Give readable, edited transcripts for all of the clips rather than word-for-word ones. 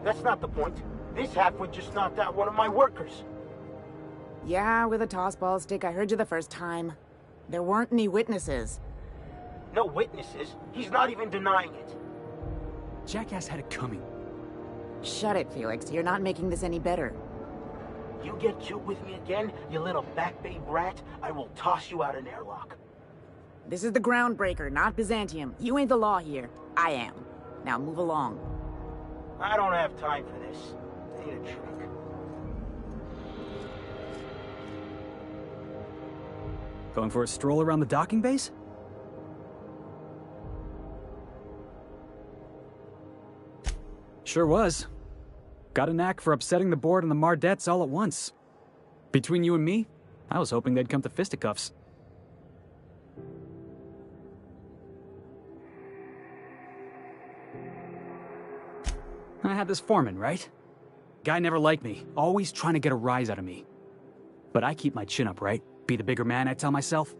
That's not the point. This halfwit just knocked out one of my workers. Yeah, with a tossball stick. I heard you the first time. There weren't any witnesses. No witnesses? He's not even denying it. Jackass had it coming. Shut it, Felix. You're not making this any better. You get cute with me again, you little back-babe rat, I will toss you out an airlock. This is the Groundbreaker, not Byzantium. You ain't the law here. I am. Now move along. I don't have time for this. I need a drink. Going for a stroll around the docking base? Sure was. Got a knack for upsetting the board and the Mardettes all at once. Between you and me, I was hoping they'd come to fisticuffs. I had this foreman, right? Guy never liked me, always trying to get a rise out of me. But I keep my chin up, right? Be the bigger man, I tell myself.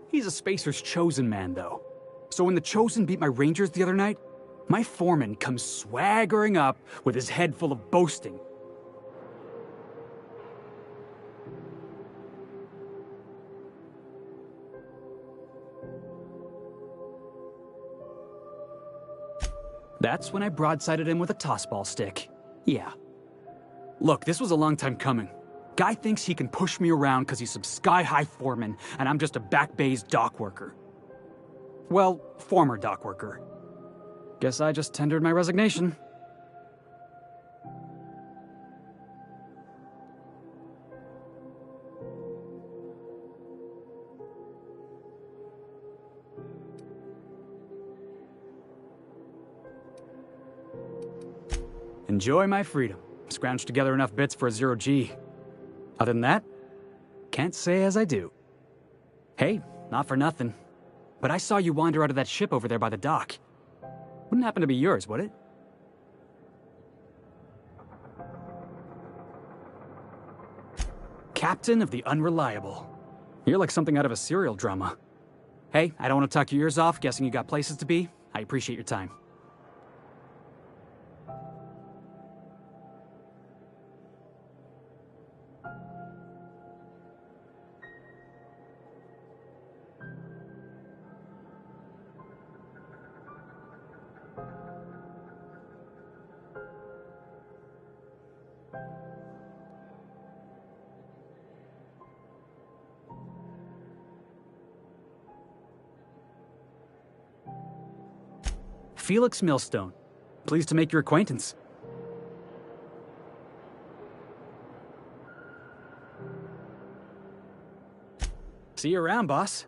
He's a Spacer's chosen man, though. So when the Chosen beat my Rangers the other night, my foreman comes swaggering up with his head full of boasting. That's when I broadsided him with a tossball stick. Yeah. Look, this was a long time coming. Guy thinks he can push me around because he's some sky-high foreman, and I'm just a back bay's dock worker. Well, former dock worker. Guess I just tendered my resignation. Enjoy my freedom. Scrounged together enough bits for a 0G. Other than that, can't say as I do. Hey, not for nothing, but I saw you wander out of that ship over there by the dock. Wouldn't happen to be yours, would it? Captain of the Unreliable. You're like something out of a serial drama. Hey, I don't want to talk your ears off, guessing you got places to be. I appreciate your time. Felix Millstone. Pleased to make your acquaintance. See you around, boss.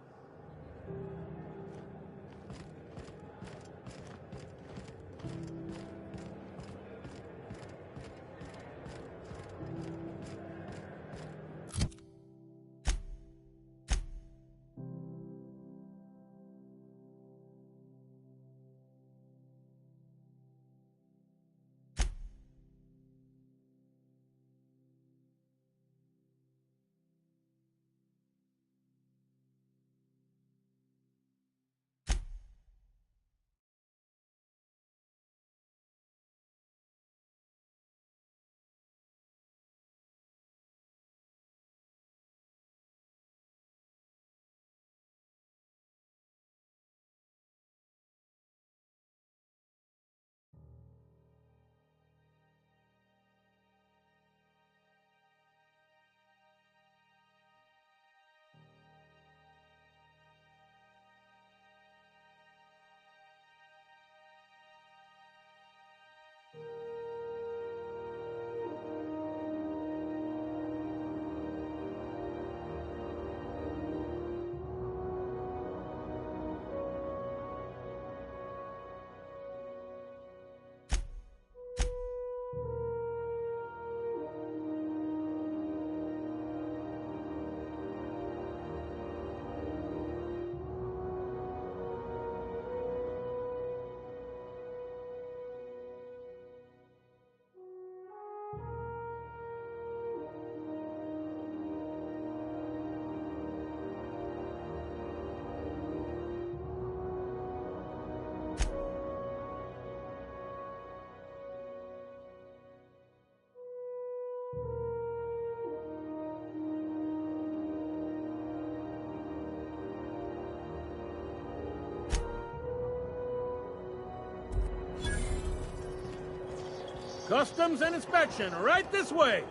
Customs and inspection, right this way.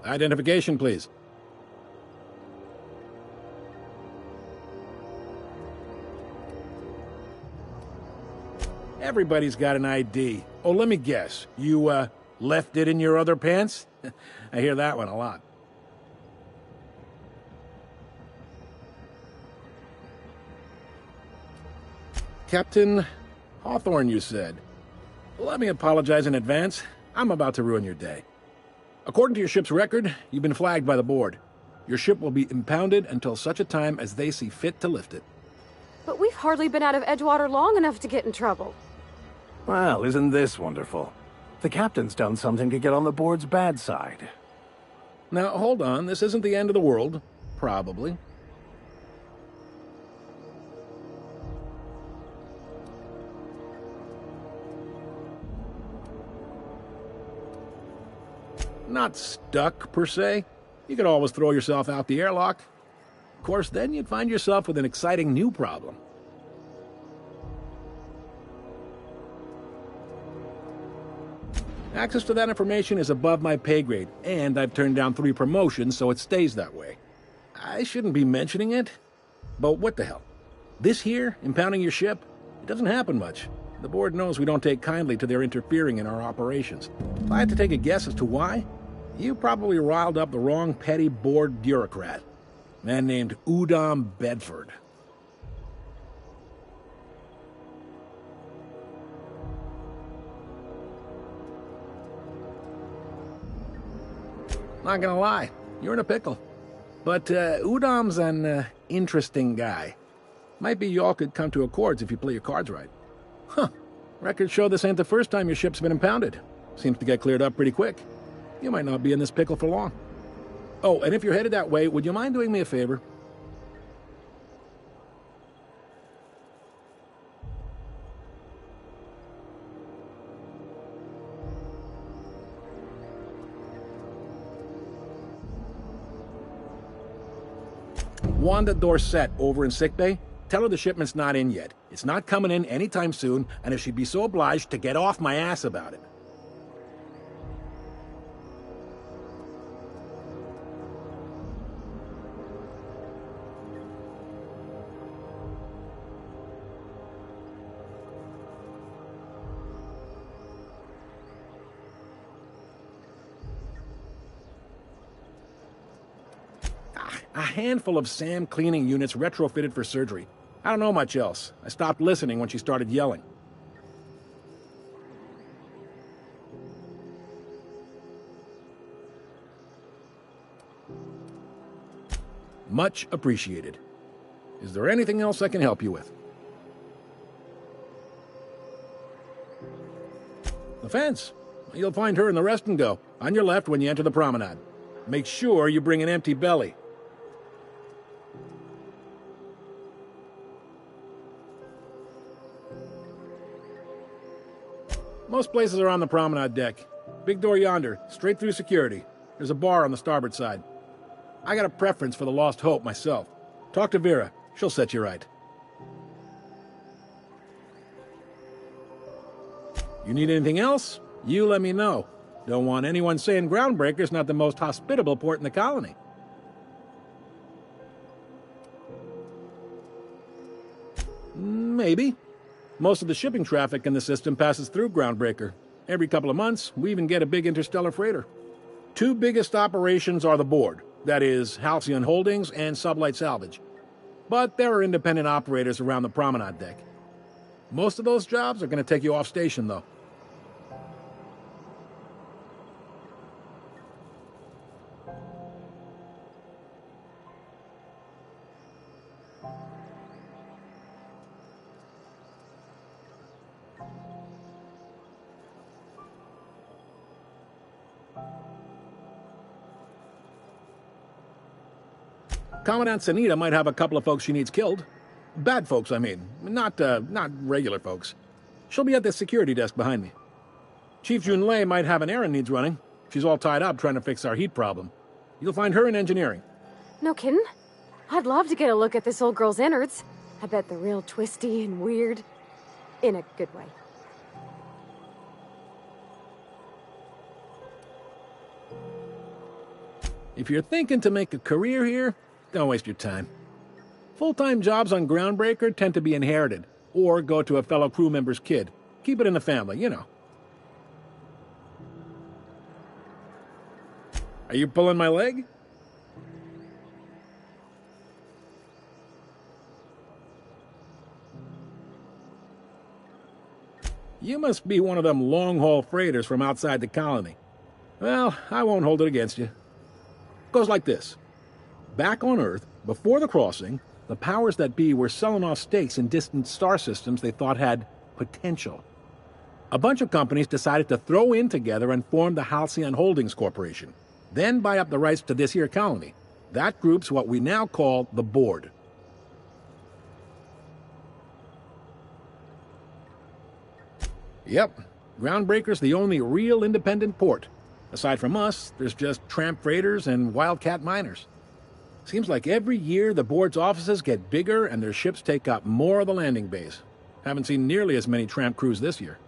Identification, please. Everybody's got an ID. Oh, let me guess. You, left it in your other pants? I hear that one a lot. Captain Hawthorne, you said. Let me apologize in advance. I'm about to ruin your day. According to your ship's record, you've been flagged by the board. Your ship will be impounded until such a time as they see fit to lift it. But we've hardly been out of Edgewater long enough to get in trouble. Well, isn't this wonderful? The captain's done something to get on the board's bad side. Now, hold on. This isn't the end of the world. Probably. Not stuck, per se. You could always throw yourself out the airlock. Of course, then you'd find yourself with an exciting new problem. Access to that information is above my pay grade, and I've turned down 3 promotions, so it stays that way. I shouldn't be mentioning it, but what the hell? This here, impounding your ship, it doesn't happen much. The board knows we don't take kindly to their interfering in our operations. If I had to take a guess as to why, you probably riled up the wrong petty board bureaucrat. A man named Udom Bedford. Not gonna lie, you're in a pickle. But Udom's an interesting guy. Might be y'all could come to accords if you play your cards right. Huh. Records show this ain't the first time your ship's been impounded. Seems to get cleared up pretty quick. You might not be in this pickle for long. Oh, and if you're headed that way, would you mind doing me a favor? Wanda Dorset over in sickbay. Tell her the shipment's not in yet. It's not coming in anytime soon, and if she'd be so obliged to get off my ass about it. A handful of SAM cleaning units retrofitted for surgery. I don't know much else. I stopped listening when she started yelling. Much appreciated. Is there anything else I can help you with? The fence. You'll find her in the rest and go, on your left when you enter the promenade. Make sure you bring an empty belly. Most places are on the promenade deck. Big door yonder, straight through security. There's a bar on the starboard side. I got a preference for the Lost Hope myself. Talk to Vera. She'll set you right. You need anything else? You let me know. Don't want anyone saying Groundbreaker's not the most hospitable port in the colony. Maybe. Most of the shipping traffic in the system passes through Groundbreaker. Every couple of months, we even get a big interstellar freighter. 2 biggest operations are the board. That is, Halcyon Holdings and Sublight Salvage. But there are independent operators around the promenade deck. Most of those jobs are going to take you off station, though. Commandant Sanita might have a couple of folks she needs killed. Bad folks, I mean. Not regular folks. She'll be at the security desk behind me. Chief Junlei might have an errand needs running. She's all tied up trying to fix our heat problem. You'll find her in engineering. No kidding? I'd love to get a look at this old girl's innards. I bet they're real twisty and weird. In a good way. If you're thinking to make a career here, don't waste your time. Full-time jobs on Groundbreaker tend to be inherited, or go to a fellow crew member's kid. Keep it in the family, you know. Are you pulling my leg? You must be one of them long-haul freighters from outside the colony. Well, I won't hold it against you. Goes like this. Back on Earth, before the crossing, the powers that be were selling off stakes in distant star systems they thought had potential. A bunch of companies decided to throw in together and form the Halcyon Holdings Corporation, then buy up the rights to this here colony. That group's what we now call the Board. Yep, Groundbreaker's the only real independent port. Aside from us, there's just tramp freighters and wildcat miners. Seems like every year the Board's offices get bigger and their ships take up more of the landing bays. Haven't seen nearly as many tramp crews this year.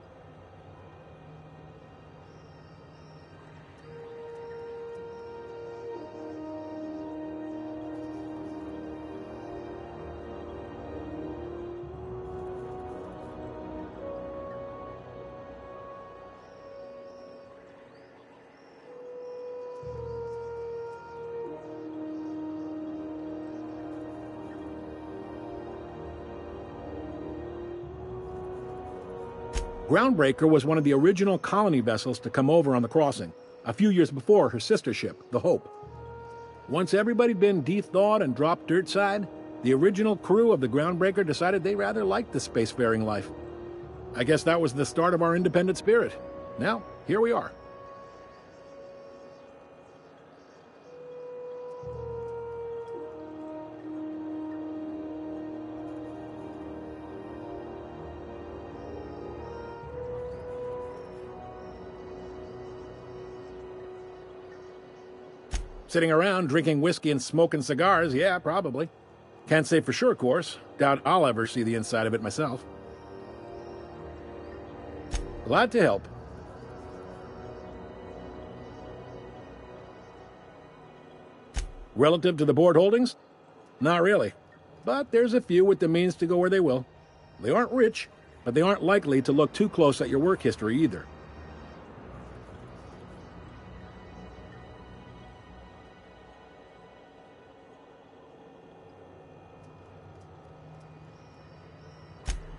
Groundbreaker was one of the original colony vessels to come over on the crossing, a few years before her sister ship, the Hope. Once everybody'd been de-thawed and dropped dirtside, the original crew of the Groundbreaker decided they rather liked the spacefaring life. I guess that was the start of our independent spirit. Now, here we are. Sitting around drinking whiskey and smoking cigars, yeah, probably. Can't say for sure, of course. Doubt I'll ever see the inside of it myself. Glad to help. Relative to the Board holdings? Not really. But there's a few with the means to go where they will. They aren't rich, but they aren't likely to look too close at your work history either.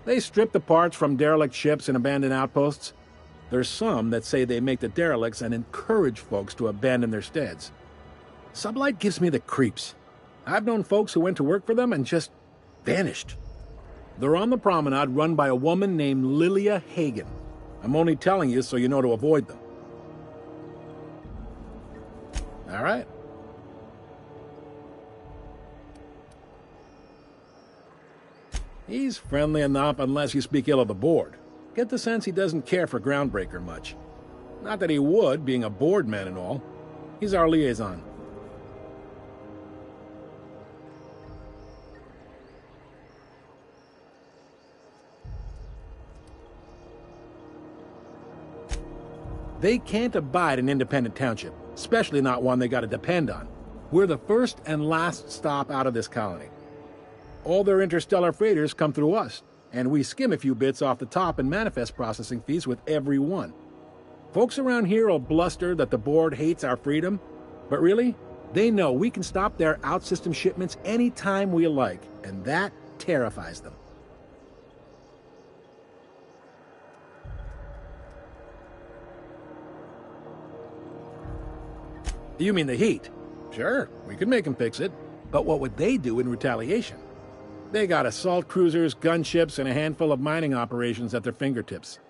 They strip the parts from derelict ships and abandoned outposts. There's some that say they make the derelicts and encourage folks to abandon their steads. Sublight gives me the creeps. I've known folks who went to work for them and just vanished. They're on the promenade run by a woman named Lilia Hagen. I'm only telling you so you know to avoid them. All right. He's friendly enough unless you speak ill of the Board. Get the sense he doesn't care for Groundbreaker much. Not that he would, being a Board man and all. He's our liaison. They can't abide an independent township, especially not one they gotta depend on. We're the first and last stop out of this colony. All their interstellar freighters come through us, and we skim a few bits off the top in manifest processing fees with every one. Folks around here will bluster that the Board hates our freedom, but really, they know we can stop their out-system shipments anytime we like, and that terrifies them. You mean the heat? Sure, we could make them fix it, but what would they do in retaliation? They got assault cruisers, gunships, and a handful of mining operations at their fingertips.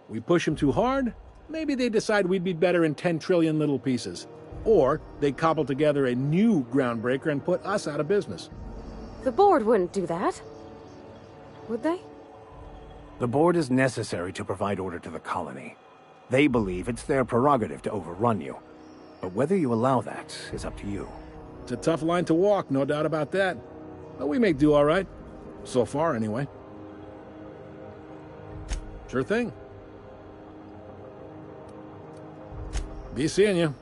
We push them too hard, maybe they decide we'd be better in 10 trillion little pieces. Or they cobble together a new Groundbreaker and put us out of business. The Board wouldn't do that. Would they? The Board is necessary to provide order to the colony. They believe it's their prerogative to overrun you. But whether you allow that is up to you. It's a tough line to walk, no doubt about that. But we may do all right. So far, anyway. Sure thing. Be seeing you.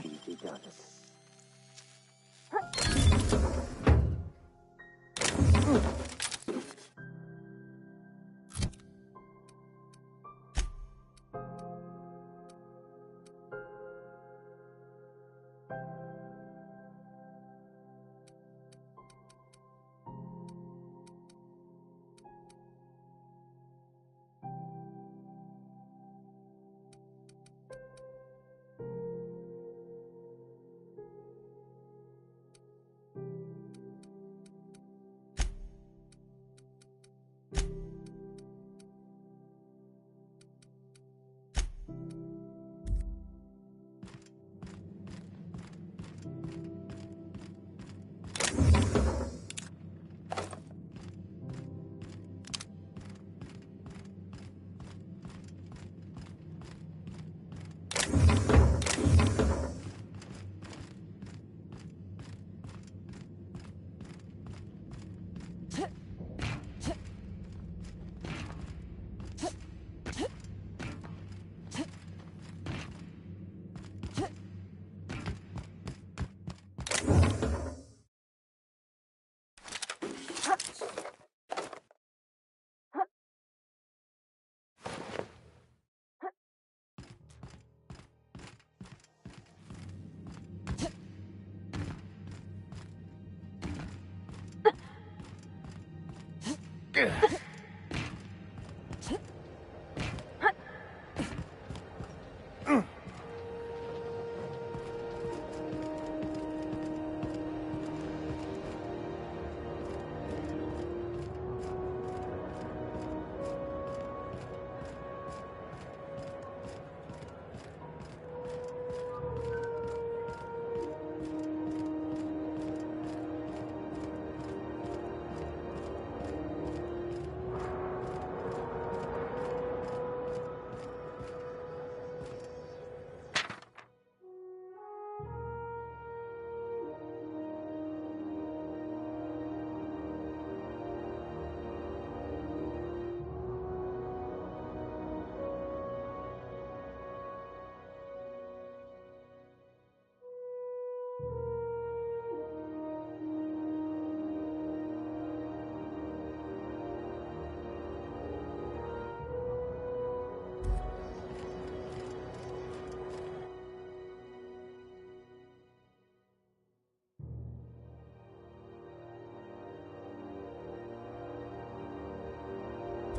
Easy does it.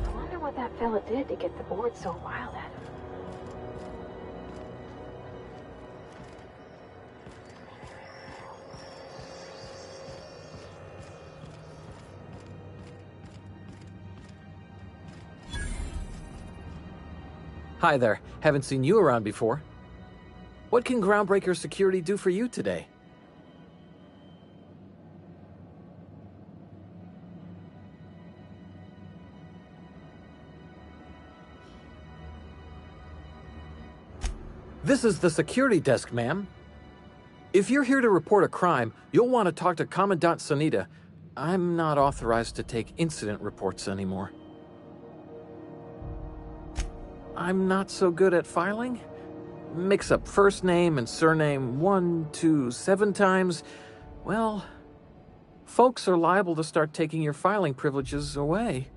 I wonder what that fella did to get the board so wild at him. Hi there. Haven't seen you around before. What can Groundbreaker Security do for you today? This is the security desk, ma'am. If you're here to report a crime, you'll want to talk to Commandant Sanita. I'm not authorized to take incident reports anymore. I'm not so good at filing. Mix up first name and surname 1, 2, 7 times. Well, folks are liable to start taking your filing privileges away.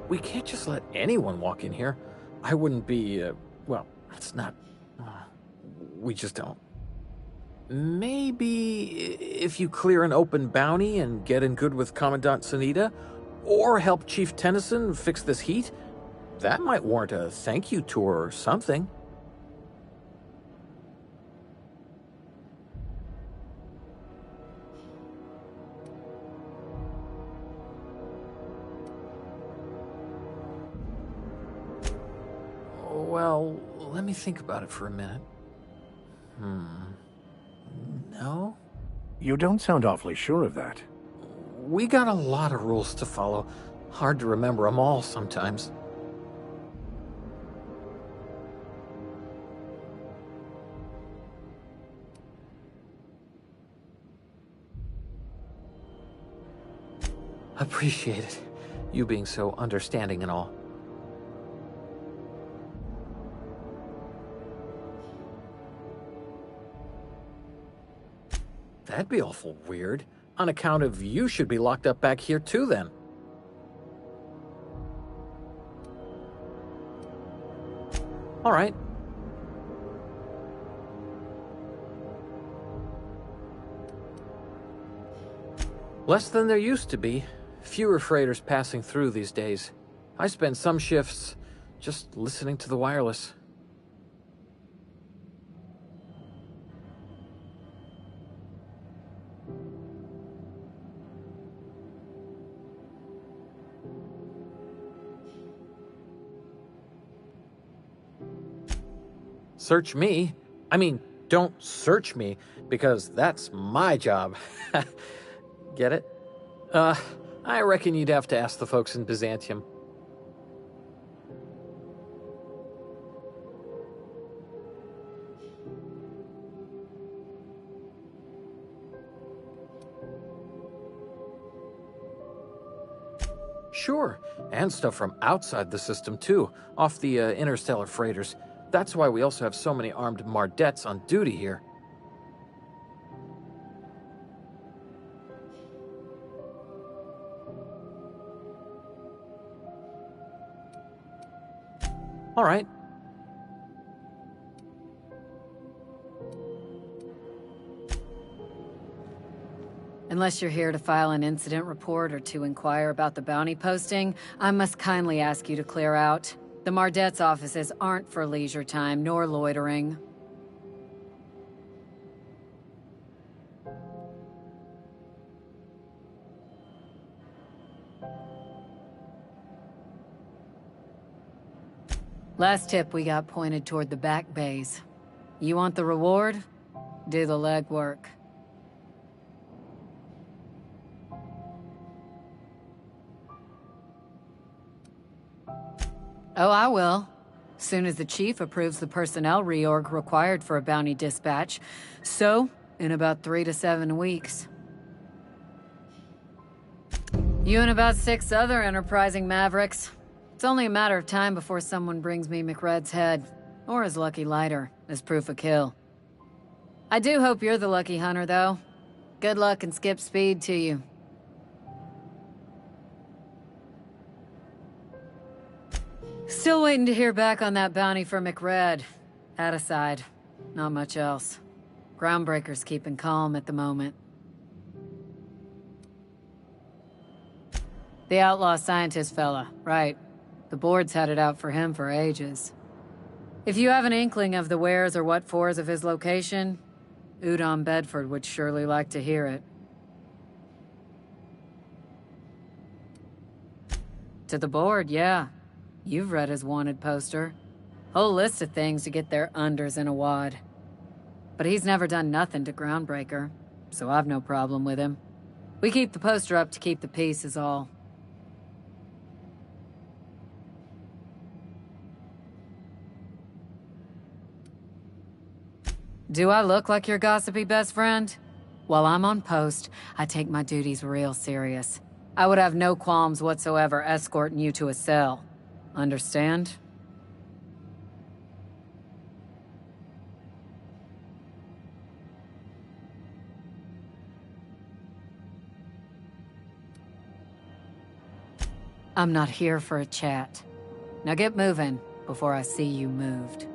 We can't just let anyone walk in here. I wouldn't be, well, it's not... we just don't. Maybe if you clear an open bounty and get in good with Commandant Sanita, or help Chief Tennyson fix this heat, that might warrant a thank you tour or something. Well, let me think about it for a minute. No? You don't sound awfully sure of that. We got a lot of rules to follow. Hard to remember them all sometimes. Appreciate it. You being so understanding and all. That'd be awful weird. On account of you should be locked up back here too, then. All right. Less than there used to be. Fewer freighters passing through these days. I spend some shifts just listening to the wireless. Search me? I mean, don't search me, because that's my job. Get it? I reckon you'd have to ask the folks in Byzantium. Sure, and stuff from outside the system too, off the interstellar freighters. That's why we also have so many armed Mardettes on duty here. All right. Unless you're here to file an incident report or to inquire about the bounty posting, I must kindly ask you to clear out. The Mardet's offices aren't for leisure time nor loitering. Last tip we got pointed toward the back bays. You want the reward? Do the legwork. Oh, I will. Soon as the chief approves the personnel reorg required for a bounty dispatch. So, in about 3 to 7 weeks. You and about 6 other enterprising mavericks. It's only a matter of time before someone brings me McRed's head, or his lucky lighter, as proof of kill. I do hope you're the lucky hunter, though. Good luck and skip speed to you. Still waiting to hear back on that bounty for McRed. That aside, not much else. Groundbreaker's keeping calm at the moment. The outlaw scientist fella, right. The board's had it out for him for ages. If you have an inkling of the wheres or what-fors of his location, Udon Bedford would surely like to hear it. To the board, yeah. You've read his wanted poster. Whole list of things to get their unders in a wad. But he's never done nothing to Groundbreaker, so I've no problem with him. We keep the poster up to keep the peace is all. Do I look like your gossipy best friend? While I'm on post, I take my duties real serious. I would have no qualms whatsoever escorting you to a cell. Understand? I'm not here for a chat. Now get moving before I see you moved.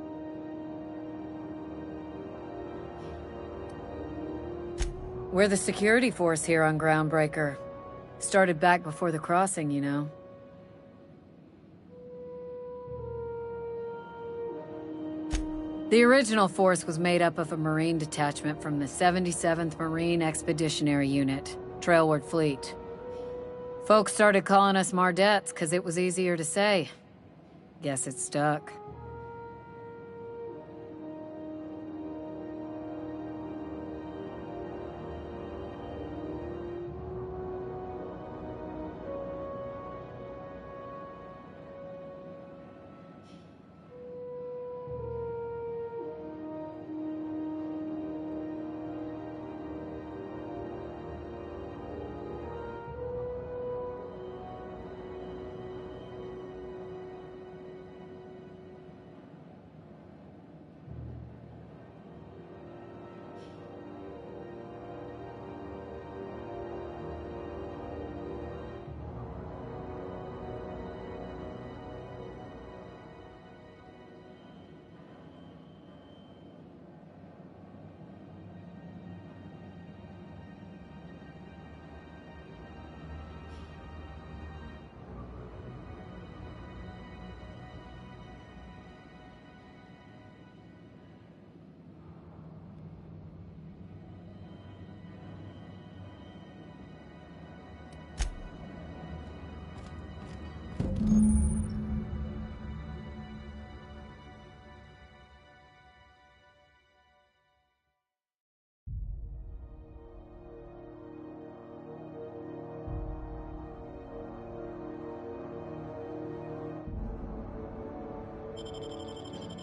We're the security force here on Groundbreaker. Started back before the crossing, you know. The original force was made up of a Marine detachment from the 77th Marine Expeditionary Unit, Trailward Fleet. Folks started calling us Mardettes because it was easier to say. Guess it stuck.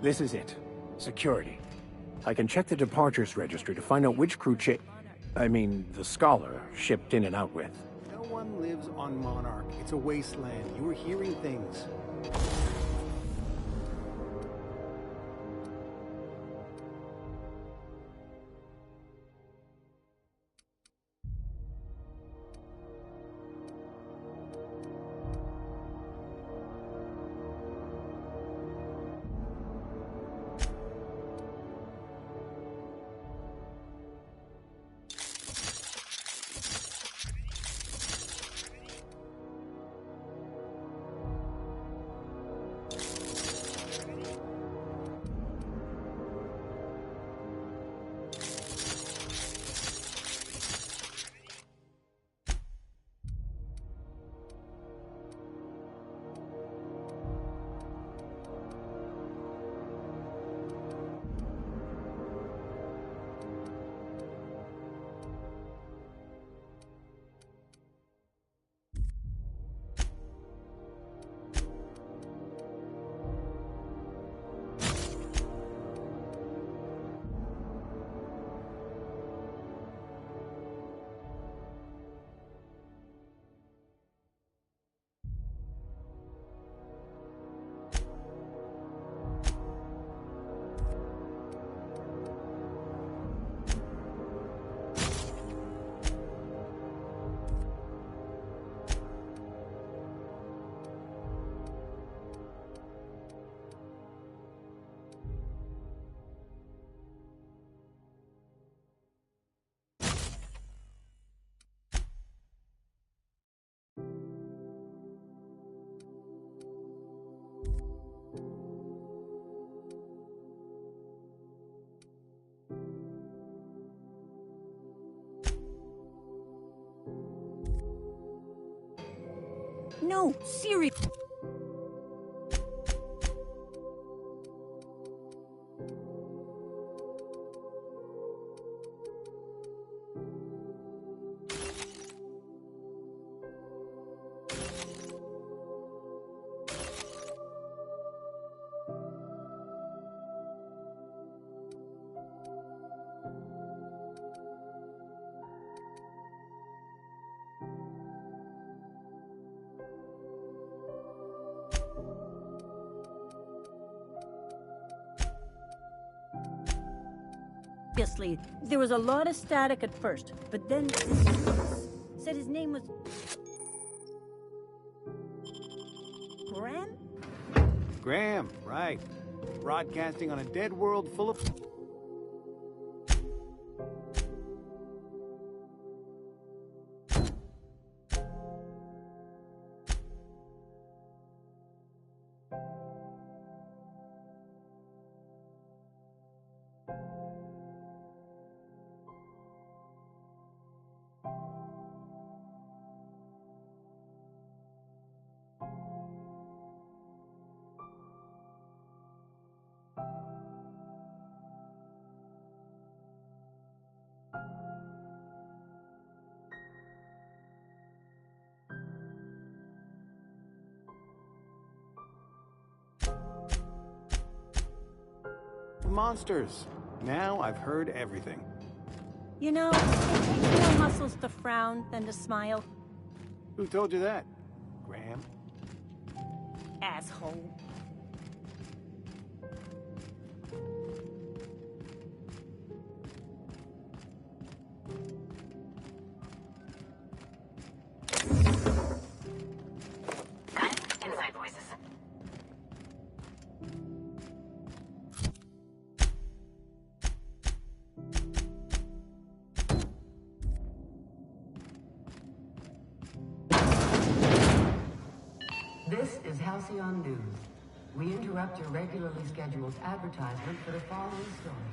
This is it. Security. I can check the departures registry to find out which crew the Scholar shipped in and out with. No one lives on Monarch. It's a wasteland. You were hearing things. No, seriously. Obviously, there was a lot of static at first, but then said his name was Graham? Graham, right. Broadcasting on a dead world full of... monsters. Now I've heard everything. You know, it takes more muscles to frown than to smile. Who told you that? Graham? Asshole. Inside voices. This is Halcyon News. We interrupt your regularly scheduled advertisement for the following story.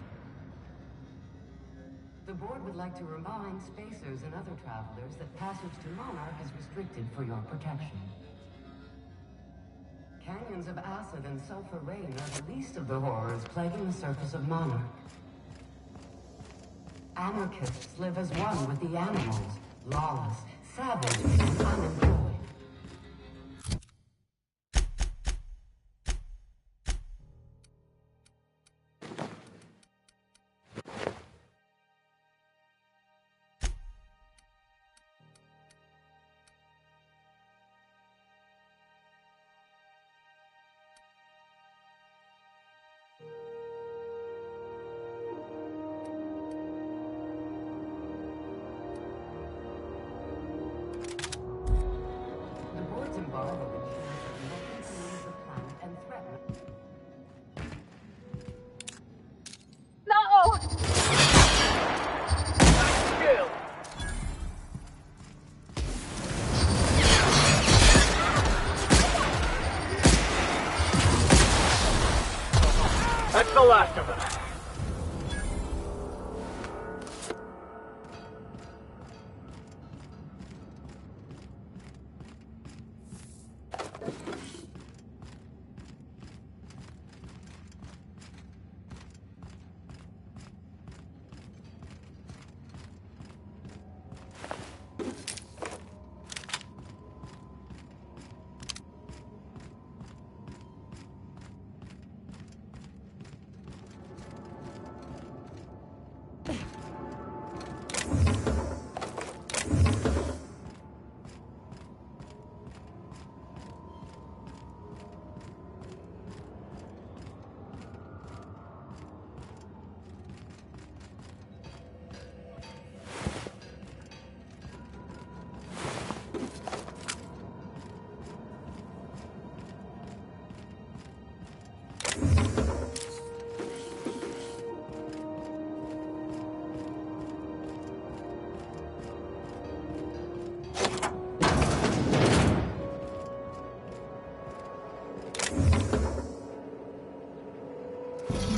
The board would like to remind spacers and other travelers that passage to Monarch is restricted for your protection. Canyons of acid and sulfur rain are the least of the horrors plaguing the surface of Monarch. Anarchists live as one with the animals, lawless, savage, and unemployed. That's the last of them.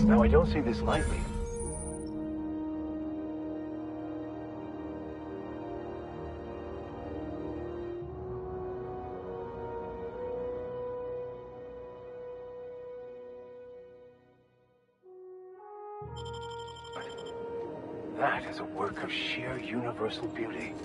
Now, I don't see this lightly. That is a work of sheer universal beauty.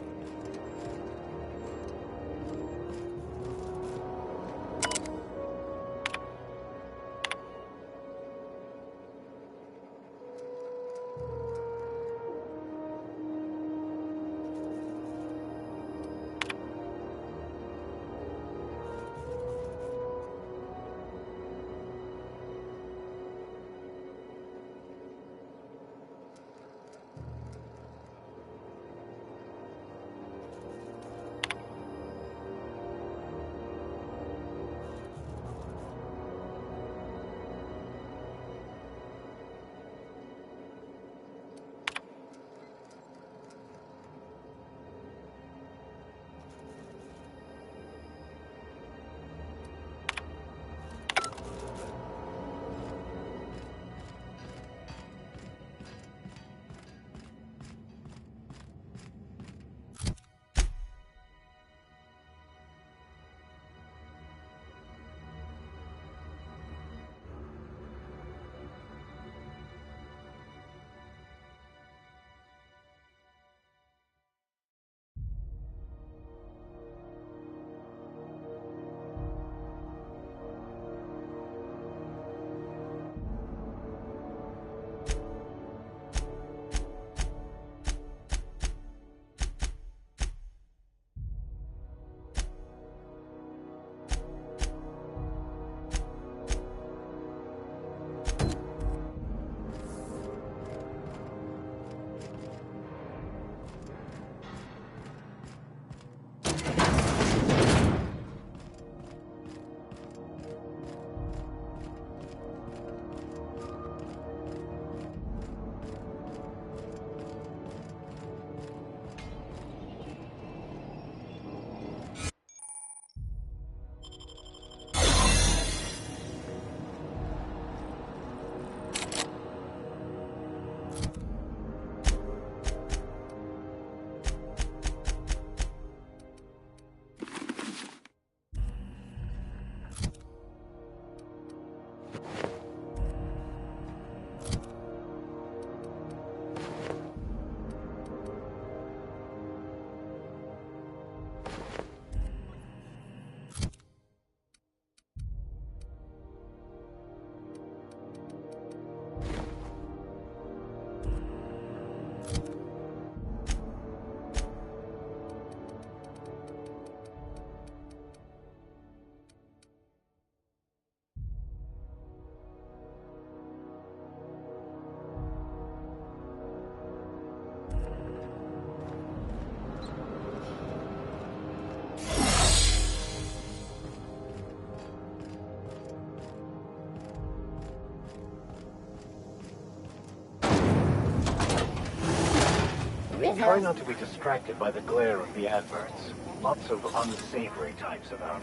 Try not to be distracted by the glare of the adverts. Lots of unsavory types about.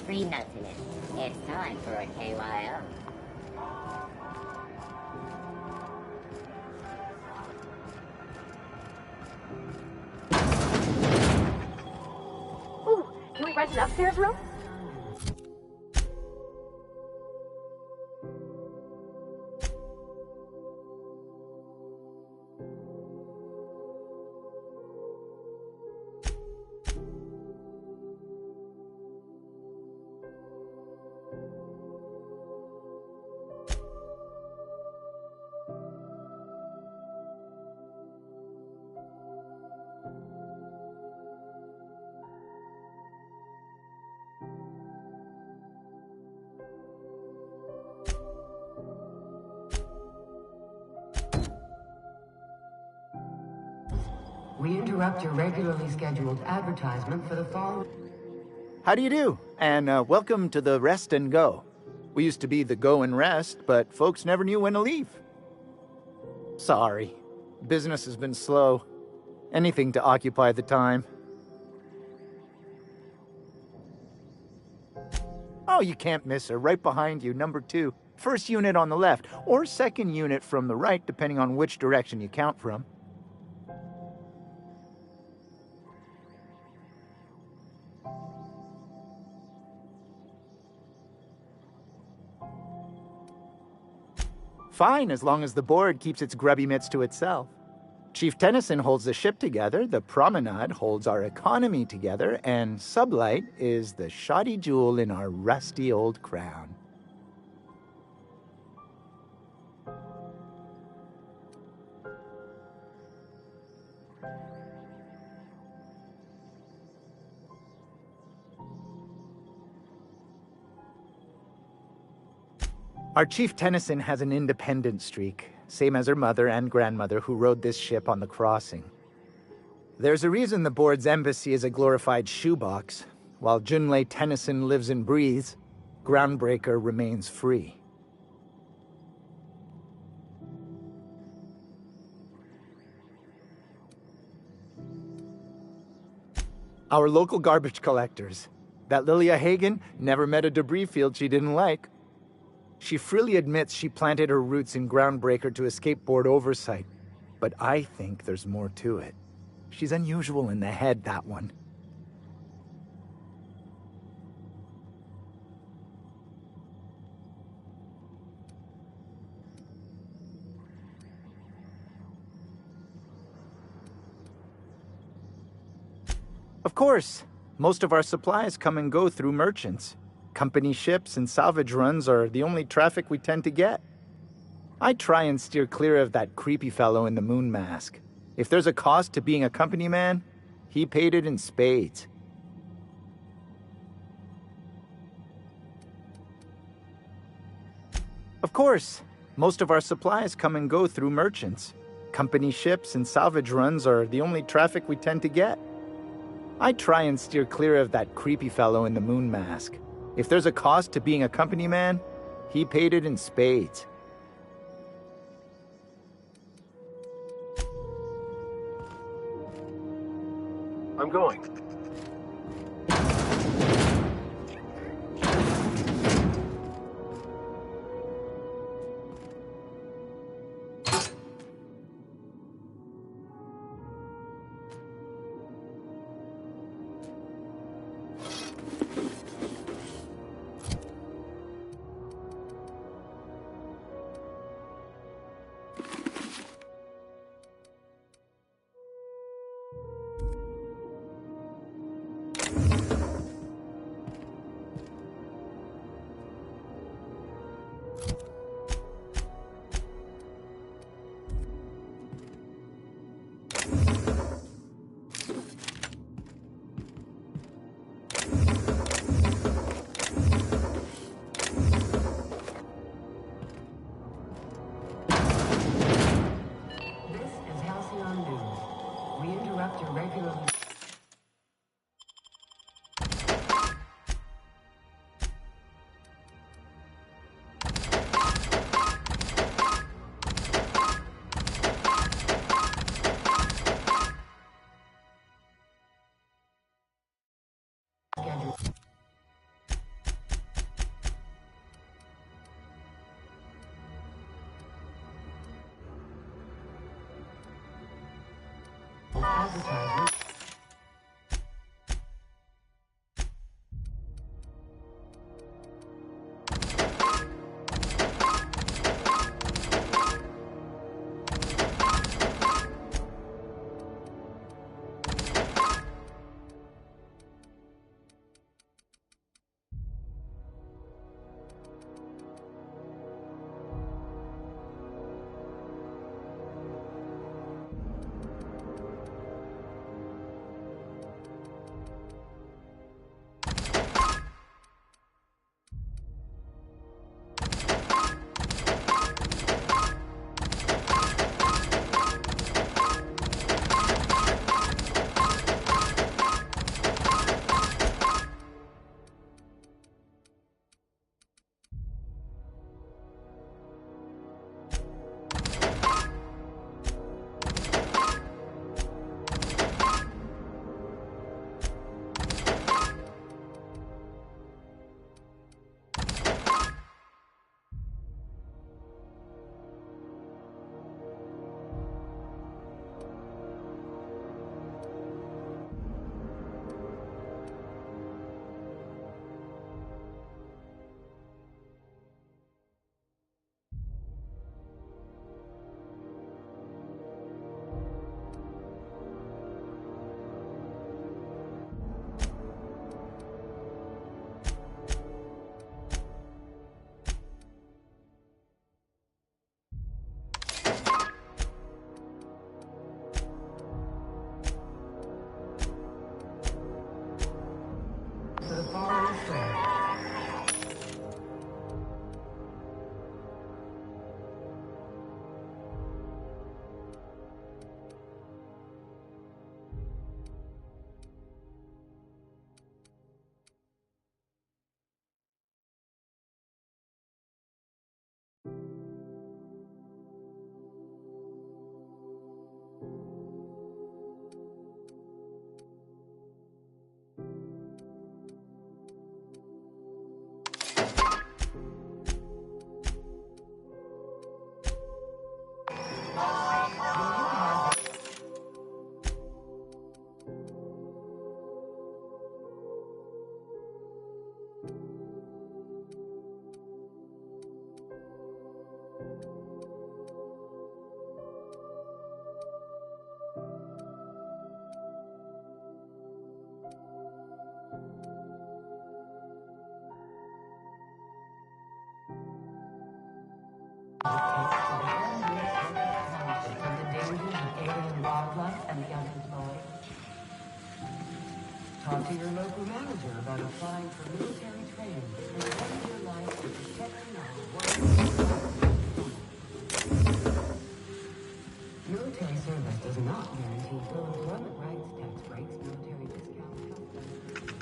Free nuts in it. It's time for a KYO. Ooh, can we rent an upstairs room? We interrupt your regularly scheduled advertisement for the following. How do you do? And welcome to the Rest and Go. We used to be the Go and Rest, but folks never knew when to leave. Sorry. Business has been slow. Anything to occupy the time. Oh, you can't miss her. Right behind you, number 2. First unit on the left, or second unit from the right, depending on which direction you count from. Fine, as long as the board keeps its grubby mitts to itself. Chief Tennyson holds the ship together, the Promenade holds our economy together, and Sublight is the shoddy jewel in our rusty old crown. Our Chief Tennyson has an independent streak, same as her mother and grandmother who rode this ship on the crossing. There's a reason the board's embassy is a glorified shoebox. While Junlei Tennyson lives and breathes, Groundbreaker remains free. Our local garbage collectors. That Lilia Hagen never met a debris field she didn't like. She freely admits she planted her roots in Groundbreaker to escape board oversight. But I think there's more to it. She's unusual in the head, that one. Of course, most of our supplies come and go through merchants. Company ships and salvage runs are the only traffic we tend to get. I try and steer clear of that creepy fellow in the moon mask. If there's a cost to being a company man, he paid it in spades. Of course, most of our supplies come and go through merchants. Company ships and salvage runs are the only traffic we tend to get. I try and steer clear of that creepy fellow in the moon mask. If there's a cost to being a company man, he paid it in spades. I'm going. Talk to your local manager about applying for military training and spend your life to protecting our world. Military service does not guarantee full employment rights, tax breaks, military discounts, health benefits.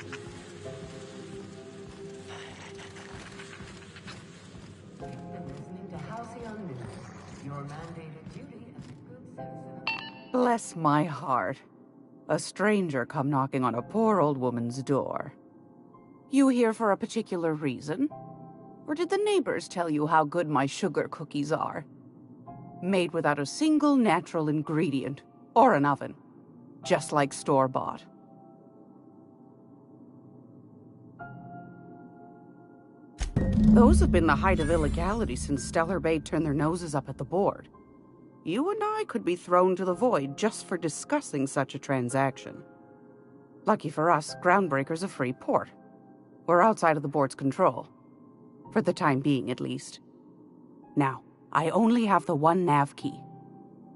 You've been listening to Halcyon News, your mandated duty as a good citizen. Bless my heart. A stranger come knocking on a poor old woman's door. You here for a particular reason? Or did the neighbors tell you how good my sugar cookies are? Made without a single natural ingredient, or an oven. Just like store-bought. Those have been the height of illegality since Stellar Bay turned their noses up at the board. You and I could be thrown to the void just for discussing such a transaction. Lucky for us, Groundbreaker's a free port. We're outside of the board's control. For the time being, at least. Now, I only have the one nav key.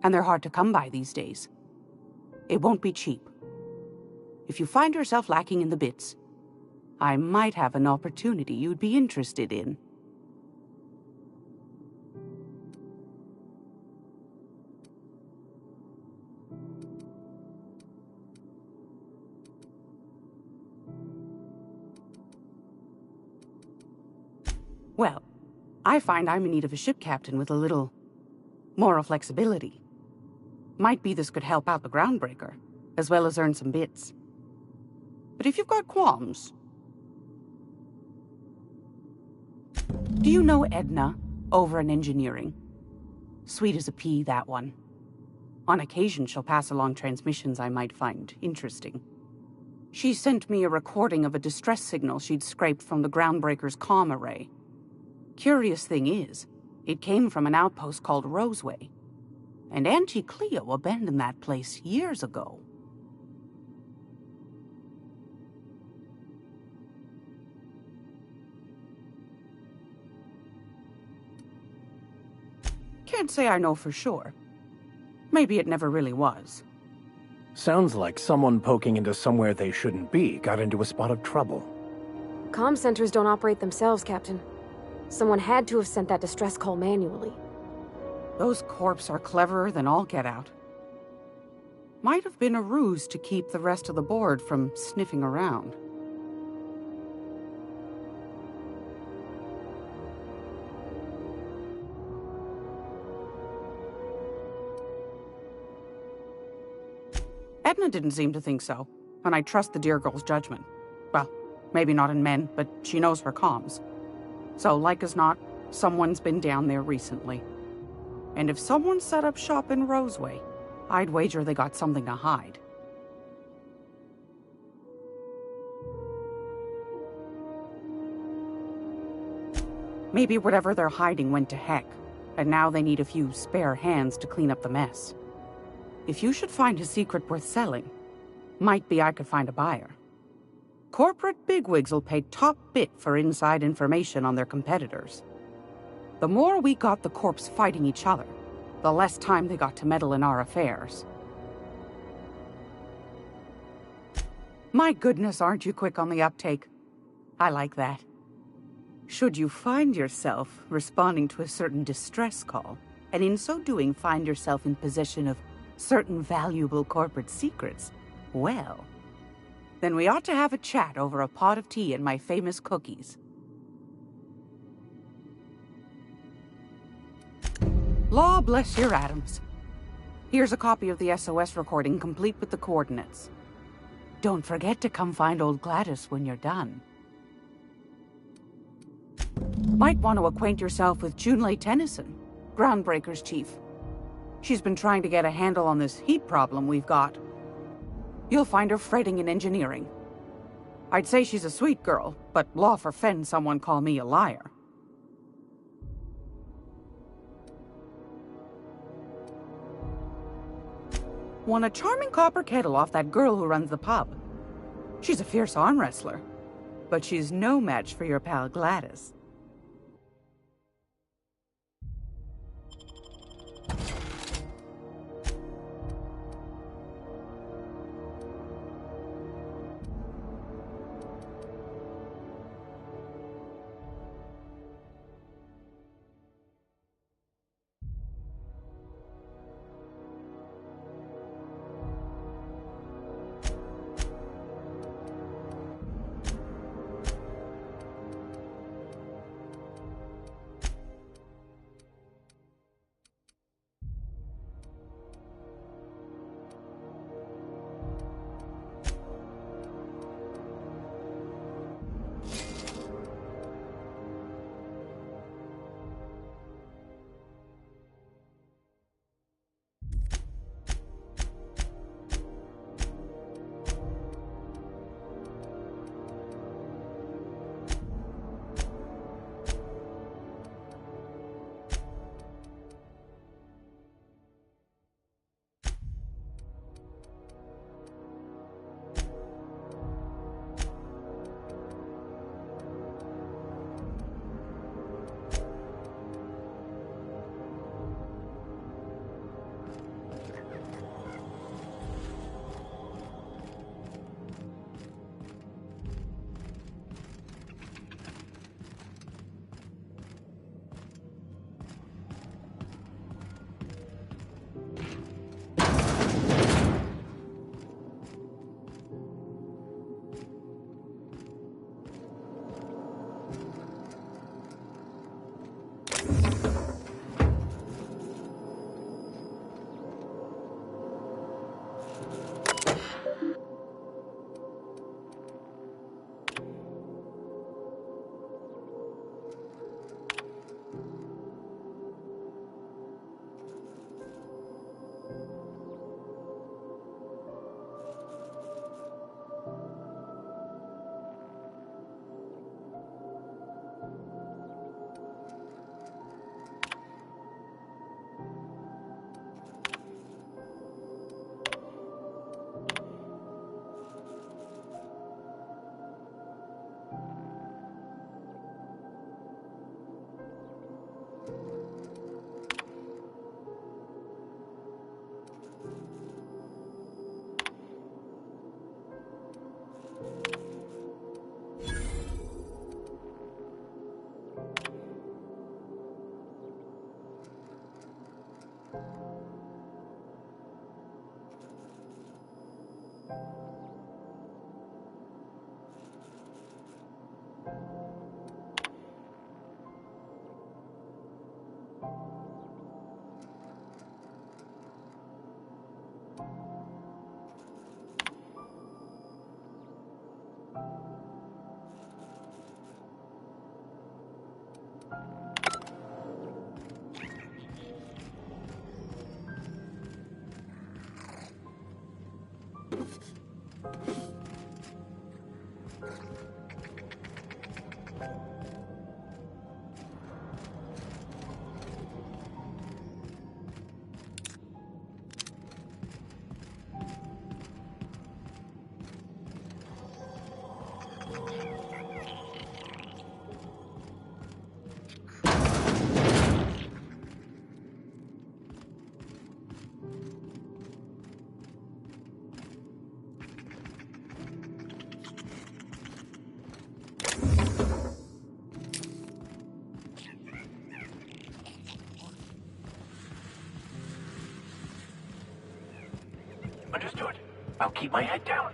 And they're hard to come by these days. It won't be cheap. If you find yourself lacking in the bits, I might have an opportunity you'd be interested in. Well, I find I'm in need of a ship captain with a little moral flexibility. Might be this could help out the Groundbreaker, as well as earn some bits. But if you've got qualms... Do you know Edna, over in engineering? Sweet as a pea, that one. On occasion, she'll pass along transmissions I might find interesting. She sent me a recording of a distress signal she'd scraped from the Groundbreaker's comm array. Curious thing is, it came from an outpost called Roseway. And Auntie Cleo abandoned that place years ago. Can't say I know for sure. Maybe it never really was. Sounds like someone poking into somewhere they shouldn't be got into a spot of trouble. Comm centers don't operate themselves, Captain. Someone had to have sent that distress call manually. Those corps are cleverer than all get out. Might have been a ruse to keep the rest of the board from sniffing around. Edna didn't seem to think so, and I trust the dear girl's judgment. Well, maybe not in men, but she knows her comms. So, like as not, someone's been down there recently. And if someone set up shop in Roseway, I'd wager they got something to hide. Maybe whatever they're hiding went to heck, and now they need a few spare hands to clean up the mess. If you should find a secret worth selling, might be I could find a buyer. Corporate bigwigs will pay top bit for inside information on their competitors. The more we got the corps fighting each other, the less time they got to meddle in our affairs. My goodness, aren't you quick on the uptake? I like that. Should you find yourself responding to a certain distress call, and in so doing find yourself in possession of certain valuable corporate secrets, well, then we ought to have a chat over a pot of tea and my famous cookies. Law bless your atoms. Here's a copy of the SOS recording complete with the coordinates. Don't forget to come find old Gladys when you're done. Might want to acquaint yourself with Junlei Tennyson, Groundbreaker's chief. She's been trying to get a handle on this heat problem we've got. You'll find her fretting in engineering. I'd say she's a sweet girl, but law forfend someone call me a liar. Won a charming copper kettle off that girl who runs the pub. She's a fierce arm wrestler, but she's no match for your pal Gladys. Understood. I'll keep my head down.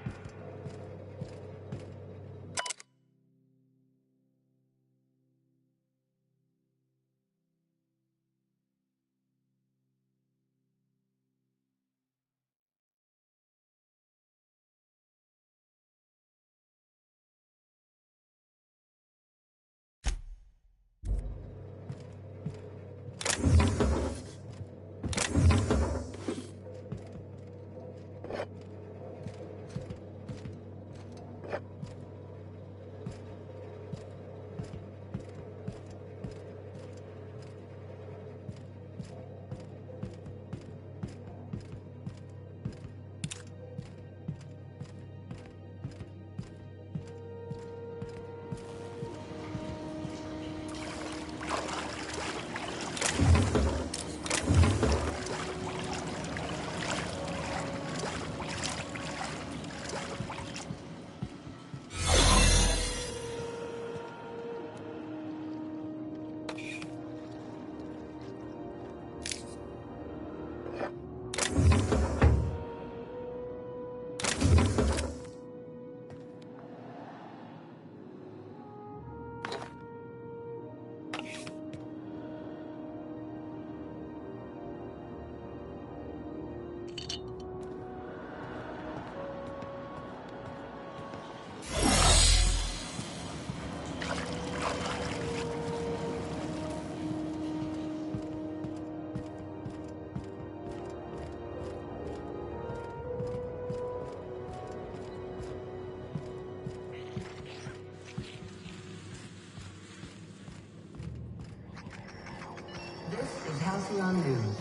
This is Halcyon News.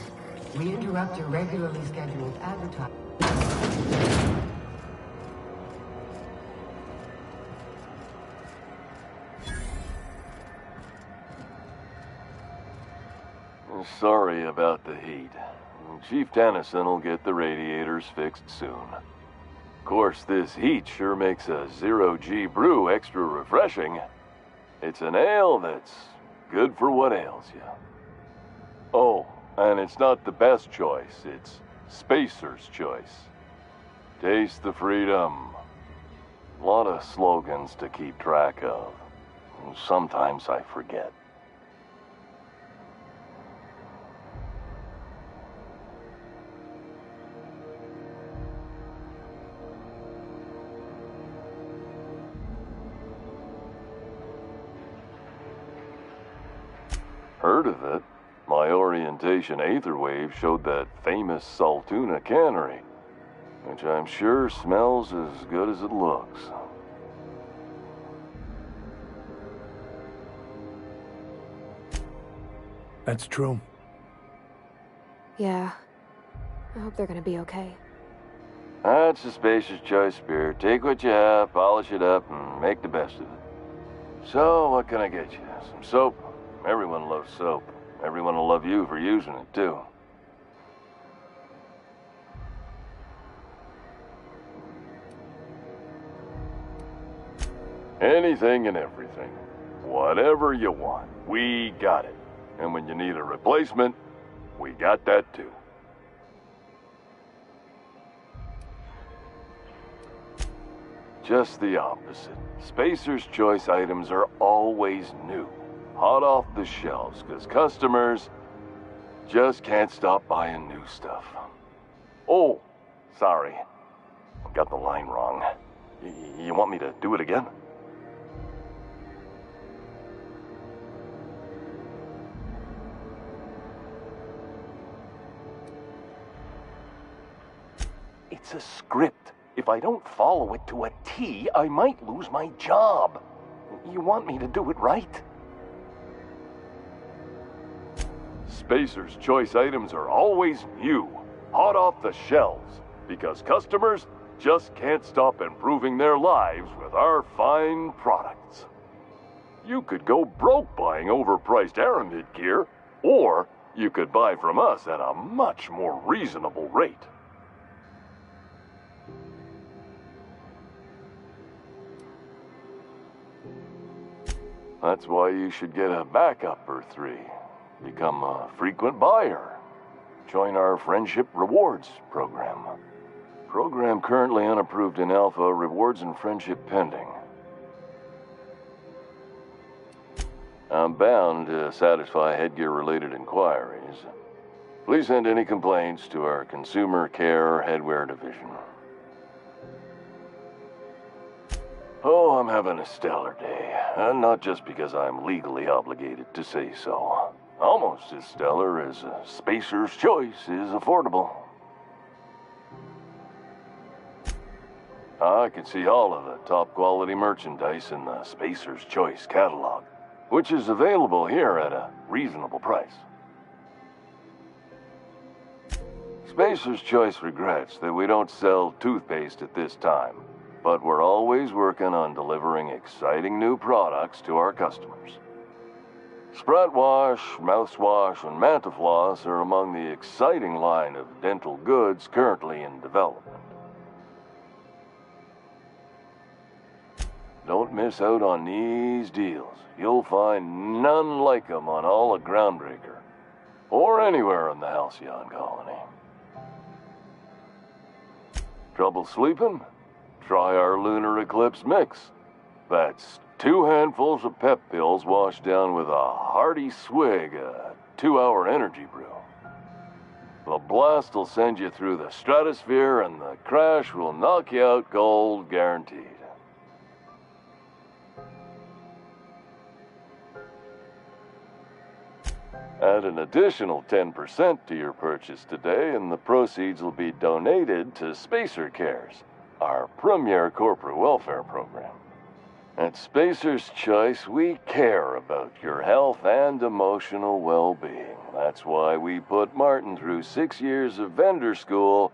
We interrupt your regularly scheduled advertising. Sorry about the heat. Chief Tennyson will get the radiators fixed soon. Of course, this heat sure makes a zero-G brew extra refreshing. It's an ale that's good for what ails you. Oh, and it's not the best choice, it's Spacer's choice. Taste the freedom. A lot of slogans to keep track of. Sometimes I forget. Heard of it? My orientation aether wave showed that famous Saltuna cannery, which I'm sure smells as good as it looks. That's true. Yeah. I hope they're gonna be okay. That's a Spacer's choice beer. Take what you have, polish it up, and make the best of it. So, what can I get you? Some soap? Everyone loves soap. Everyone will love you for using it, too. Anything and everything. Whatever you want, we got it. And when you need a replacement, we got that, too. Just the opposite. Spacer's choice items are always new. Hot off the shelves, because customers just can't stop buying new stuff. Oh, sorry. Got the line wrong. You want me to do it again? It's a script. If I don't follow it to a T, I might lose my job. You want me to do it right? Spacer's Choice items are always new, hot off the shelves, because customers just can't stop improving their lives with our fine products. You could go broke buying overpriced Aramid gear, or you could buy from us at a much more reasonable rate. That's why you should get a backup or 3. Become a frequent buyer. Join our Friendship Rewards program. Program currently unapproved in Alpha, rewards and friendship pending. I'm bound to satisfy headgear-related inquiries. Please send any complaints to our Consumer Care Headwear Division. Oh, I'm having a stellar day, and not just because I'm legally obligated to say so. Almost as stellar as Spacer's Choice is affordable. I can see all of the top-quality merchandise in the Spacer's Choice catalog, which is available here at a reasonable price. Spacer's Choice regrets that we don't sell toothpaste at this time, but we're always working on delivering exciting new products to our customers. Sprat Wash, Mouthwash, and Mantafloss are among the exciting line of dental goods currently in development. Don't miss out on these deals. You'll find none like them on all of Groundbreaker, or anywhere in the Halcyon colony. Trouble sleeping? Try our Lunar Eclipse mix. That's 2 handfuls of pep pills washed down with a hearty swig of 2-hour energy brew. The blast will send you through the stratosphere, and the crash will knock you out cold, guaranteed. Add an additional 10% to your purchase today, and the proceeds will be donated to Spacer Cares, our premier corporate welfare program. At Spacer's Choice, we care about your health and emotional well-being. That's why we put Martin through 6 years of vendor school,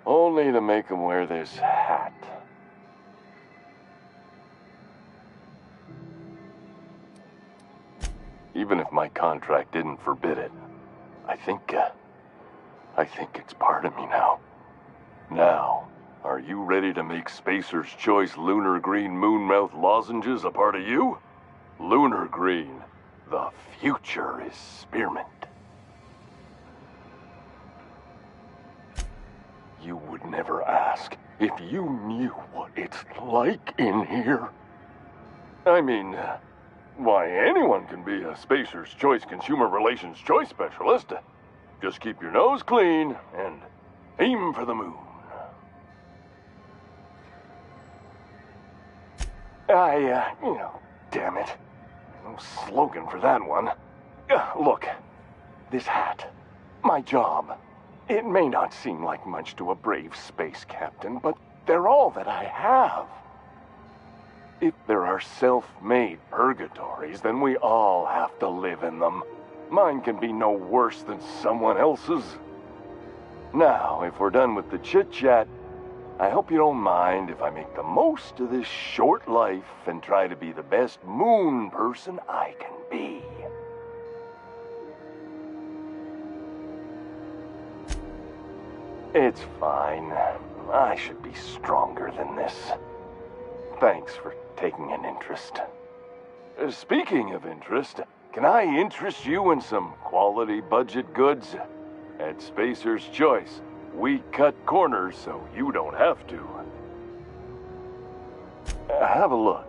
only to make him wear this hat. Even if my contract didn't forbid it, I think it's part of me now. Now, are you ready to make Spacer's Choice Lunar Green Moonmouth lozenges a part of you? Lunar Green, the future is spearmint. You would never ask if you knew what it's like in here. I mean, why, anyone can be a Spacer's Choice Consumer Relations Choice Specialist. Just keep your nose clean and aim for the moon. Damn it. No slogan for that one. Look, this hat, my job. It may not seem like much to a brave space captain, but they're all that I have. If there are self-made purgatories, then we all have to live in them. Mine can be no worse than someone else's. Now, if we're done with the chit-chat, I hope you don't mind if I make the most of this short life and try to be the best moon person I can be. It's fine. I should be stronger than this. Thanks for taking an interest. Speaking of interest, can I interest you in some quality budget goods? At Spacer's Choice, we cut corners so you don't have to. Have a look.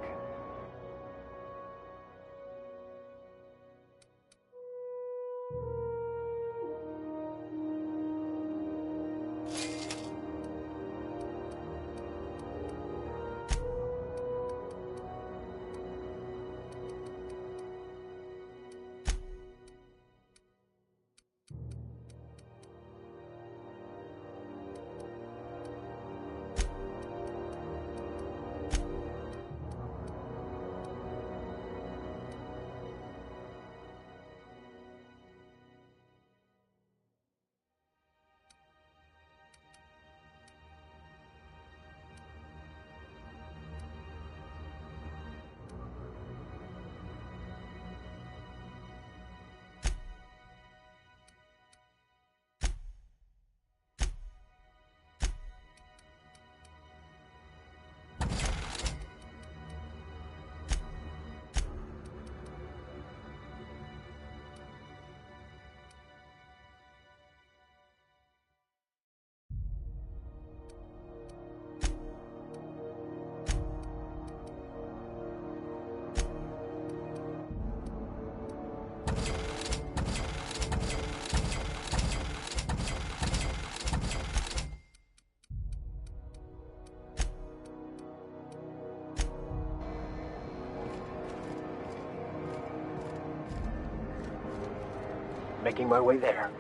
Making my way there.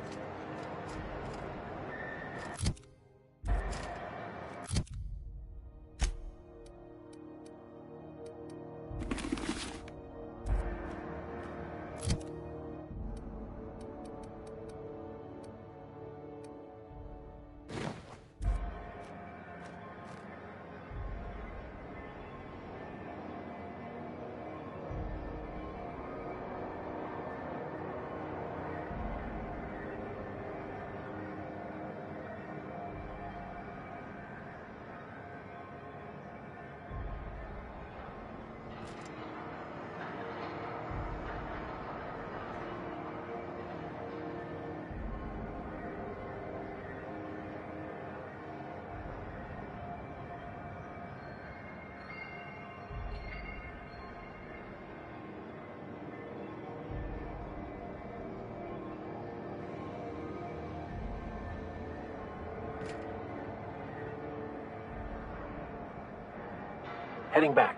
Heading back.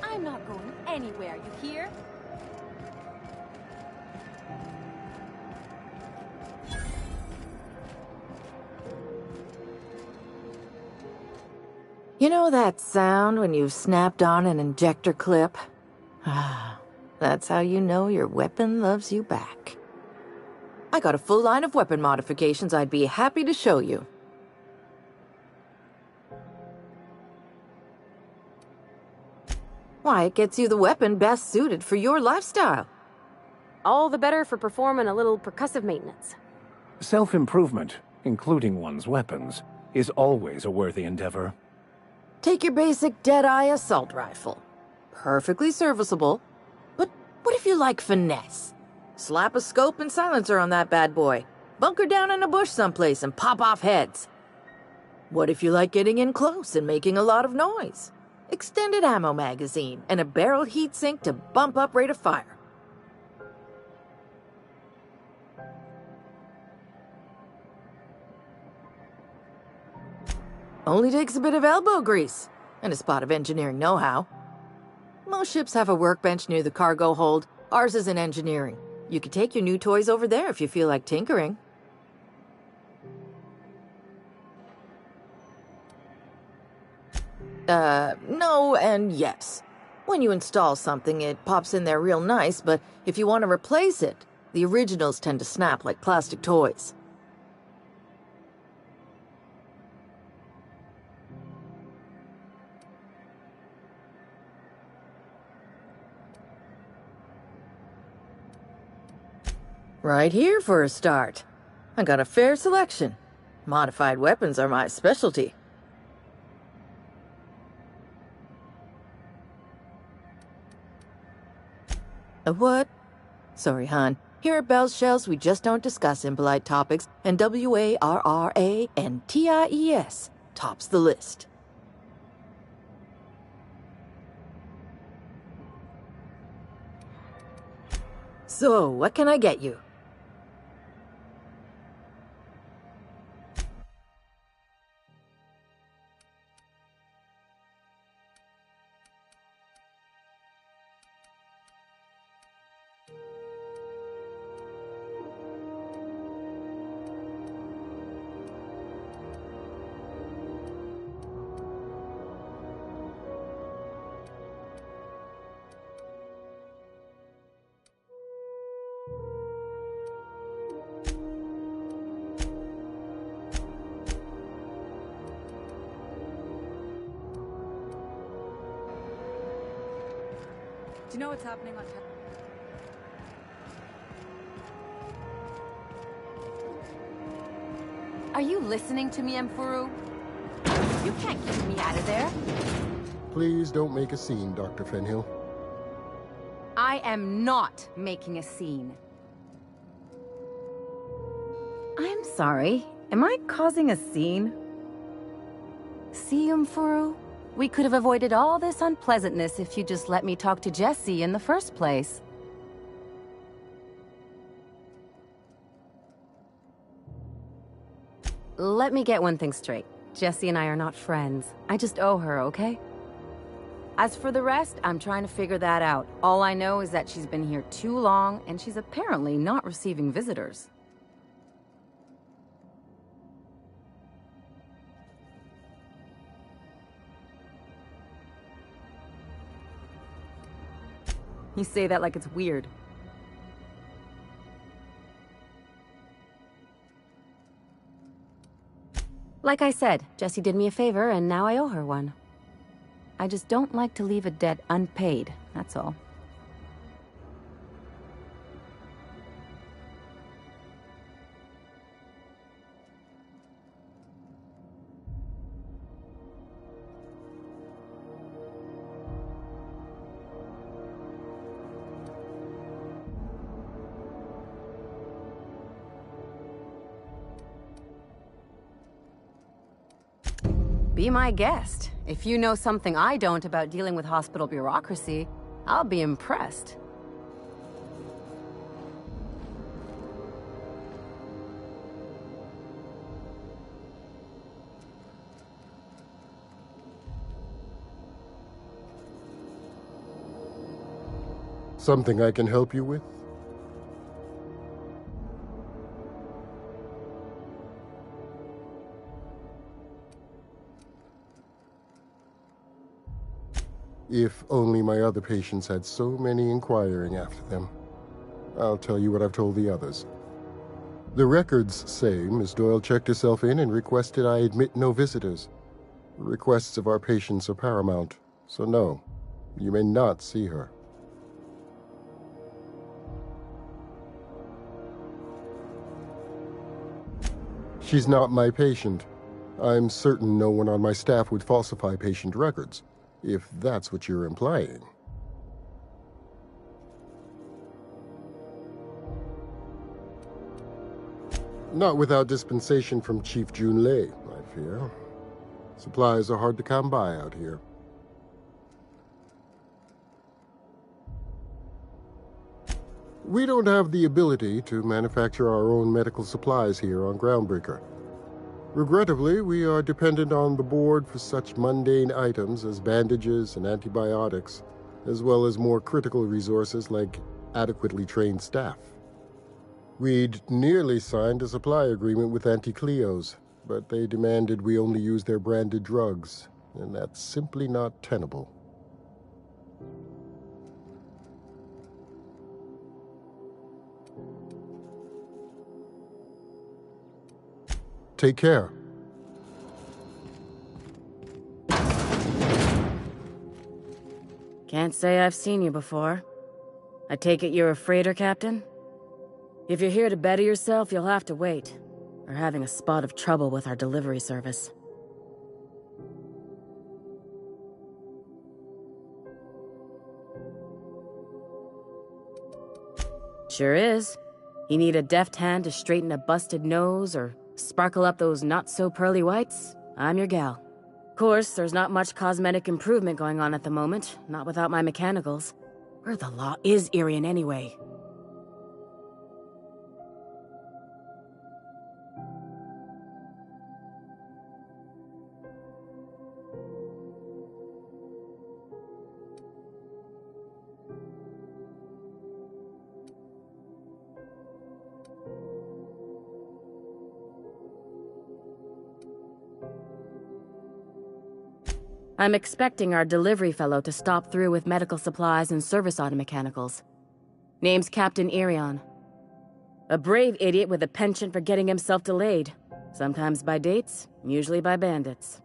I'm not going anywhere, you hear? You know that sound when you've snapped on an injector clip? That's how you know your weapon loves you back. I got a full line of weapon modifications I'd be happy to show you. Why, it gets you the weapon best suited for your lifestyle. All the better for performing a little percussive maintenance. Self-improvement, including one's weapons, is always a worthy endeavor. Take your basic Deadeye assault rifle. Perfectly serviceable. But what if you like finesse? Slap a scope and silencer on that bad boy. Bunker down in a bush someplace and pop off heads. What if you like getting in close and making a lot of noise? Extended ammo magazine and a barrel heatsink to bump up rate of fire. Only takes a bit of elbow grease and a spot of engineering know-how. Most ships have a workbench near the cargo hold. Ours is in engineering. You could take your new toys over there if you feel like tinkering. No and yes. When you install something, it pops in there real nice, but if you want to replace it, the originals tend to snap like plastic toys. Right here for a start. I got a fair selection. Modified weapons are my specialty. A what? Sorry, hon. Here at Bell's Shells, we just don't discuss impolite topics, and WARRANTIES tops the list. So, what can I get you? Do you know what's happening on... Are you listening to me, Emfuru? You can't keep me out of there. Please don't make a scene, Dr. Fenhill. I am not making a scene. I'm sorry. Am I causing a scene? See, Emfuru? We could have avoided all this unpleasantness if you just let me talk to Jesse in the first place. Let me get one thing straight. Jesse and I are not friends. I just owe her, okay? As for the rest, I'm trying to figure that out. All I know is that she's been here too long, and she's apparently not receiving visitors. You say that like it's weird. Like I said, Jessie did me a favor, and now I owe her one. I just don't like to leave a debt unpaid, that's all. Be my guest. If you know something I don't about dealing with hospital bureaucracy, I'll be impressed. Something I can help you with? If only my other patients had so many inquiring after them. I'll tell you what I've told the others. The records say Miss Doyle checked herself in and requested I admit no visitors. The requests of our patients are paramount, so no, you may not see her. She's not my patient. I'm certain no one on my staff would falsify patient records, if that's what you're implying. Not without dispensation from Chief Junlei, I fear. Supplies are hard to come by out here. We don't have the ability to manufacture our own medical supplies here on Groundbreaker. Regrettably, we are dependent on the board for such mundane items as bandages and antibiotics, as well as more critical resources like adequately trained staff. We'd nearly signed a supply agreement with Anti-Cleos, but they demanded we only use their branded drugs, and that's simply not tenable. Take care. Can't say I've seen you before. I take it you're a freighter, Captain? If you're here to better yourself, you'll have to wait. We're having a spot of trouble with our delivery service. Sure is. You need a deft hand to straighten a busted nose or sparkle up those not-so-pearly whites? I'm your gal. Of course, there's not much cosmetic improvement going on at the moment, not without my mechanicals. Where the law is Irian anyway? I'm expecting our delivery fellow to stop through with medical supplies and service auto mechanicals. Name's Captain Irion. A brave idiot with a penchant for getting himself delayed. Sometimes by dates, usually by bandits.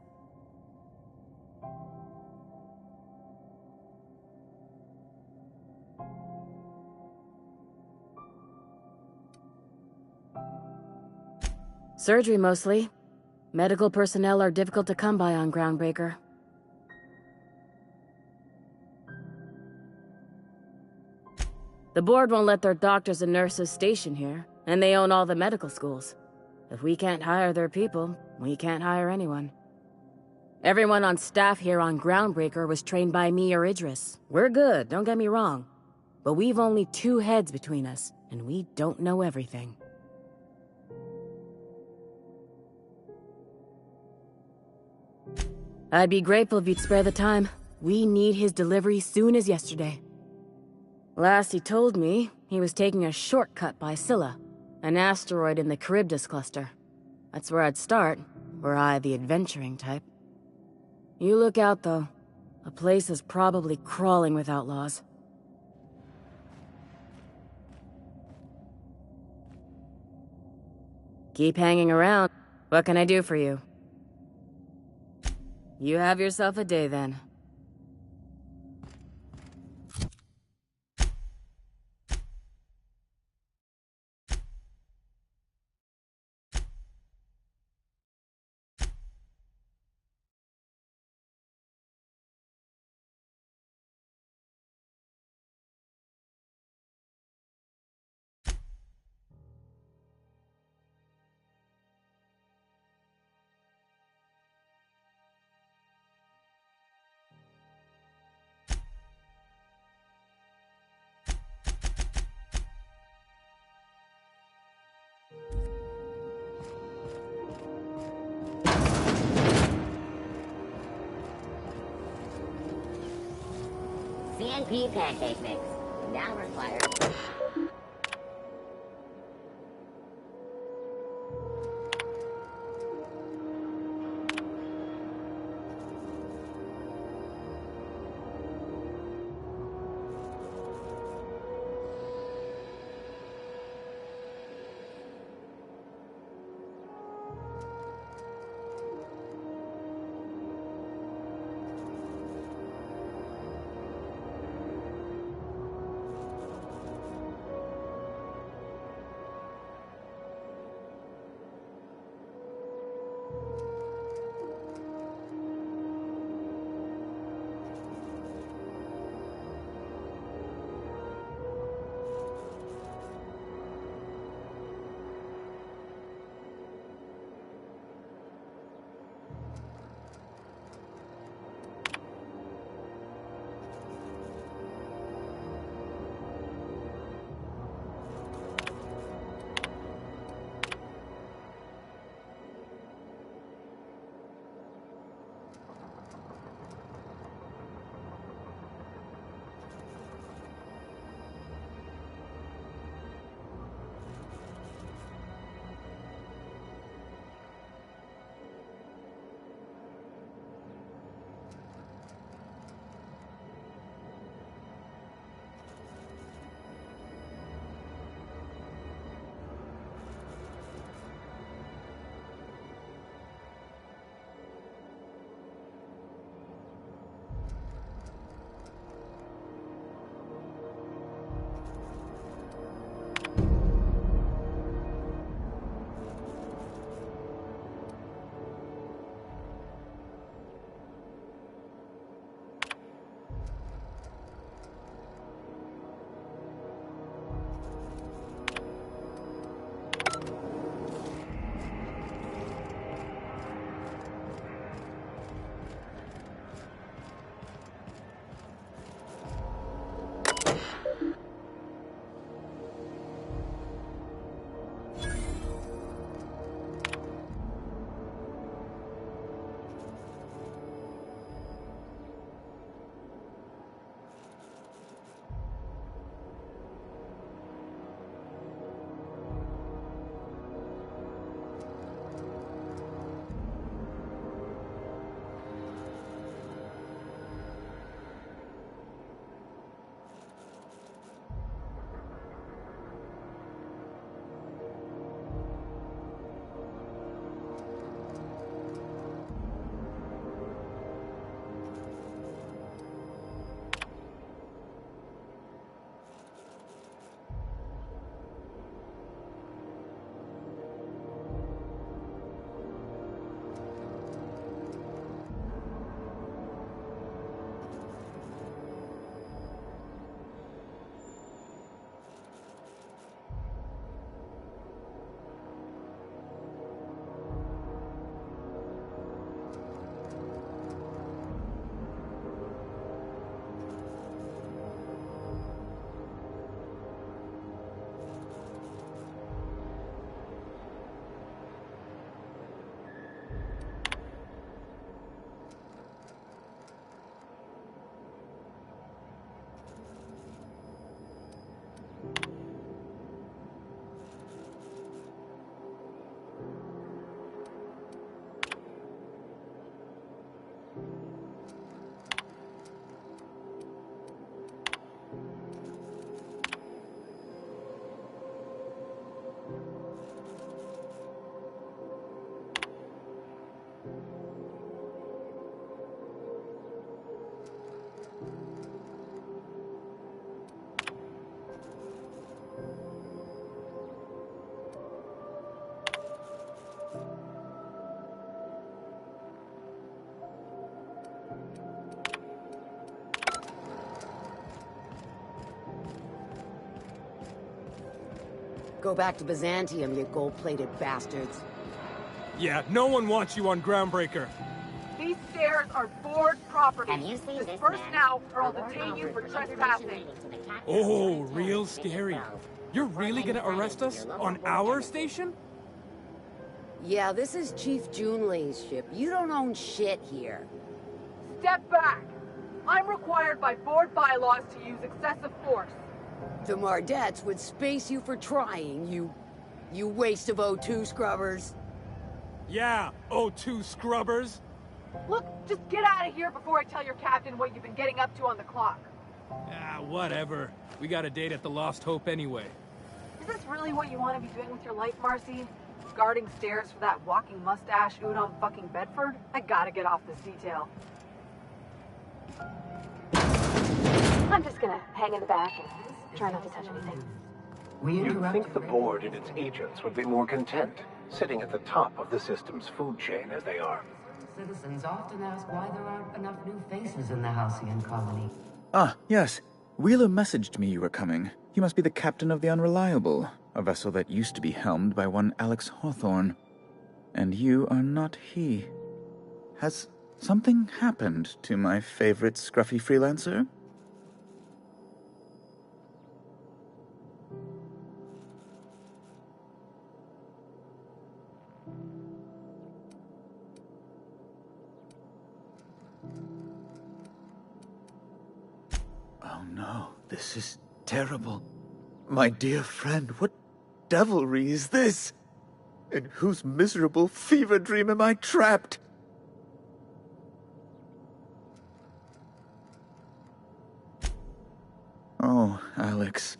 Surgery mostly. Medical personnel are difficult to come by on Groundbreaker. The board won't let their doctors and nurses station here, and they own all the medical schools. If we can't hire their people, we can't hire anyone. Everyone on staff here on Groundbreaker was trained by me or Idris. We're good, don't get me wrong. But we've only 2 heads between us, and we don't know everything. I'd be grateful if you'd spare the time. We need his delivery soon as yesterday. Last he told me, he was taking a shortcut by Scylla, an asteroid in the Charybdis cluster. That's where I'd start, were I the adventuring type. You look out, though. The place is probably crawling with outlaws. Keep hanging around. What can I do for you? You have yourself a day, then. CNP pancake mix. Now required. Go back to Byzantium, you gold-plated bastards. Yeah, no one wants you on Groundbreaker. These stairs are board property. Have you seen this Disperse man? now, or I'll detain you for trespassing. Oh, real scary. You're really gonna arrest us on our station? Yeah, this is Chief Junlei's ship. You don't own shit here. Step back. I'm required by board bylaws to use excessive force. The Mardettes would space you for trying, you waste of O2 scrubbers. Yeah, O2 scrubbers. Look, just get out of here before I tell your captain what you've been getting up to on the clock. Ah, whatever. We got a date at the Lost Hope anyway. Is this really what you want to be doing with your life, Marcy? Guarding stairs for that walking mustache Udon fucking Bedford? I gotta get off this detail. I'm just gonna hang in the back and try not to touch anything. You'd think the board and its agents would be more content, sitting at the top of the system's food chain as they are. Citizens often ask why there aren't enough new faces in the Halcyon colony. Ah, yes. Wheeler messaged me you were coming. You must be the captain of the Unreliable, a vessel that used to be helmed by one Alex Hawthorne. And you are not he. Has something happened to my favorite scruffy freelancer? Oh no, this is terrible. My dear friend, what devilry is this? In whose miserable fever dream am I trapped? Oh, Alex.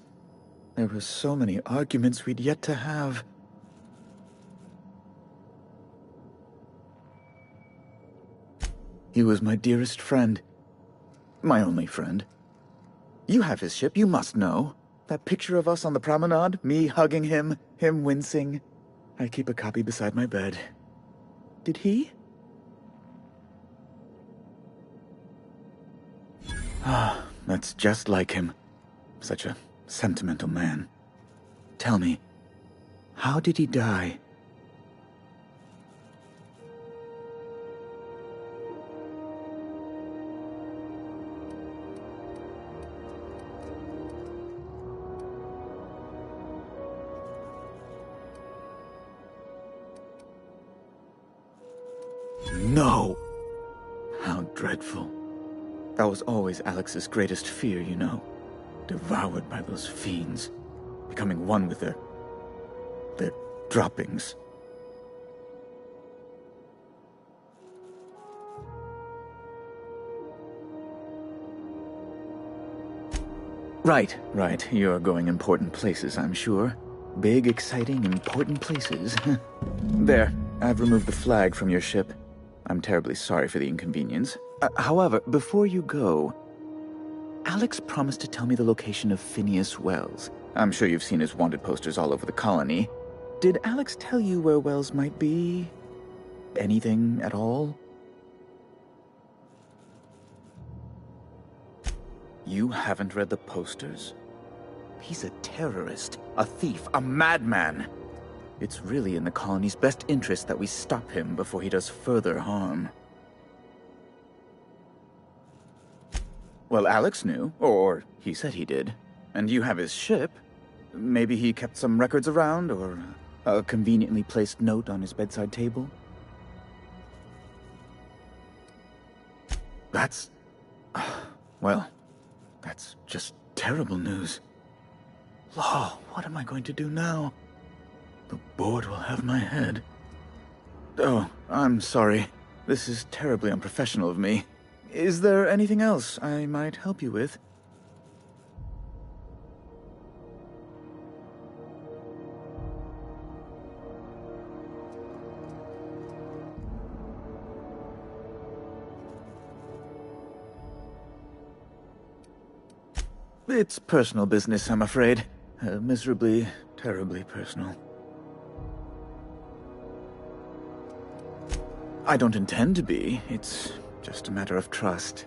There were so many arguments we'd yet to have. He was my dearest friend. My only friend. You have his ship, you must know. That picture of us on the promenade, me hugging him, him wincing. I keep a copy beside my bed. Did he? Ah, that's just like him. Such a sentimental man. Tell me, how did he die? No! How dreadful. That was always Alex's greatest fear, you know. Devoured by those fiends. Becoming one with their droppings. Right. You're going important places, I'm sure. Big, exciting, important places. There, I've removed the flag from your ship. I'm terribly sorry for the inconvenience. However, before you go, Alex promised to tell me the location of Phineas Wells. I'm sure you've seen his wanted posters all over the colony. Did Alex tell you where Wells might be? Anything at all? You haven't read the posters? He's a terrorist, a thief, a madman. It's really in the colony's best interest that we stop him before he does further harm. Well, Alex knew, or he said he did. And you have his ship. Maybe he kept some records around, or a conveniently placed note on his bedside table. That's... well, that's just terrible news. Law, what am I going to do now? The board will have my head. Oh, I'm sorry. This is terribly unprofessional of me. Is there anything else I might help you with? It's personal business, I'm afraid. Miserably, terribly personal. I don't intend to be. It's just a matter of trust.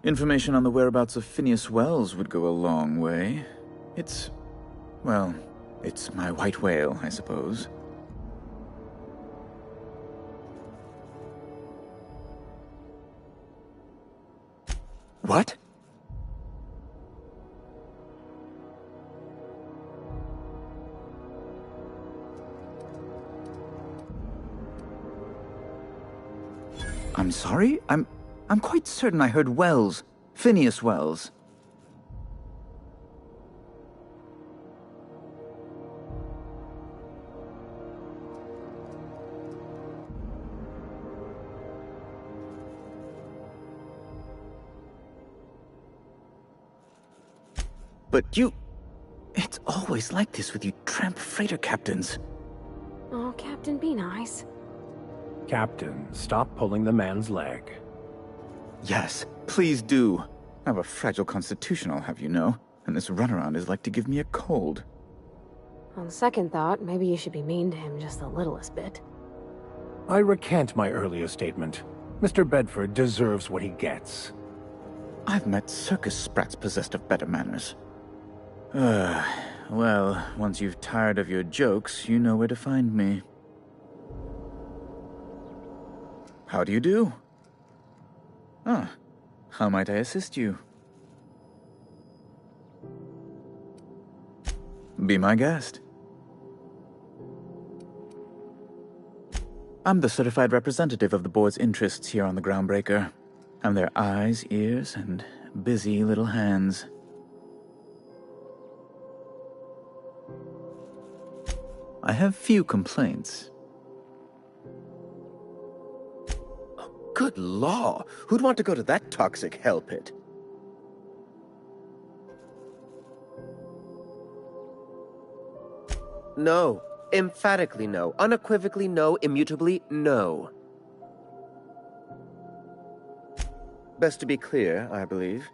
Information on the whereabouts of Phineas Wells would go a long way. Well, it's my white whale, I suppose. What? I'm sorry? I'm quite certain I heard Wells. Phineas Wells. But you... It's always like this with you tramp freighter captains. Oh, Captain, be nice. Captain, stop pulling the man's leg. Yes, please do. I have a fragile constitution, I'll have you know, and this runaround is like to give me a cold. On second thought, maybe you should be mean to him just the littlest bit. I recant my earlier statement. Mr. Bedford deserves what he gets. I've met circus sprats possessed of better manners. Well, once you've tired of your jokes, you know where to find me. How do you do? Ah, how might I assist you? Be my guest. I'm the certified representative of the board's interests here on the Groundbreaker. I'm their eyes, ears, and busy little hands. I have few complaints. Good law! Who'd want to go to that toxic hell pit? No. Emphatically no. Unequivocally no. Immutably no. Best to be clear, I believe.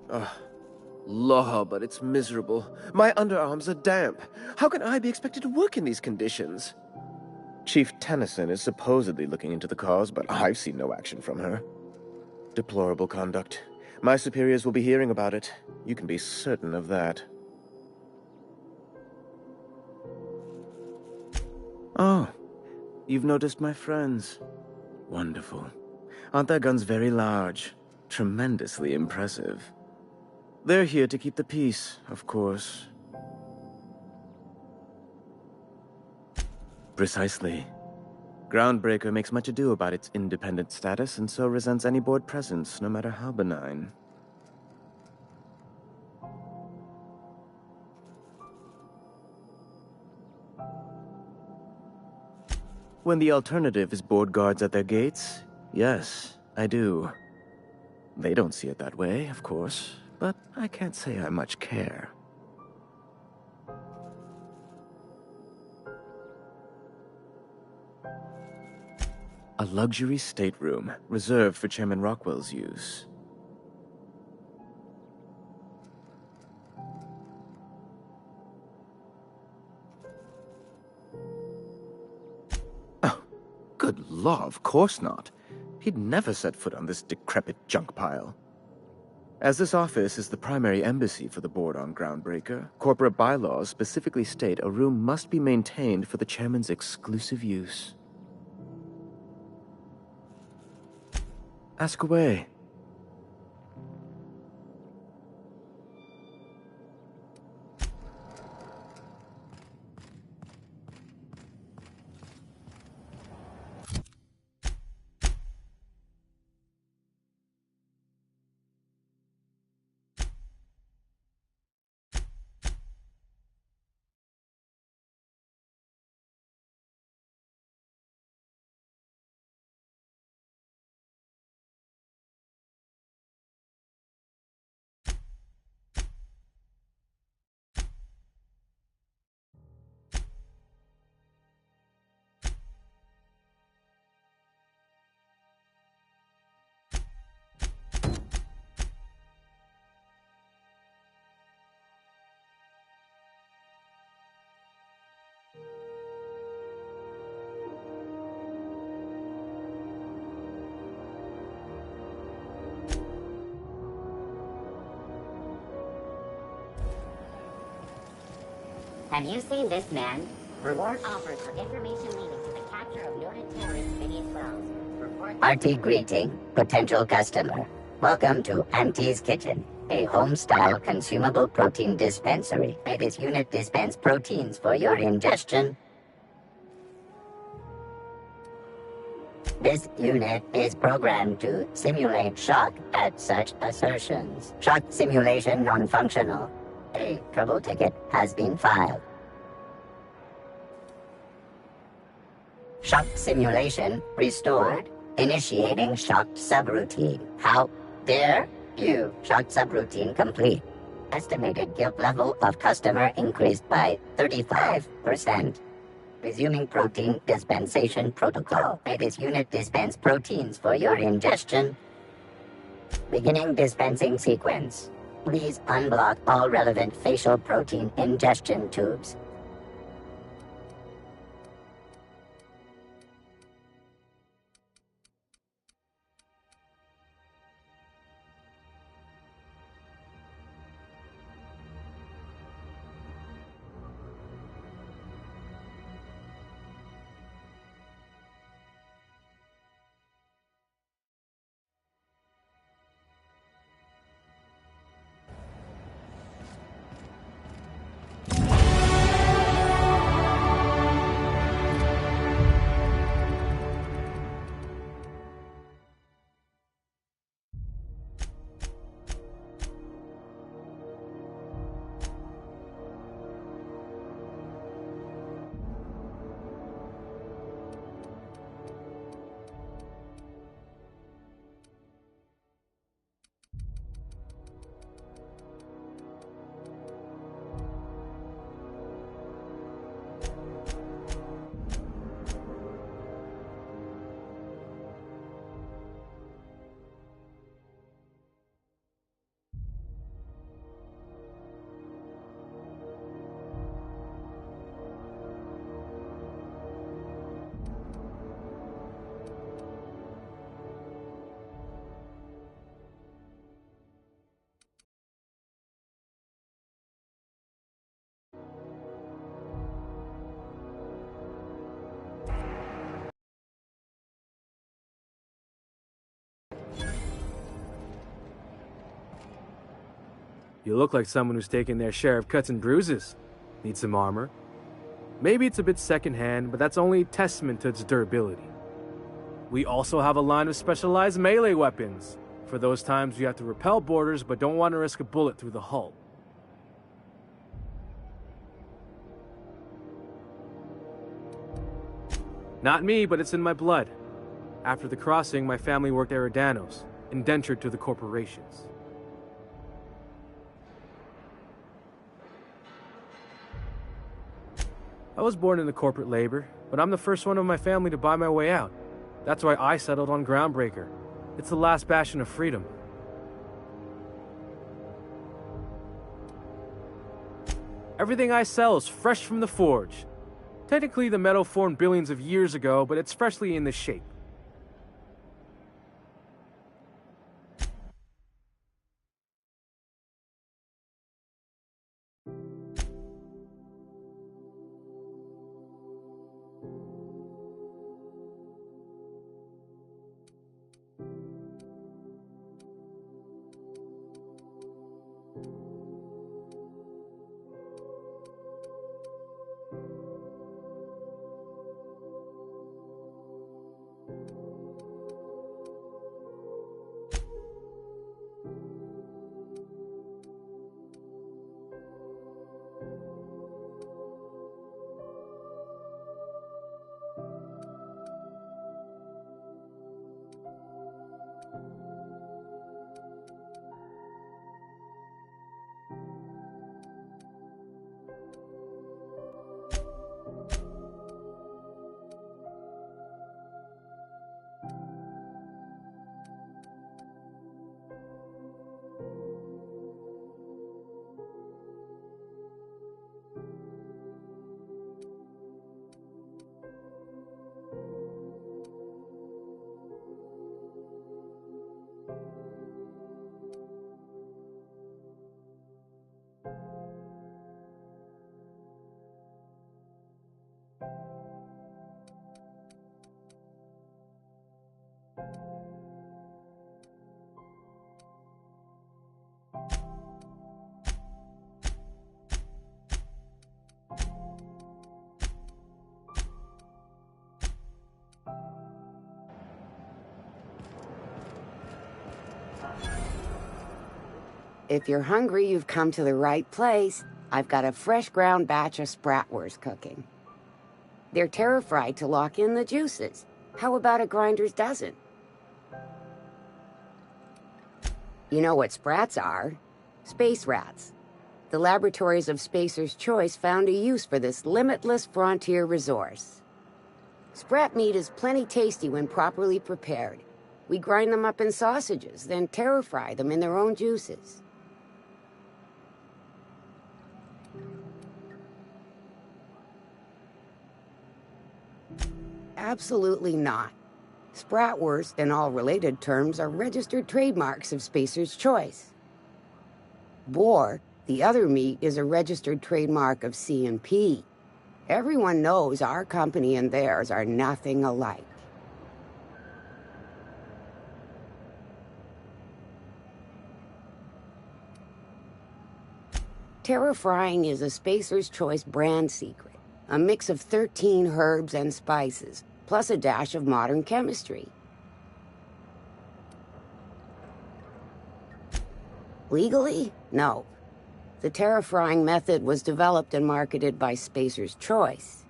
Ugh. Law, but it's miserable. My underarms are damp. How can I be expected to work in these conditions? Chief Tennyson is supposedly looking into the cause, but I've seen no action from her. Deplorable conduct. My superiors will be hearing about it. You can be certain of that. Oh, you've noticed my friends. Wonderful. Aren't their guns very large? Tremendously impressive. They're here to keep the peace, of course. Precisely. Groundbreaker makes much ado about its independent status, and so resents any board presence, no matter how benign. When the alternative is board guards at their gates, yes, I do. They don't see it that way, of course, but I can't say I much care. A luxury stateroom, reserved for Chairman Rockwell's use. Oh, good law, of course not. He'd never set foot on this decrepit junk pile. As this office is the primary embassy for the board on Groundbreaker, corporate bylaws specifically state a room must be maintained for the chairman's exclusive use. Ask away. Have you seen this man? Reward offered for information leading to the capture of noted terrorist Phineas Wells. Hearty greeting, potential customer. Welcome to Auntie's Kitchen, a home-style consumable protein dispensary. May this unit dispense proteins for your ingestion. This unit is programmed to simulate shock at such assertions. Shock simulation non-functional. A trouble ticket has been filed. Shock simulation restored. Initiating shocked subroutine. How dare you? Shocked subroutine complete. Estimated guilt level of customer increased by 35%. Resuming protein dispensation protocol. May this unit dispense proteins for your ingestion. Beginning dispensing sequence. Please unblock all relevant facial protein ingestion tubes. You look like someone who's taken their share of cuts and bruises. Need some armor? Maybe it's a bit secondhand, but that's only a testament to its durability. We also have a line of specialized melee weapons, for those times you have to repel boarders but don't want to risk a bullet through the hull. Not me, but it's in my blood. After the crossing, my family worked Eridanos, indentured to the corporations. I was born into corporate labor, but I'm the first one of my family to buy my way out. That's why I settled on Groundbreaker. It's the last bastion of freedom. Everything I sell is fresh from the forge. Technically, the metal formed billions of years ago, but it's freshly in this shape. If you're hungry, you've come to the right place. I've got a fresh ground batch of spratwurst cooking. They're terra-fried to lock in the juices. How about a grinder's dozen? You know what sprats are? Space rats. The laboratories of Spacer's Choice found a use for this limitless frontier resource. Sprat meat is plenty tasty when properly prepared. We grind them up in sausages, then terra-fry them in their own juices. Absolutely not. Spratwurst and all related terms are registered trademarks of Spacer's Choice. Boar, the other meat, is a registered trademark of C&P. Everyone knows our company and theirs are nothing alike. Terra-frying is a Spacer's Choice brand secret. A mix of 13 herbs and spices, plus a dash of modern chemistry. Legally? No. The terra-frying method was developed and marketed by Spacer's Choice.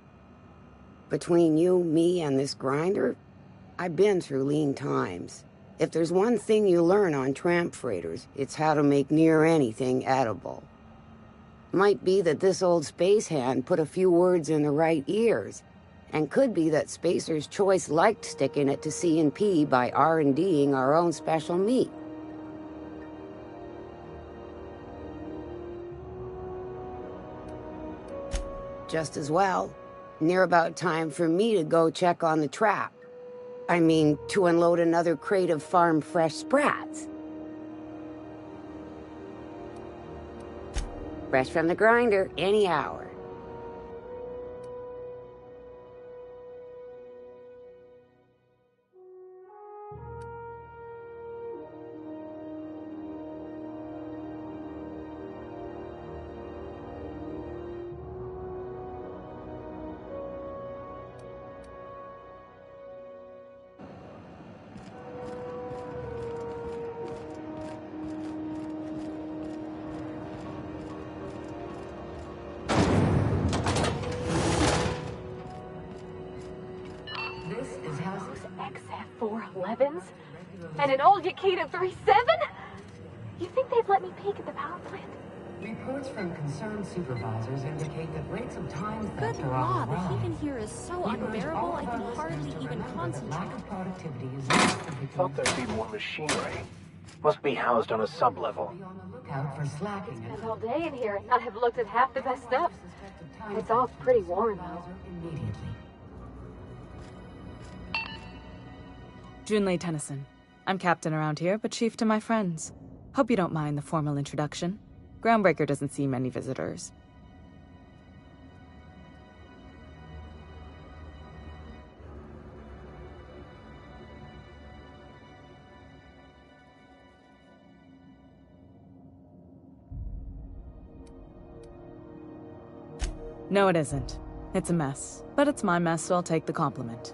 Between you, me, and this grinder, I've been through lean times. If there's one thing you learn on tramp freighters, it's how to make near anything edible. Might be that this old space hand put a few words in the right ears, and could be that Spacer's Choice liked sticking it to C&P by R&Ding our own special meat. Just as well. Near about time for me to go check on the trap. I mean, to unload another crate of farm-fresh sprats. Fresh from the grinder, any hour. XF411s? And an old Yakita 37? You think they'd let me peek at the power plant? Reports from concerned supervisors indicate that rates of time Good theft are on law, the the rise. heat in here is so unbearable I can hardly even concentrate. Lack of productivity is not Thought there'd be more machinery. Must be housed on a sub-level. out for slacking. Spent all day in here and not have looked at half the best stuff. It's all pretty warm, though. Junlei Tennyson. I'm captain around here, but chief to my friends. Hope you don't mind the formal introduction. Groundbreaker doesn't see many visitors. No, it isn't. It's a mess. But it's my mess, so I'll take the compliment.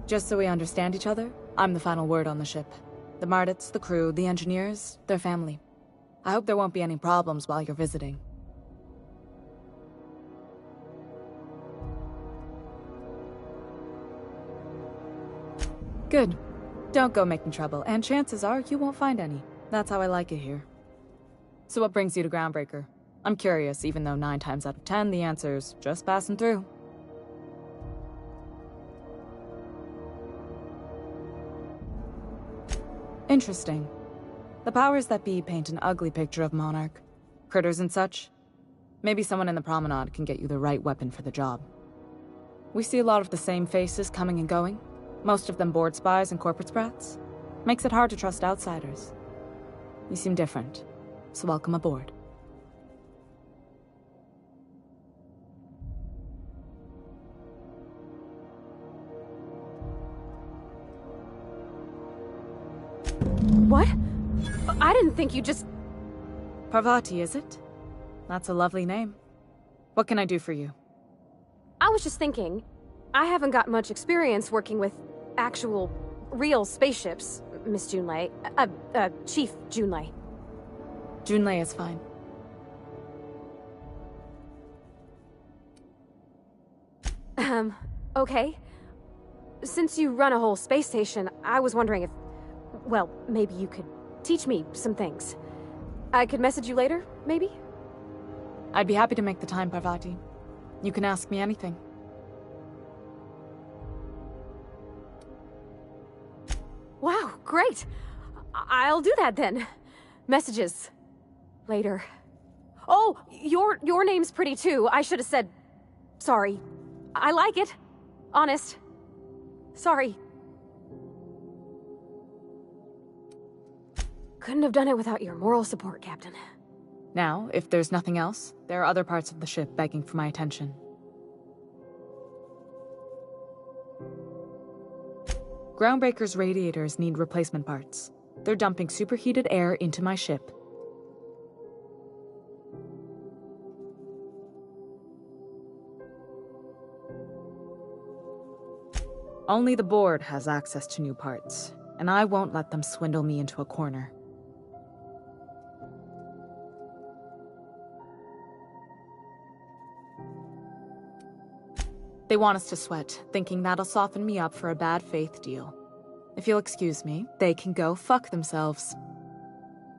Just so we understand each other, I'm the final word on the ship. The Mardits, the crew, the engineers, their family. I hope there won't be any problems while you're visiting. Good. Don't go making trouble, and chances are you won't find any. That's how I like it here. So what brings you to Groundbreaker? I'm curious, even though 9 times out of 10 the answer's just passing through. Interesting. The powers that be paint an ugly picture of Monarch. Critters and such. Maybe someone in the promenade can get you the right weapon for the job. We see a lot of the same faces coming and going. Most of them board spies and corporate sprats. Makes it hard to trust outsiders. You seem different, so welcome aboard. What? I didn't think you just... Parvati, is it? That's a lovely name. What can I do for you? I was just thinking, I haven't got much experience working with actual, real spaceships, Miss Junlei. Chief Junlei. Junlei is fine. Okay. Since you run a whole space station, I was wondering if... well, maybe you could teach me some things. I could message you later, maybe? I'd be happy to make the time, Parvati. You can ask me anything. Wow, great! I'll do that then. Messages. Later. Oh, your name's pretty too. I should have said... sorry. I like it. Honest. Sorry. Couldn't have done it without your moral support, Captain. Now, if there's nothing else, there are other parts of the ship begging for my attention. Groundbreaker's radiators need replacement parts. They're dumping superheated air into my ship. Only the board has access to new parts, and I won't let them swindle me into a corner. They want us to sweat, thinking that'll soften me up for a bad faith deal. If you'll excuse me, they can go fuck themselves.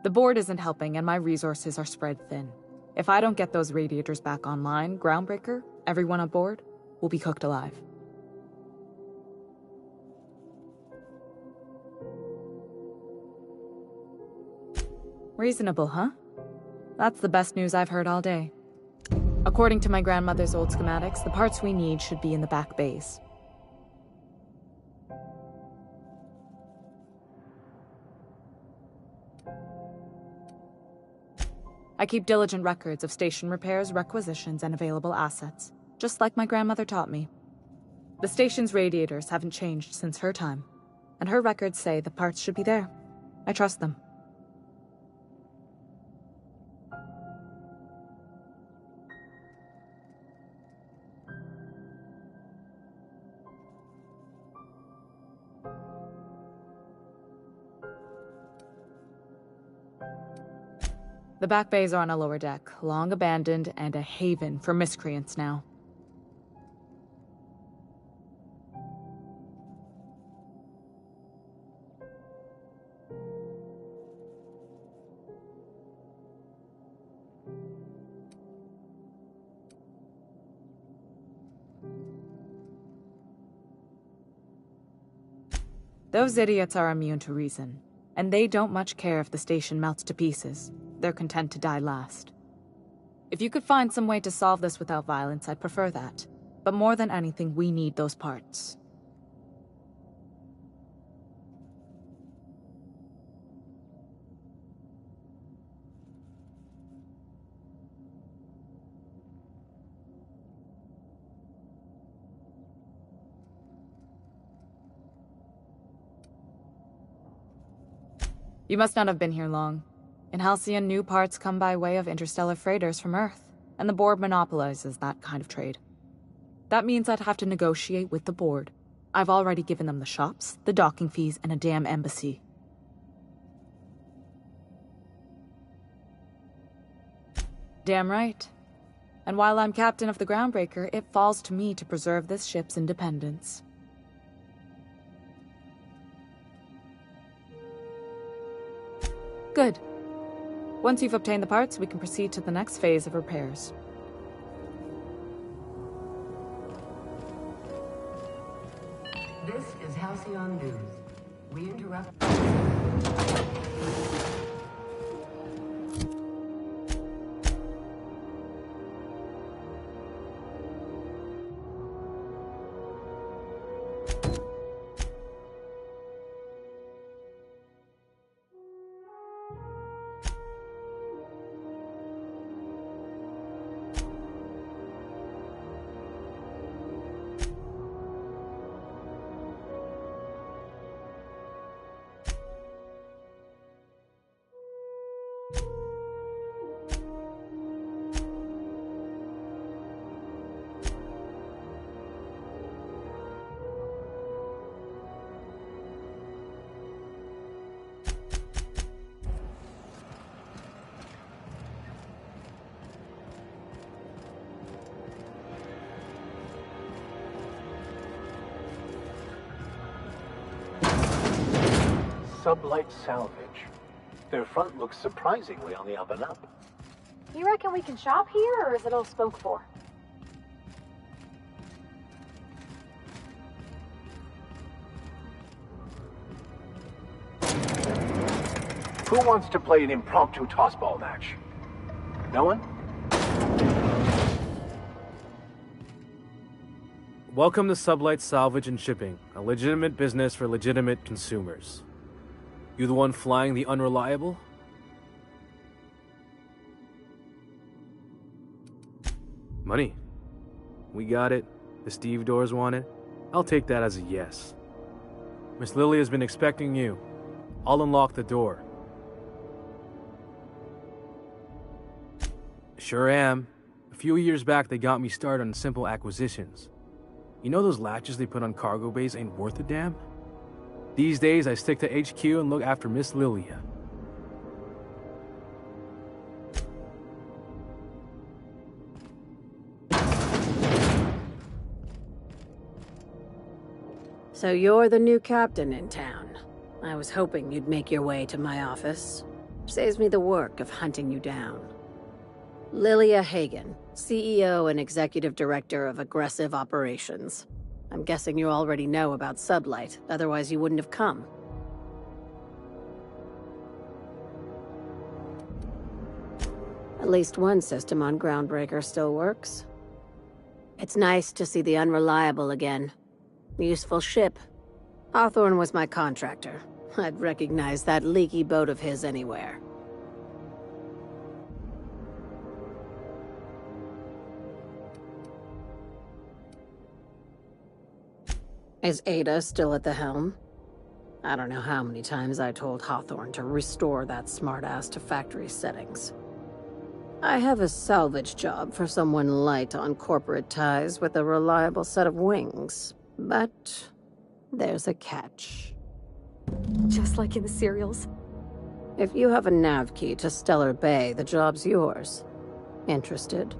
The board isn't helping and my resources are spread thin. If I don't get those radiators back online, Groundbreaker, everyone aboard, will be cooked alive. Reasonable, huh? That's the best news I've heard all day. According to my grandmother's old schematics, the parts we need should be in the back bays. I keep diligent records of station repairs, requisitions, and available assets, just like my grandmother taught me. The station's radiators haven't changed since her time, and her records say the parts should be there. I trust them. The back bays are on a lower deck, long abandoned and a haven for miscreants now. Those idiots are immune to reason, and they don't much care if the station melts to pieces. They're content to die last. If you could find some way to solve this without violence, I'd prefer that. But more than anything, we need those parts. You must not have been here long. In Halcyon, new parts come by way of interstellar freighters from Earth, and the board monopolizes that kind of trade. That means I'd have to negotiate with the board. I've already given them the shops, the docking fees, and a damn embassy. Damn right. And while I'm captain of the Groundbreaker, it falls to me to preserve this ship's independence. Good. Once you've obtained the parts, we can proceed to the next phase of repairs. This is Halcyon News. We interrupt... Sublight Salvage. Their front looks surprisingly on the up and up. You reckon we can shop here, or is it all spoke for? Who wants to play an impromptu tossball match? No one? Welcome to Sublight Salvage and Shipping, a legitimate business for legitimate consumers. You the one flying the Unreliable? Money. We got it. The Steve doors want it. I'll take that as a yes. Miss Lily has been expecting you. I'll unlock the door. Sure am. A few years back, they got me started on simple acquisitions. You know those latches they put on cargo bays ain't worth a damn? These days, I stick to HQ and look after Miss Lilia. So you're the new captain in town. I was hoping you'd make your way to my office. Saves me the work of hunting you down. Lilia Hagen, CEO and Executive Director of Aggressive Operations. I'm guessing you already know about Sublight, otherwise you wouldn't have come. At least one system on Groundbreaker still works. It's nice to see the Unreliable again. Useful ship. Hawthorne was my contractor. I'd recognize that leaky boat of his anywhere. Is Ada still at the helm? I don't know how many times I told Hawthorne to restore that smartass to factory settings. I have a salvage job for someone light on corporate ties with a reliable set of wings, but there's a catch. Just like in the serials. If you have a nav key to Stellar Bay, the job's yours. Interested?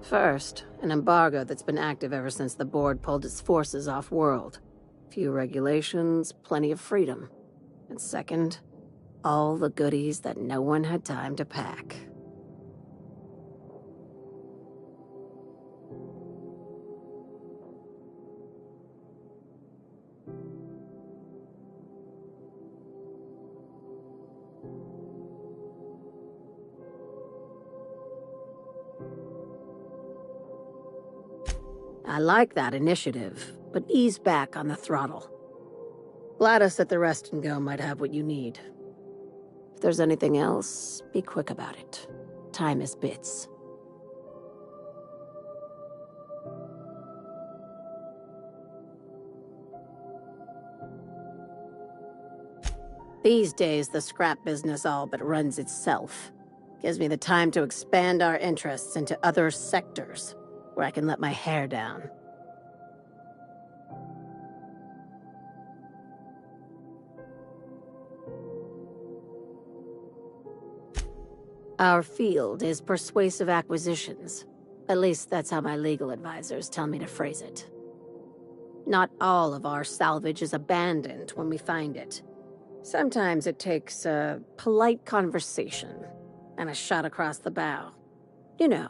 First, an embargo that's been active ever since the board pulled its forces off-world. Few regulations, plenty of freedom. And second, all the goodies that no one had time to pack. I like that initiative, but ease back on the throttle. Gladys at the Rest and Go might have what you need. If there's anything else, be quick about it. Time is bits. These days, the scrap business all but runs itself. Gives me the time to expand our interests into other sectors, where I can let my hair down. Our field is persuasive acquisitions. At least that's how my legal advisors tell me to phrase it. Not all of our salvage is abandoned when we find it. Sometimes it takes a polite conversation and a shot across the bow. You know,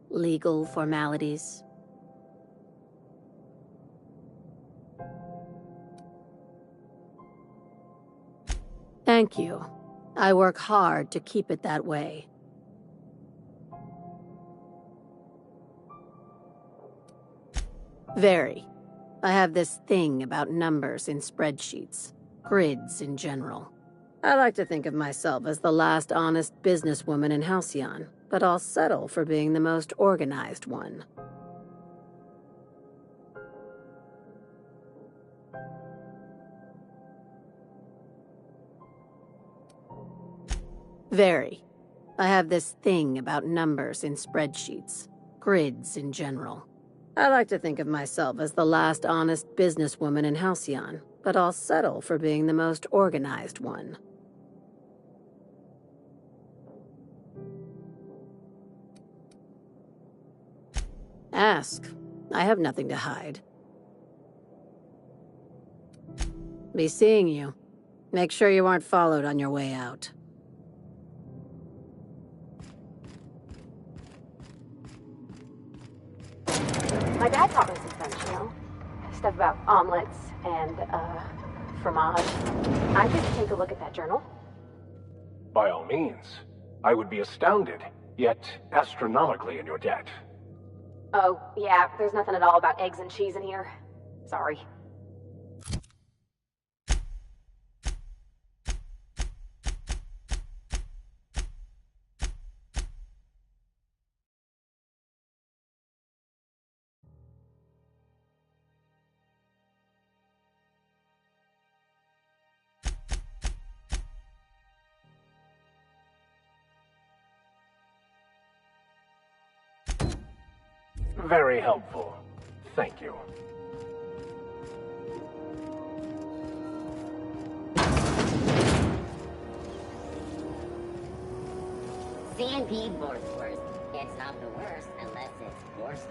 legal formalities. Thank you. I work hard to keep it that way. Very. I have this thing about numbers in spreadsheets, grids in general. I like to think of myself as the last honest businesswoman in Halcyon, but I'll settle for being the most organized one. Very. I have this thing about numbers in spreadsheets, grids in general. I like to think of myself as the last honest businesswoman in Halcyon, but I'll settle for being the most organized one. Ask. I have nothing to hide. Be seeing you. Make sure you aren't followed on your way out. My dad taught me some French, you know? Stuff about omelets and, fromage. I could take a look at that journal. By all means. I would be astounded, yet astronomically in your debt. Oh, yeah, there's nothing at all about eggs and cheese in here. Sorry. Very helpful. Thank you. C&P Borsworth. It's not the worst unless it's Borsworth.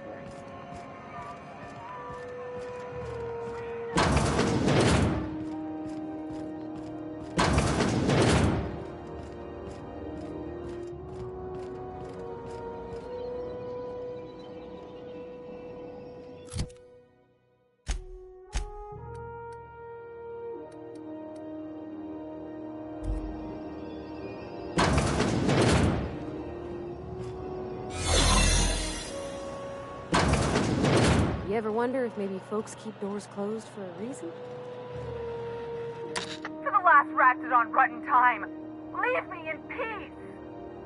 You ever wonder if maybe folks keep doors closed for a reason? To the last ratted on rotten time, leave me in peace!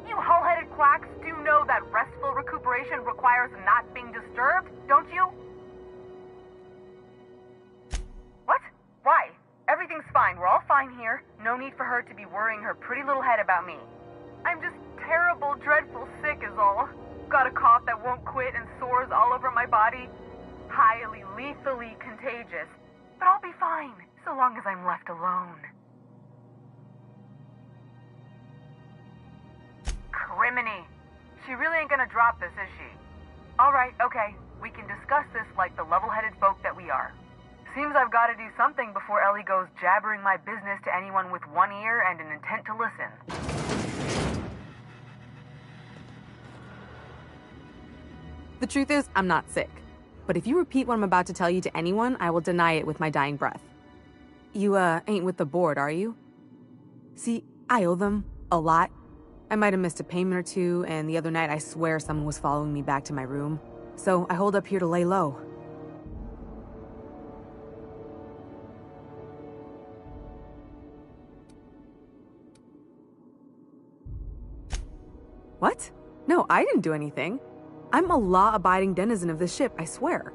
You hull-headed quacks do know that restful recuperation requires not being disturbed, don't you? What? Why? Everything's fine. We're all fine here. No need for her to be worrying her pretty little head about me. I'm just terrible, dreadful sick is all. Got a cough that won't quit and sores all over my body. Highly, lethally contagious. But I'll be fine, so long as I'm left alone. Criminy. She really ain't gonna drop this, is she? Alright, okay. We can discuss this like the level-headed folk that we are. Seems I've gotta do something before Ellie goes jabbering my business to anyone with one ear and an intent to listen. The truth is, I'm not sick. But if you repeat what I'm about to tell you to anyone, I will deny it with my dying breath. You, ain't with the board, are you? See, I owe them a lot. I might have missed a payment or two, and the other night I swear someone was following me back to my room. So I hold up here to lay low. What? No, I didn't do anything. I'm a law-abiding denizen of this ship, I swear.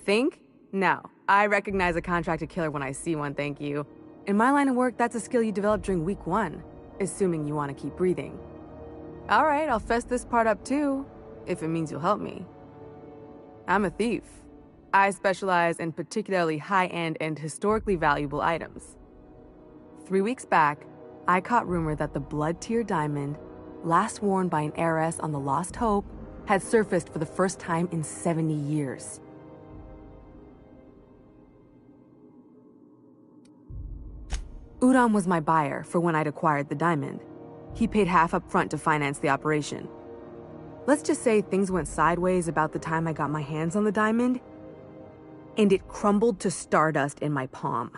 Think? No. I recognize a contracted killer when I see one, thank you. In my line of work, that's a skill you develop during week 1, assuming you want to keep breathing. Alright, I'll fess this part up too, if it means you'll help me. I'm a thief. I specialize in particularly high-end and historically valuable items. 3 weeks back, I caught rumor that the blood-tier diamond, last worn by an heiress on the Lost Hope, had surfaced for the first time in 70 years. Udam was my buyer for when I'd acquired the diamond. He paid half up front to finance the operation. Let's just say things went sideways about the time I got my hands on the diamond, and it crumbled to stardust in my palm.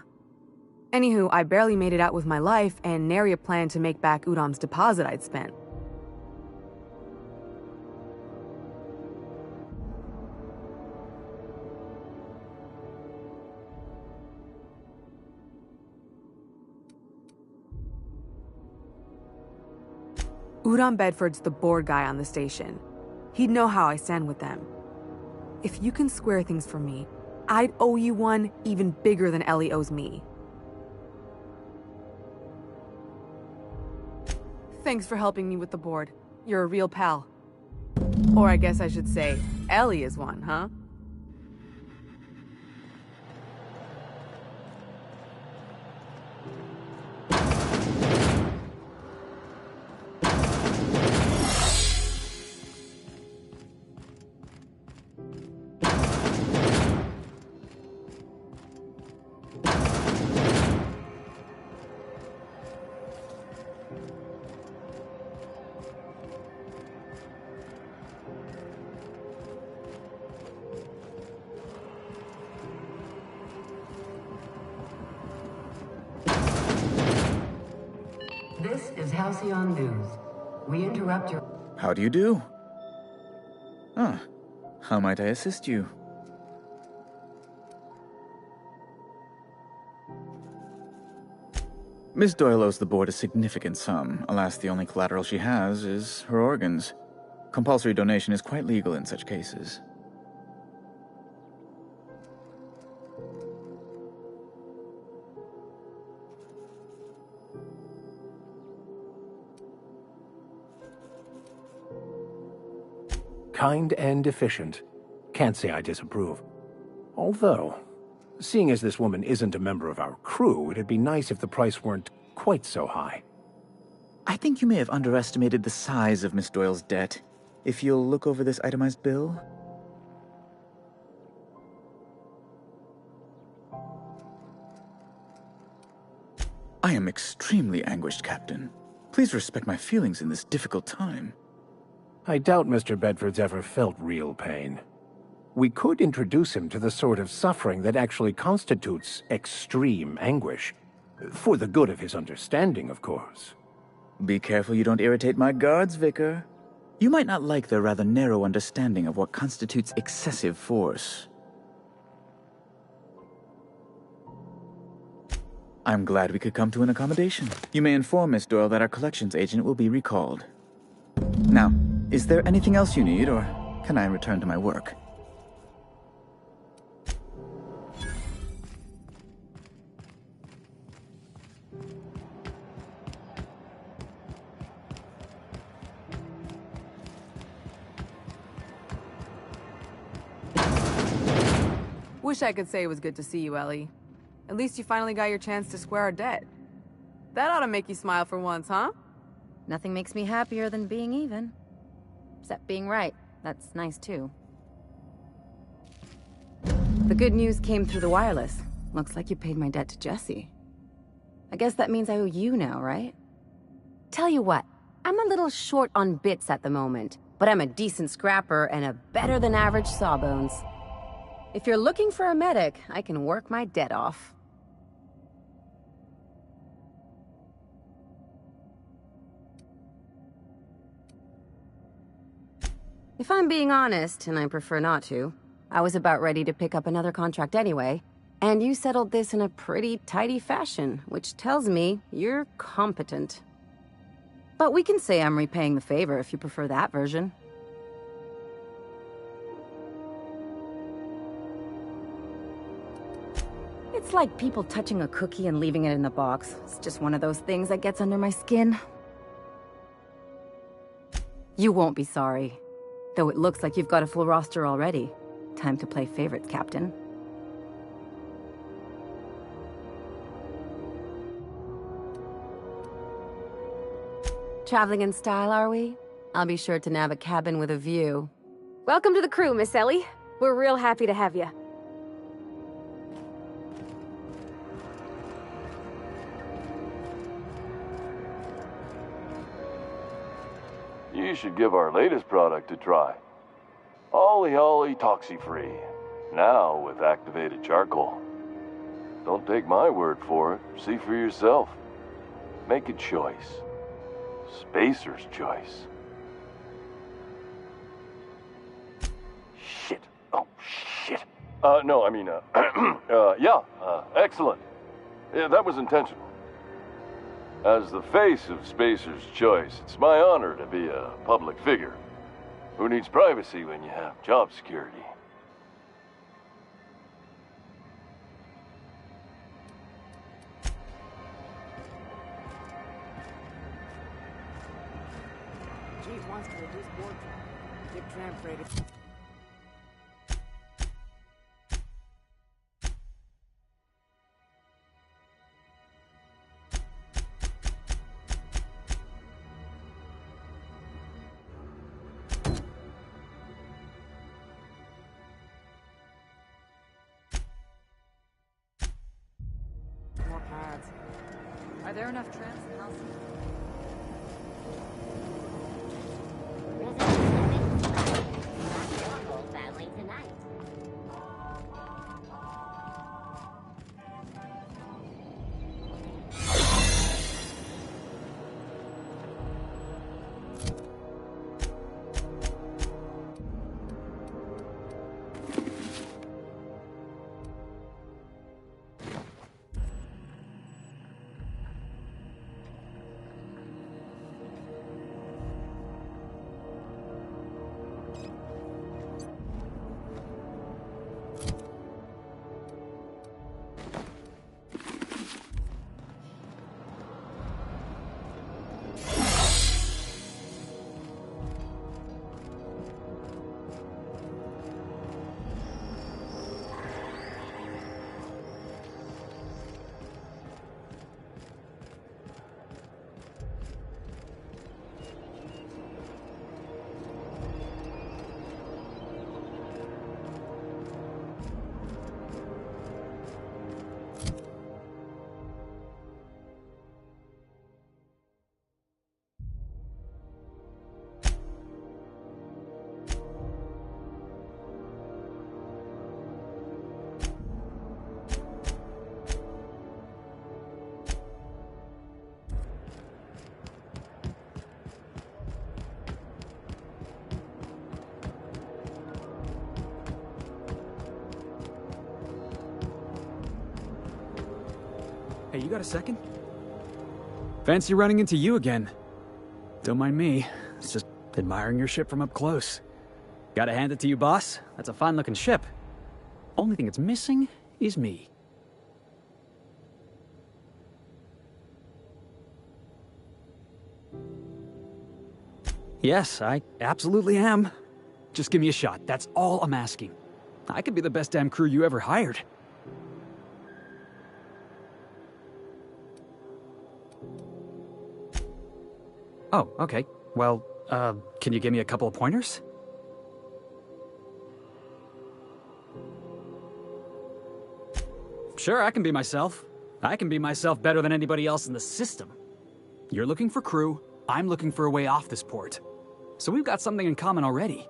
Anywho, I barely made it out with my life, and nary a plan to make back Udam's deposit I'd spent. Udam Bedford's the board guy on the station. He'd know how I stand with them. If you can square things for me, I'd owe you one even bigger than Ellie owes me. Thanks for helping me with the board. You're a real pal. Or I guess I should say, Ellie is one, huh? is Halcyon News. We interrupt your... How do you do? Ah, how might I assist you? Miss Doyle owes the board a significant sum. Alas, the only collateral she has is her organs. Compulsory donation is quite legal in such cases. Kind and efficient. Can't say I disapprove. Although, seeing as this woman isn't a member of our crew, it'd be nice if the price weren't quite so high. I think you may have underestimated the size of Miss Doyle's debt. If you'll look over this itemized bill. I am extremely anguished, Captain. Please respect my feelings in this difficult time. I doubt Mr. Bedford's ever felt real pain. We could introduce him to the sort of suffering that actually constitutes extreme anguish. For the good of his understanding, of course. Be careful you don't irritate my guards, Vicar. You might not like their rather narrow understanding of what constitutes excessive force. I'm glad we could come to an accommodation. You may inform Miss Doyle that our collections agent will be recalled. Now, is there anything else you need, or can I return to my work? Wish I could say it was good to see you, Ellie. At least you finally got your chance to square our debt. That ought to make you smile for once, huh? Nothing makes me happier than being even. Except being right. That's nice, too. The good news came through the wireless. Looks like you paid my debt to Jesse. I guess that means I owe you now, right? Tell you what, I'm a little short on bits at the moment, but I'm a decent scrapper and a better-than-average sawbones. If you're looking for a medic, I can work my debt off. If I'm being honest, and I prefer not to, I was about ready to pick up another contract anyway, and you settled this in a pretty tidy fashion, which tells me you're competent. But we can say I'm repaying the favor if you prefer that version. It's like people touching a cookie and leaving it in the box. It's just one of those things that gets under my skin. You won't be sorry. Though it looks like you've got a full roster already. Time to play favorites, Captain. Traveling in style, are we? I'll be sure to nab a cabin with a view. Welcome to the crew, Miss Ellie. We're real happy to have you. You should give our latest product a try. Ollie Ollie Toxi-Free. Now with activated charcoal. Don't take my word for it. See for yourself. Make a choice. Spacer's choice. Shit. Oh, shit. No, I mean, excellent. Yeah, that was intentional. As the face of Spacer's choice, it's my honor to be a public figure. Who needs privacy when you have job security? Chief wants to reduce board time. Get tramp rated. More pads. Are there enough tramps in Halcyon? Family tonight. Hey, you got a second? Fancy running into you again. Don't mind me. It's just admiring your ship from up close. Gotta hand it to you, boss. That's a fine-looking ship. Only thing it's missing is me. Yes, I absolutely am. Just give me a shot. That's all I'm asking. I could be the best damn crew you ever hired. Oh, okay. Well, can you give me a couple of pointers? Sure, I can be myself. I can be myself better than anybody else in the system. You're looking for crew, I'm looking for a way off this port. So we've got something in common already.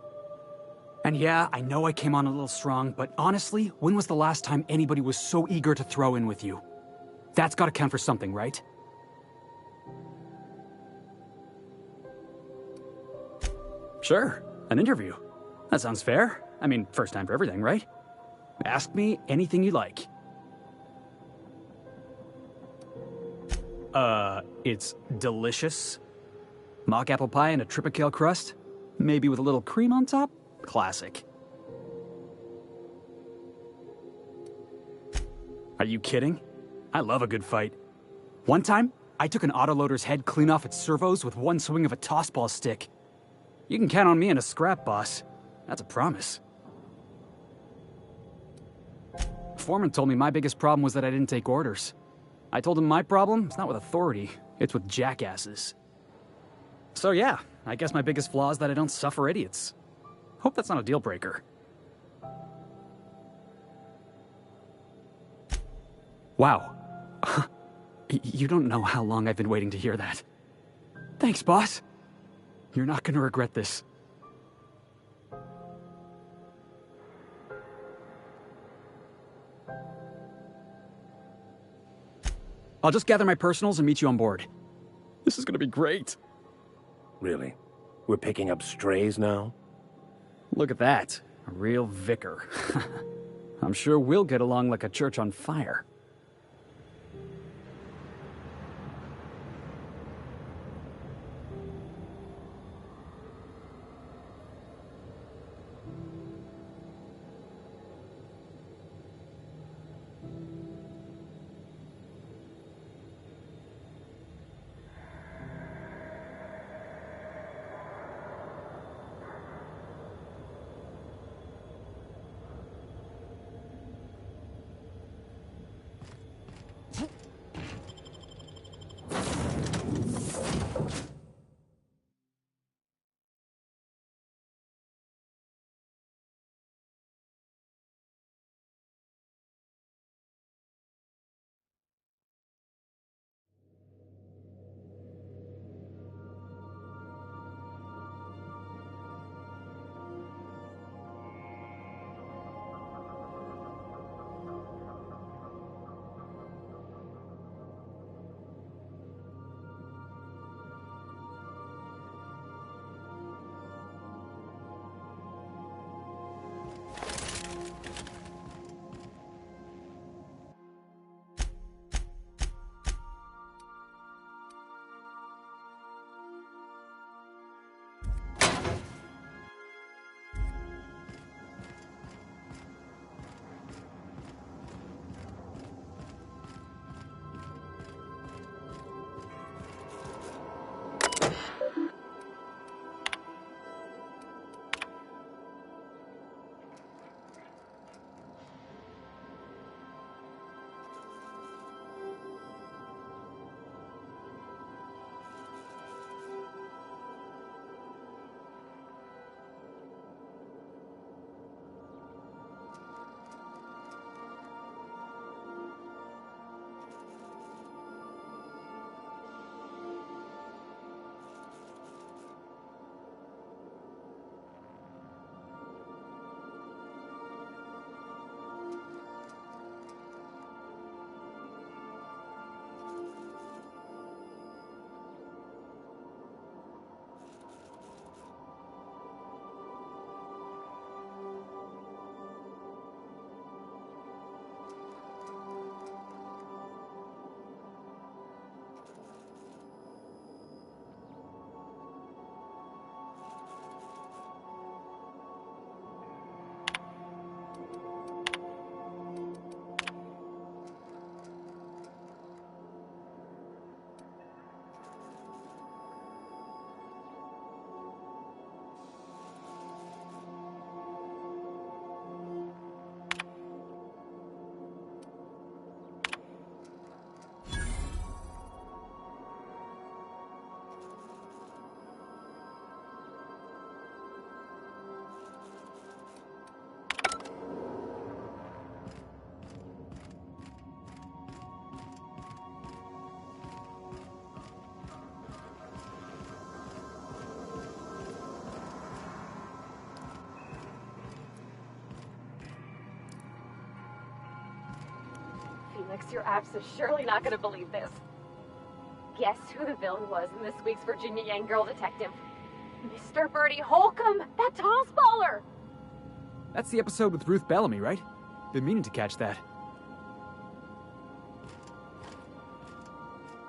And yeah, I know I came on a little strong, but honestly, when was the last time anybody was so eager to throw in with you? That's gotta count for something, right? Sure, an interview. That sounds fair. I mean, first time for everything, right? Ask me anything you like. It's delicious. Mock apple pie and a tripicale crust? Maybe with a little cream on top? Classic. Are you kidding? I love a good fight. One time, I took an autoloader's head clean off its servos with one swing of a tossball stick. You can count on me in a scrap, boss. That's a promise. Foreman told me my biggest problem was that I didn't take orders. I told him my problem is not with authority, it's with jackasses. So yeah, I guess my biggest flaw is that I don't suffer idiots. Hope that's not a deal breaker. Wow. You don't know how long I've been waiting to hear that. Thanks, boss. You're not gonna regret this. I'll just gather my personals and meet you on board. This is gonna be great. Really? We're picking up strays now? Look at that. A real vicar. I'm sure we'll get along like a church on fire. Alex, you're absolutely surely not gonna believe this. Guess who the villain was in this week's Virginia Yang Girl Detective? Mr. Bertie Holcomb, that toss-baller! That's the episode with Ruth Bellamy, right? Been meaning to catch that.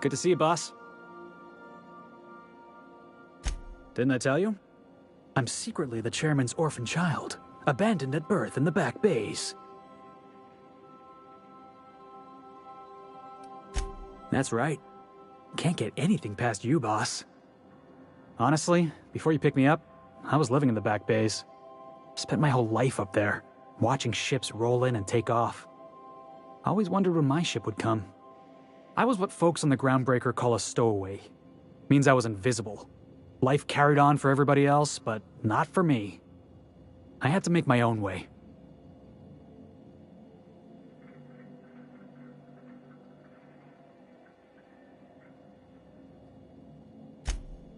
Good to see you, boss. Didn't I tell you? I'm secretly the chairman's orphan child, abandoned at birth in the back bays. That's right. Can't get anything past you, boss. Honestly, before you picked me up, I was living in the back bays. Spent my whole life up there, watching ships roll in and take off. I always wondered when my ship would come. I was what folks on the Groundbreaker call a stowaway. Means I was invisible. Life carried on for everybody else, but not for me. I had to make my own way.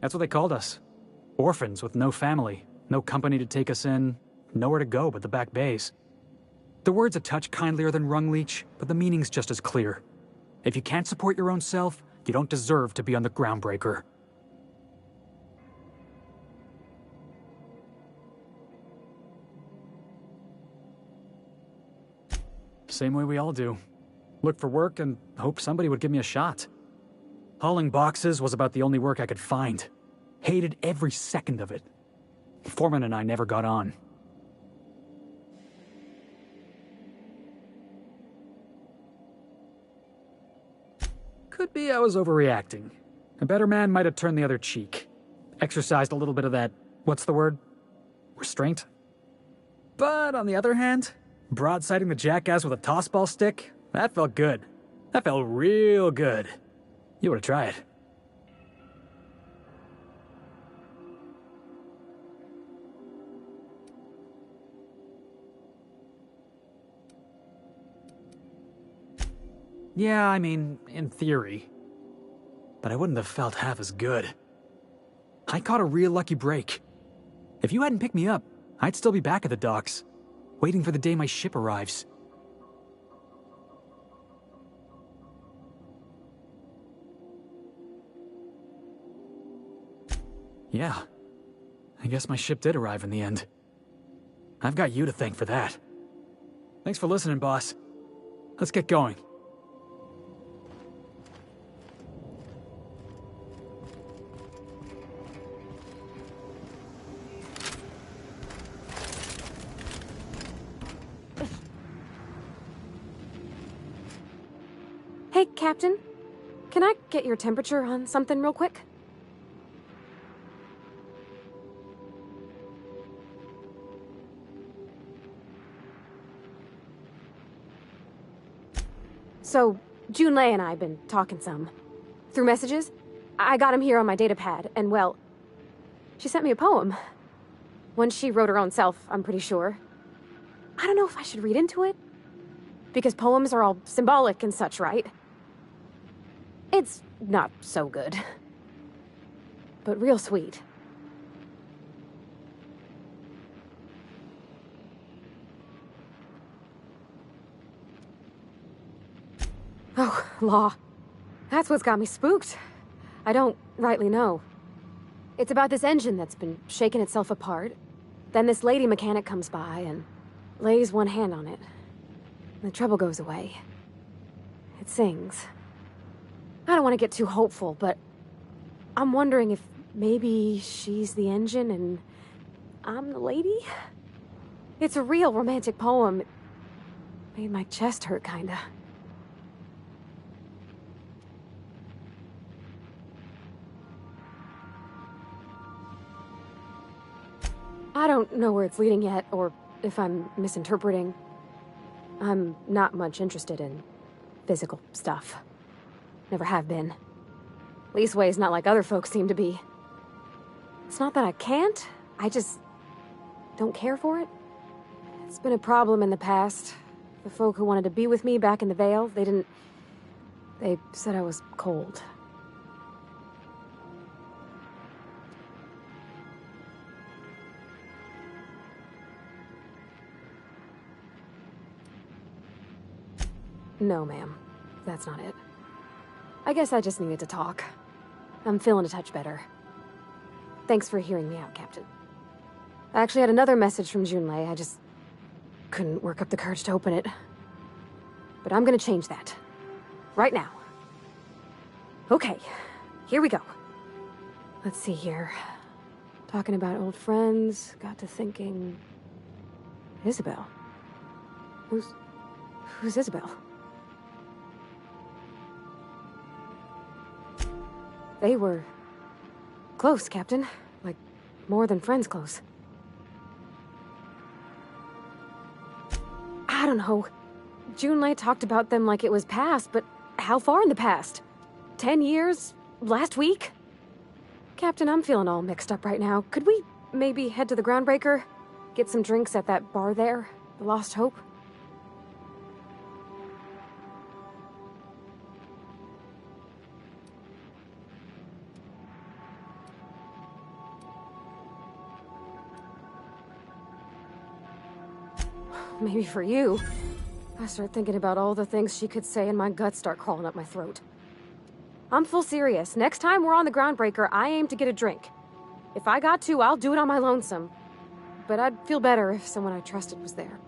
That's what they called us. Orphans with no family, no company to take us in, nowhere to go but the back bays. The word's a touch kindlier than Rungleech, but the meaning's just as clear. If you can't support your own self, you don't deserve to be on the Groundbreaker. Same way we all do. Look for work and hope somebody would give me a shot. Hauling boxes was about the only work I could find. Hated every second of it. Foreman and I never got on. Could be I was overreacting. A better man might have turned the other cheek. Exercised a little bit of that, what's the word? Restraint? But on the other hand, broadsiding the jackass with a tossball stick, that felt good. That felt real good. You ought to try it. Yeah, I mean, in theory. But I wouldn't have felt half as good. I caught a real lucky break. If you hadn't picked me up, I'd still be back at the docks, waiting for the day my ship arrives. Yeah, I guess my ship did arrive in the end. I've got you to thank for that. Thanks for listening, boss. Let's get going. Hey, Captain. Can I get your temperature on something real quick? So, Junlei and I have been talking some. Through messages. I got him here on my datapad, and well, she sent me a poem. One she wrote her own self, I'm pretty sure. I don't know if I should read into it. Because poems are all symbolic and such, right? It's not so good. But real sweet. Oh, law. That's what's got me spooked. I don't rightly know. It's about this engine that's been shaking itself apart. Then this lady mechanic comes by and lays one hand on it. The trouble goes away. It sings. I don't want to get too hopeful, but I'm wondering if maybe she's the engine and I'm the lady? It's a real romantic poem. It made my chest hurt, kinda. I don't know where it's leading yet, or if I'm misinterpreting. I'm not much interested in physical stuff. Never have been. Leastways not like other folks seem to be. It's not that I can't, I just don't care for it. It's been a problem in the past. The folk who wanted to be with me back in the Vale, they said I was cold. No, ma'am. that's not it. I guess I just needed to talk. I'm feeling a touch better. Thanks for hearing me out, Captain. I actually had another message from Junlei. I just couldn't work up the courage to open it. But I'm gonna change that. Right now. Okay, here we go. Let's see here. Talking about old friends, got to thinking... Isabel. Who's Isabel? They were... close, Captain. Like, more than friends close. I don't know. Junlei talked about them like it was past, but how far in the past? 10 years? Last week? Captain, I'm feeling all mixed up right now. Could we maybe head to the Groundbreaker? Get some drinks at that bar there? The Lost Hope? Maybe for you. I start thinking about all the things she could say and my guts start crawling up my throat. I'm full serious. Next time we're on the Groundbreaker, I aim to get a drink. If I got to, I'll do it on my lonesome. But I'd feel better if someone I trusted was there.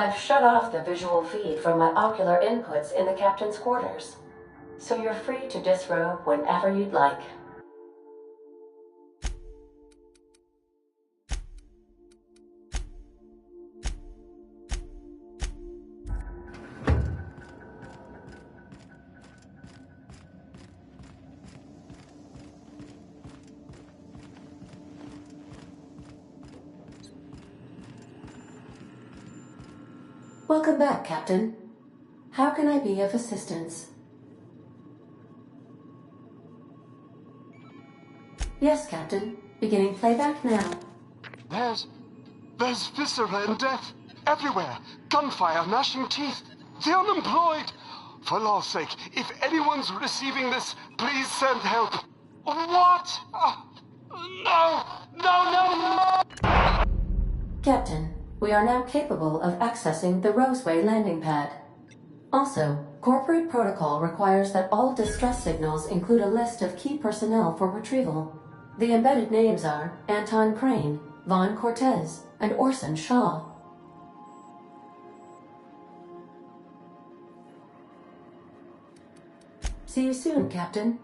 I've shut off the visual feed from my ocular inputs in the captain's quarters, so you're free to disrobe whenever you'd like. Welcome back, Captain. How can I be of assistance? Yes, Captain. Beginning playback now. There's viscera and death everywhere. Gunfire, gnashing teeth. The unemployed. For law's sake, if anyone's receiving this, please send help. What? No! No! Captain, we are now capable of accessing the Roseway landing pad. Also, corporate protocol requires that all distress signals include a list of key personnel for retrieval. The embedded names are Anton Crane, Vaughn Cortez, and Orson Shaw. See you soon, Captain.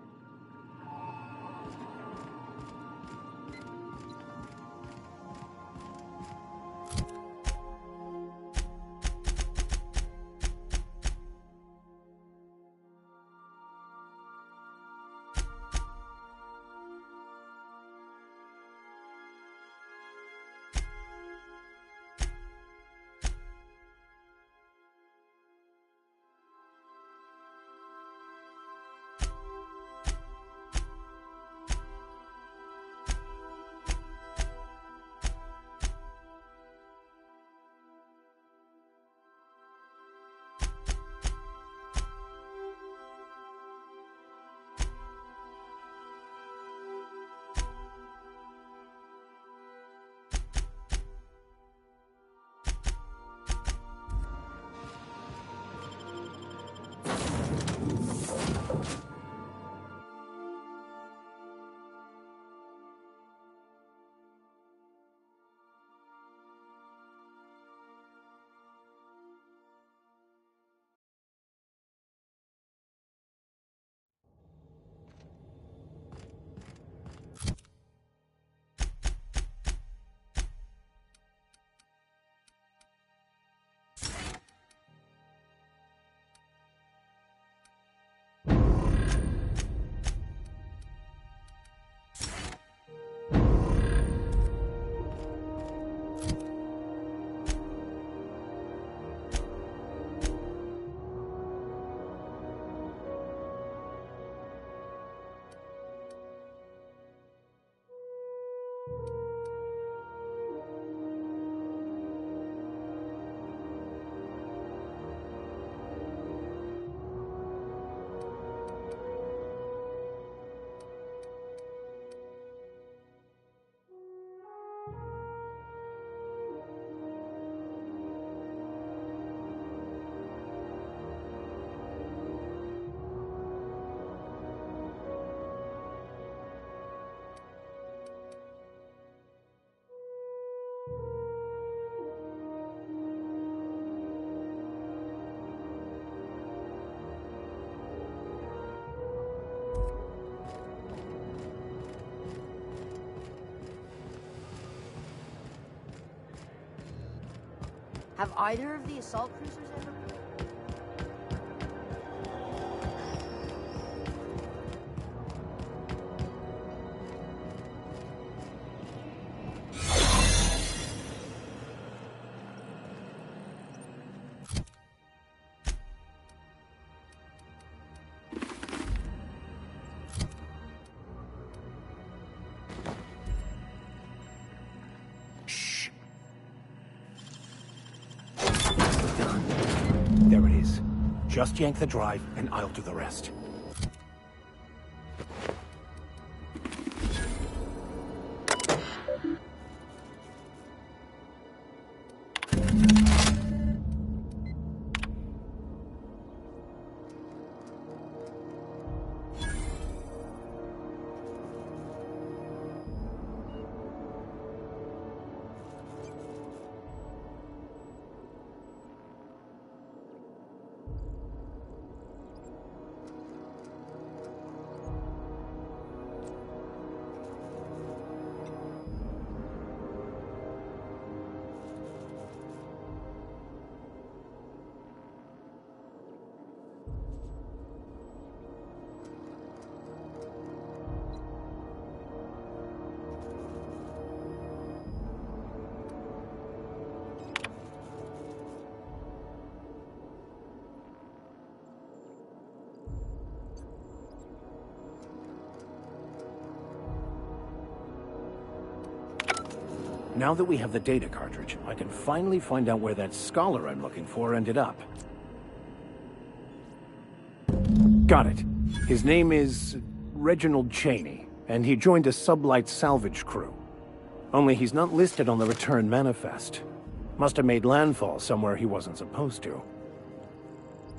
Have either of the assault cruisers ever... There it is. Just yank the drive, and I'll do the rest. Now that we have the data cartridge, I can finally find out where that scholar I'm looking for ended up. Got it. His name is Reginald Cheney, and he joined a sublight salvage crew. Only he's not listed on the return manifest. Must have made landfall somewhere he wasn't supposed to.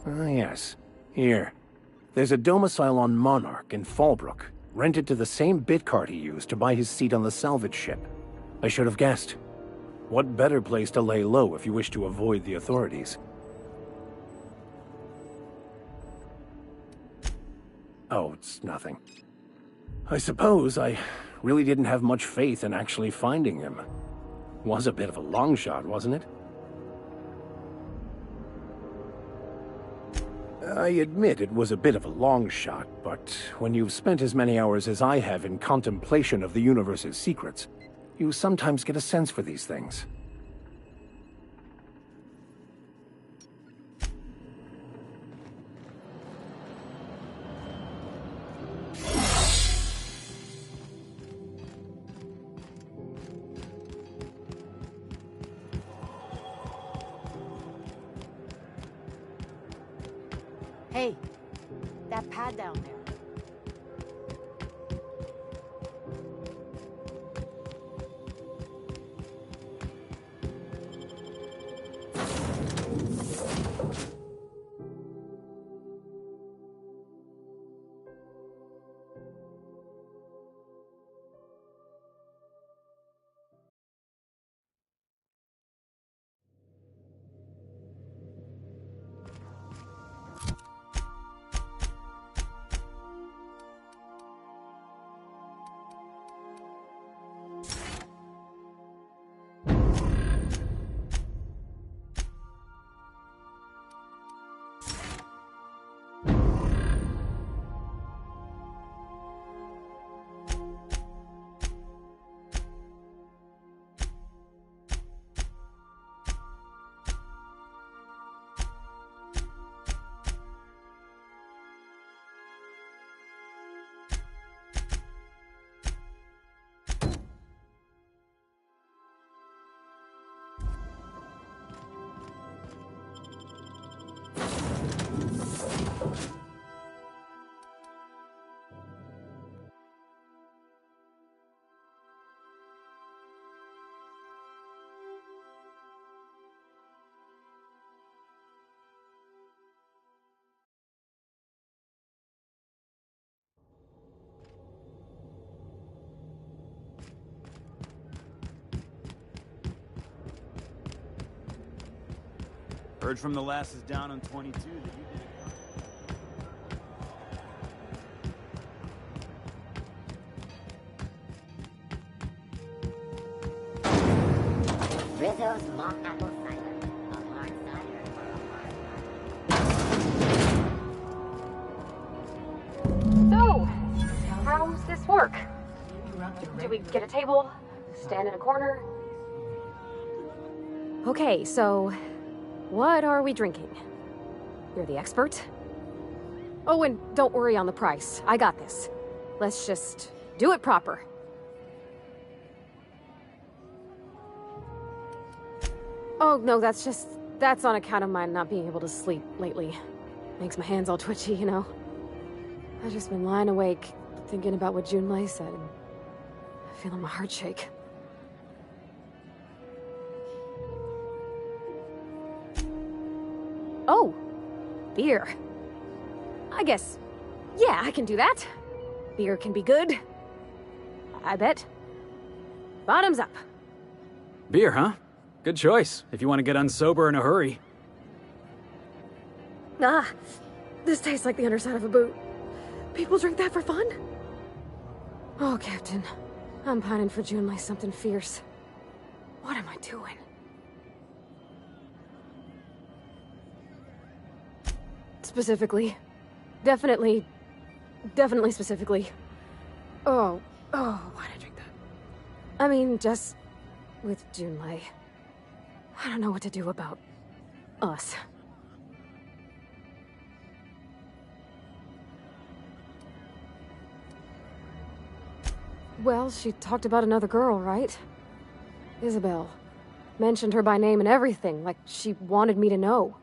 Ah, yes. Here. There's a domicile on Monarch in Fallbrook, rented to the same bit card he used to buy his seat on the salvage ship. I should have guessed. What better place to lay low if you wish to avoid the authorities? Oh, it's nothing. I suppose I really didn't have much faith in actually finding him. Was a bit of a long shot, wasn't it? I admit it was a bit of a long shot, but when you've spent as many hours as I have in contemplation of the universe's secrets, you sometimes get a sense for these things. Hey, that pad down there. Heard from the lasses down on 22 that you did it. Rizzo's mock apple cider. A hard cider for a hard So, how's this work? Do we get a table? Stand in a corner? Okay, so what are we drinking? You're the expert? Oh, and don't worry on the price. I got this. Let's just do it proper. Oh, no, that's on account of my not being able to sleep lately. Makes my hands all twitchy, you know? I've just been lying awake, thinking about what Junlei said, and feeling my heart shake. Oh, beer. I guess, yeah, I can do that. Beer can be good. I bet. Bottoms up. Beer, huh? Good choice, if you want to get unsober in a hurry. Ah, this tastes like the underside of a boot. People drink that for fun? Oh, Captain. I'm pining for Junlei something fierce. What am I doing? Specifically. Definitely specifically. Oh, why'd I drink that? I mean, just with Junlei. I don't know what to do about us. Well, she talked about another girl, right? Isabel. Mentioned her by name and everything, like she wanted me to know.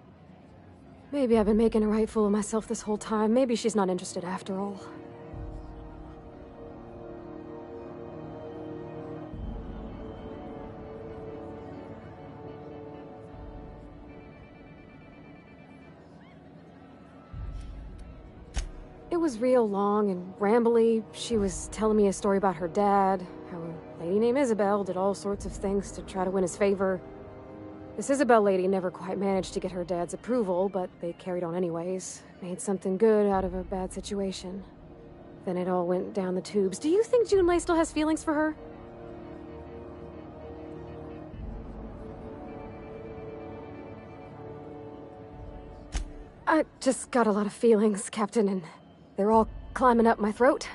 Maybe I've been making a right fool of myself this whole time. Maybe she's not interested after all. It was real long and rambly. She was telling me a story about her dad, how a lady named Isabel did all sorts of things to try to win his favor. This Isabel lady never quite managed to get her dad's approval, but they carried on anyways. Made something good out of a bad situation. Then it all went down the tubes. Do you think Junlei still has feelings for her? I just got a lot of feelings, Captain, and they're all climbing up my throat.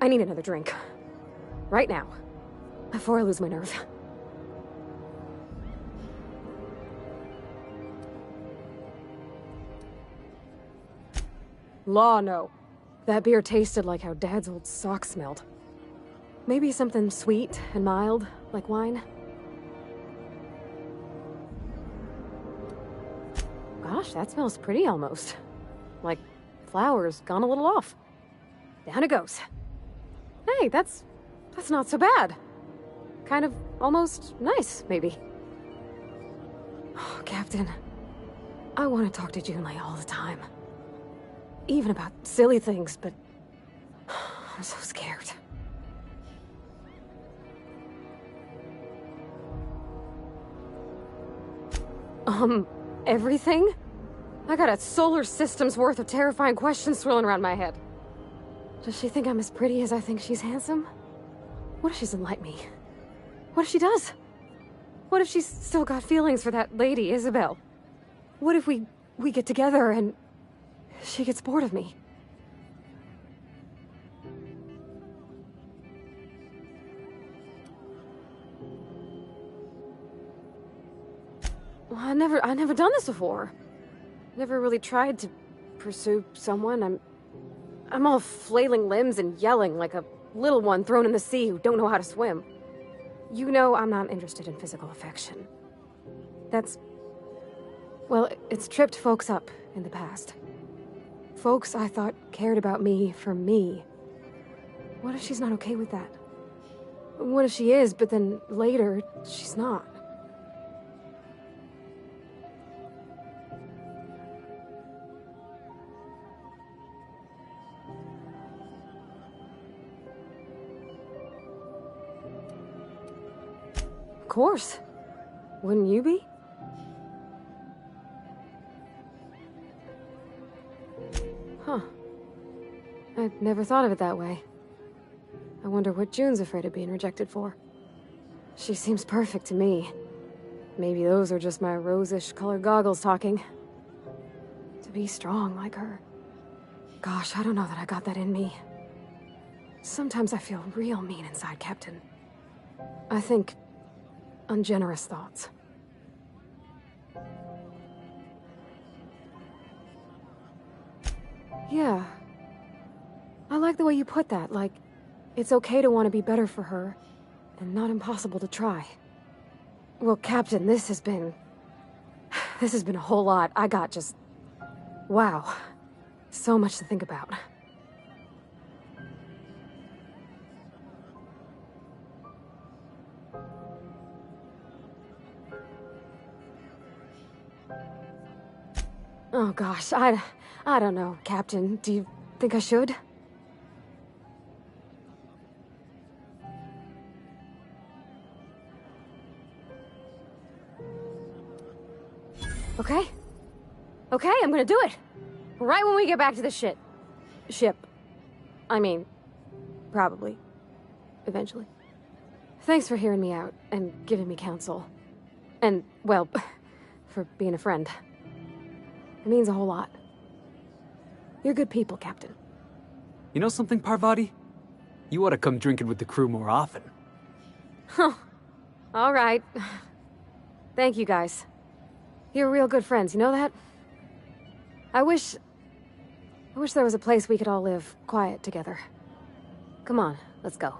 I need another drink. Right now. Before I lose my nerve. Law, no. That beer tasted like how Dad's old socks smelled. Maybe something sweet and mild, like wine. Gosh, that smells pretty almost. Like flowers gone a little off. Down it goes. Hey, that's not so bad. Kind of almost nice, maybe. Oh, Captain, I want to talk to Junlei all the time. Even about silly things, but I'm so scared. Everything? I got a solar system's worth of terrifying questions swirling around my head. Does she think I'm as pretty as I think she's handsome? What if she doesn't like me? What if she does? What if she's still got feelings for that lady, Isabel? What if we get together and she gets bored of me? Well, I never done this before. Never really tried to pursue someone. I'm all flailing limbs and yelling like a little one thrown in the sea who don't know how to swim. You know I'm not interested in physical affection. Well, it's tripped folks up in the past. Folks I thought cared about me for me. What if she's not okay with that? What if she is, but then later, she's not? Of course. Wouldn't you be? Huh. I'd never thought of it that way. I wonder what June's afraid of being rejected for. She seems perfect to me. Maybe those are just my rosish colored goggles talking. To be strong like her. Gosh, I don't know that I got that in me. Sometimes I feel real mean inside, Captain. I think ungenerous thoughts. Yeah. I like the way you put that, like, it's okay to want to be better for her, and not impossible to try. Well, Captain, this has been a whole lot. I got just... wow. So much to think about. Oh gosh, I don't know, Captain. Do you think I should? Okay. Okay, I'm gonna do it. Right when we get back to the ship. I mean, probably. Eventually. Thanks for hearing me out and giving me counsel. And, well, for being a friend. It means a whole lot. You're good people, Captain. You know something, Parvati? You ought to come drinking with the crew more often. Huh. All right. Thank you, guys. You're real good friends, you know that? I wish there was a place we could all live quiet together. Come on, let's go.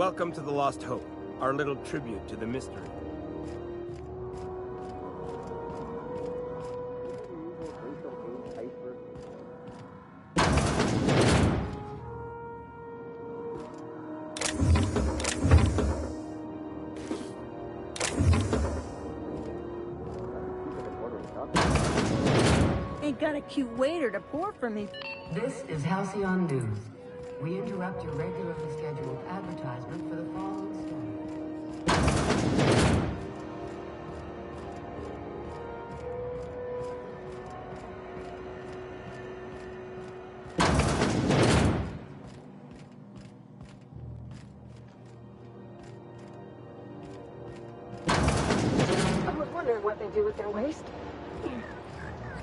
Welcome to the Lost Hope, our little tribute to the mystery. Ain't got a cute waiter to pour for me. This is Halcyon News. We interrupt your regularly scheduled advertisement for the following story. I was wondering what they do with their waste.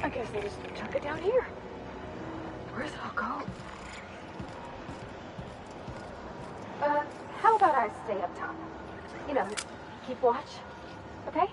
I guess they just chuck it down here. Where's it all go? How about I stay up top? You know, keep watch, okay?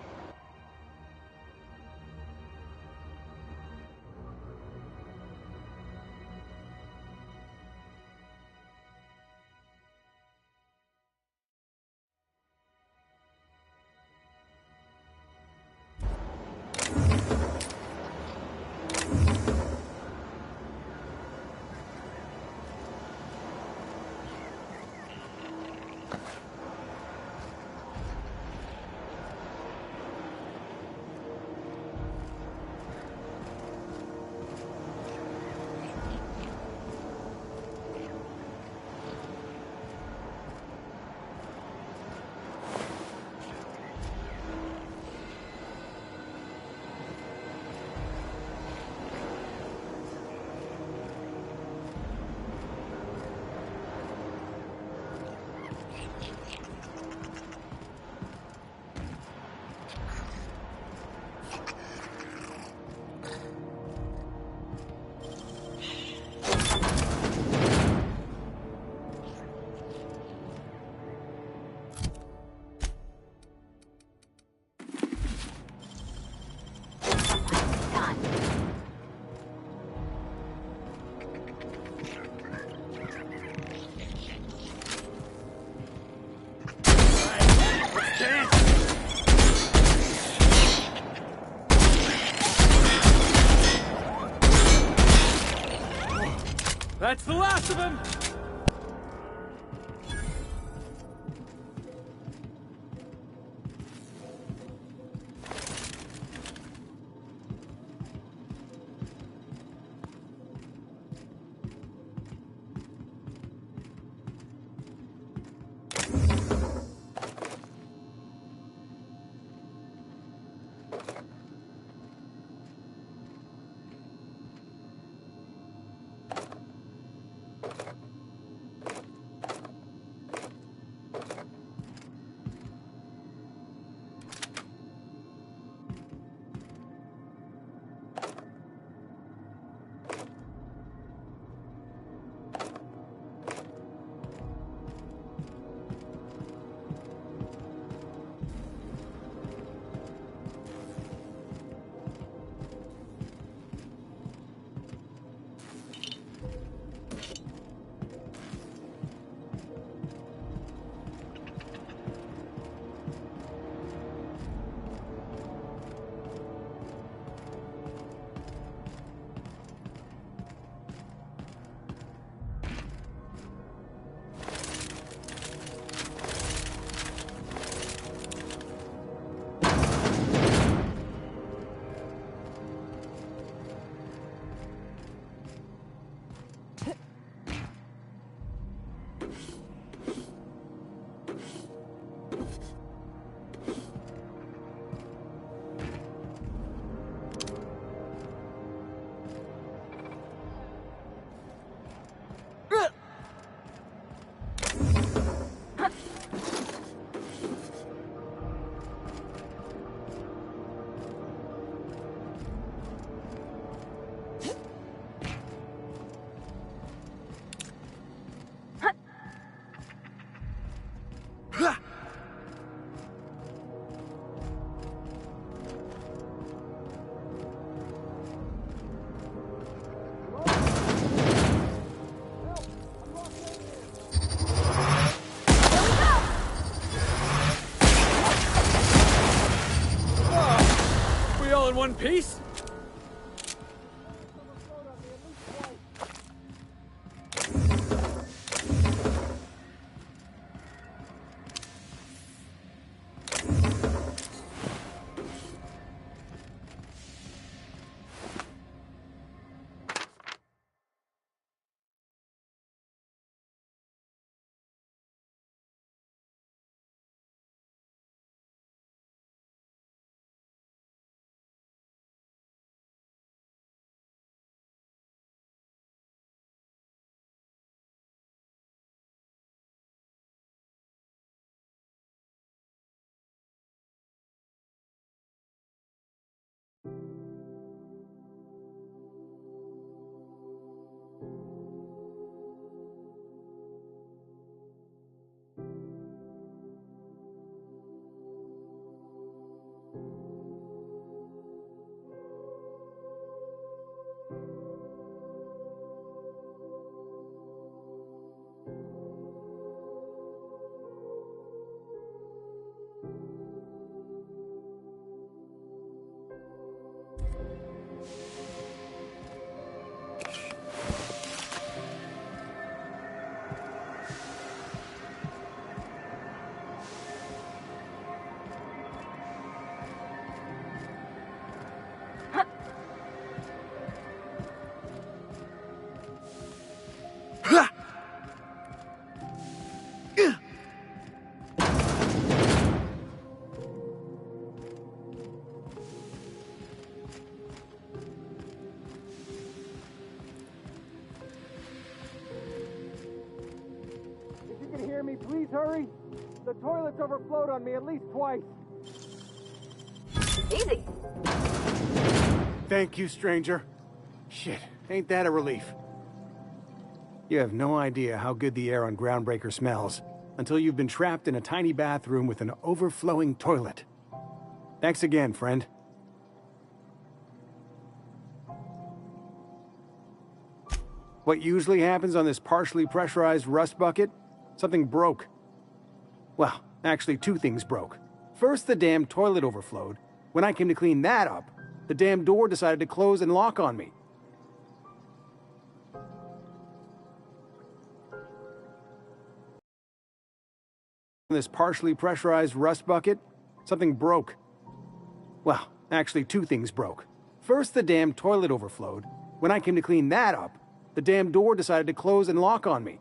That's the last of him! in one piece? Hear me, please hurry. The toilet's overflowed on me at least twice. Easy. Thank you, stranger. Shit, ain't that a relief? You have no idea how good the air on Groundbreaker smells until you've been trapped in a tiny bathroom with an overflowing toilet. Thanks again, friend. What usually happens on this partially pressurized rust bucket? Something broke. Well, actually two things broke. First, the damn toilet overflowed. When I came to clean that up, the damn door decided to close and lock on me. On this partially pressurized rust bucket, something broke. Well, actually two things broke. First, the damn toilet overflowed. When I came to clean that up, the damn door decided to close and lock on me.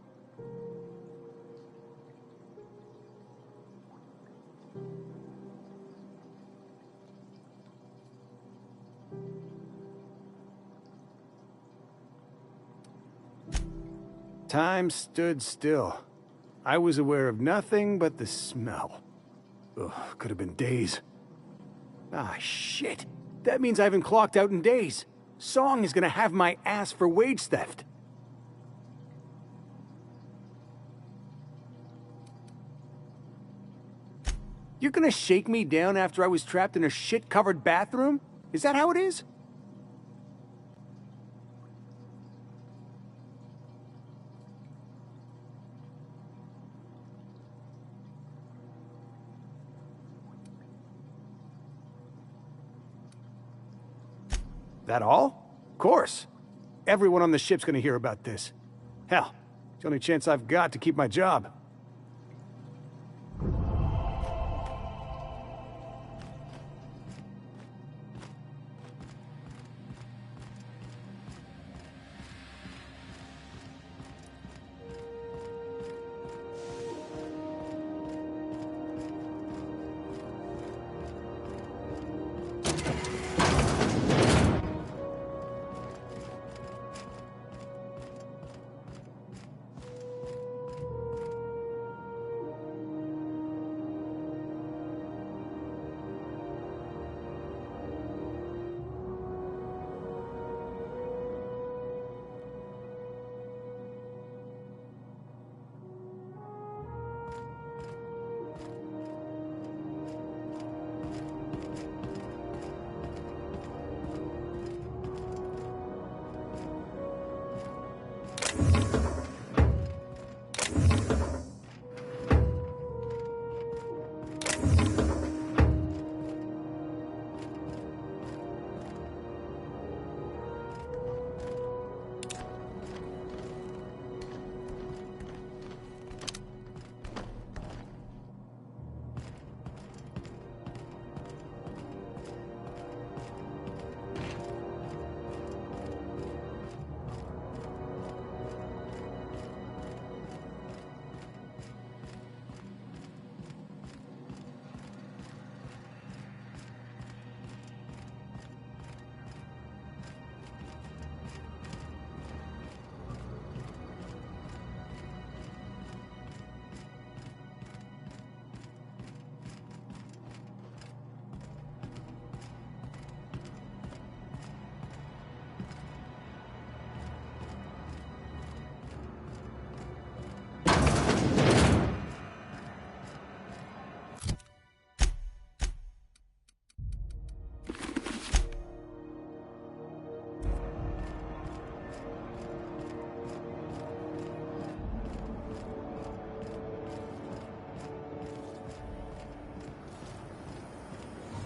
Time stood still. I was aware of nothing but the smell. Ugh, could have been days. Ah, shit. That means I haven't clocked out in days. Song is gonna have my ass for wage theft. You're gonna shake me down after I was trapped in a shit-covered bathroom? Is that how it is? That all? Of course. Everyone on the ship's gonna hear about this. Hell, it's the only chance I've got to keep my job.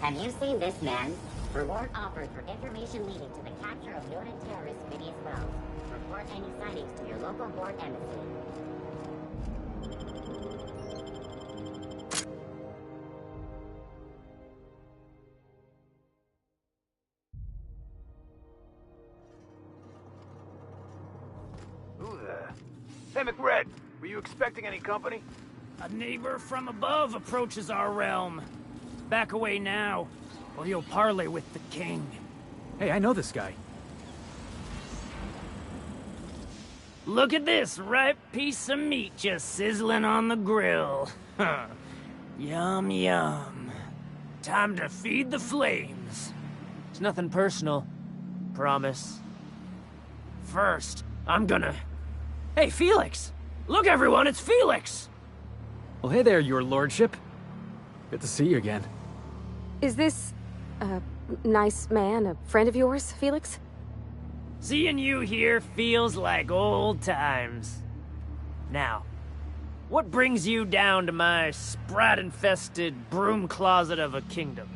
Have you seen this man? Reward offered for information leading to the capture of noted terrorist Phineas Wells. Report any sightings to your local board embassy. Who the... Hey, McRed, were you expecting any company? A neighbor from above approaches our realm. Back away now, or you'll parley with the king. Hey, I know this guy. Look at this ripe piece of meat just sizzling on the grill. Yum, yum. Time to feed the flames. It's nothing personal. Promise. First, I'm gonna... Hey, Felix! Look, everyone, it's Felix! Well, hey there, your lordship. Good to see you again. Is this a nice man, a friend of yours, Felix? Seeing you here feels like old times. Now, what brings you down to my sprat-infested broom closet of a kingdom?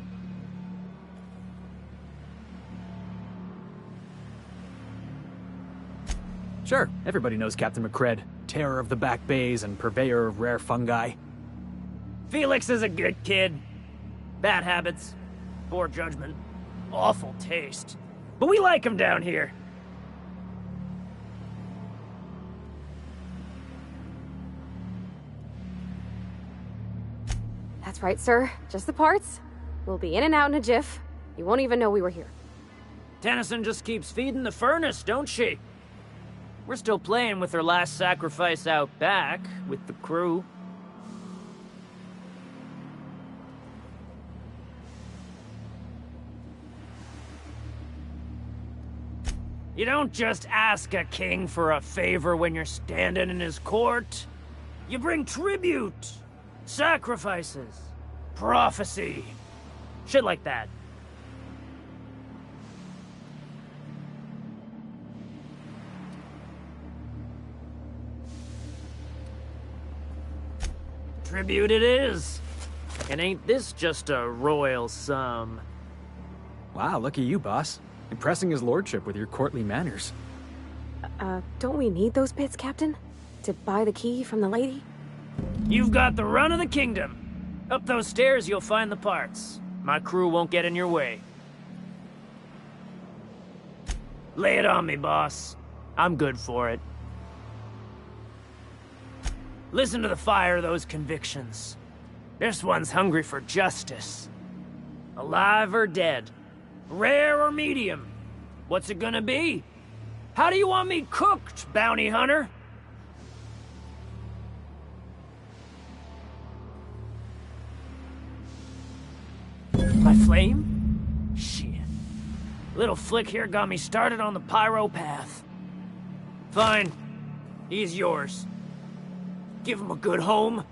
Sure, everybody knows Captain McRed, terror of the back bays and purveyor of rare fungi. Felix is a good kid. Bad habits, poor judgment, awful taste. But we like him down here. That's right, sir. Just the parts. We'll be in and out in a jiff. You won't even know we were here. Tennyson just keeps feeding the furnace, don't she? We're still playing with her last sacrifice out back, with the crew. You don't just ask a king for a favor when you're standing in his court. You bring tribute, sacrifices, prophecy, shit like that. Tribute it is. And ain't this just a royal sum? Wow, look at you, boss. Impressing his lordship with your courtly manners. Don't we need those bits, Captain? To buy the key from the lady? You've got the run of the kingdom. Up those stairs, you'll find the parts. My crew won't get in your way. Lay it on me, boss. I'm good for it. Listen to the fire of those convictions. This one's hungry for justice. Alive or dead? Rare or medium? What's it gonna be? How do you want me cooked, bounty hunter? My flame? Shit. Little flick here got me started on the pyro path. Fine. He's yours. Give him a good home.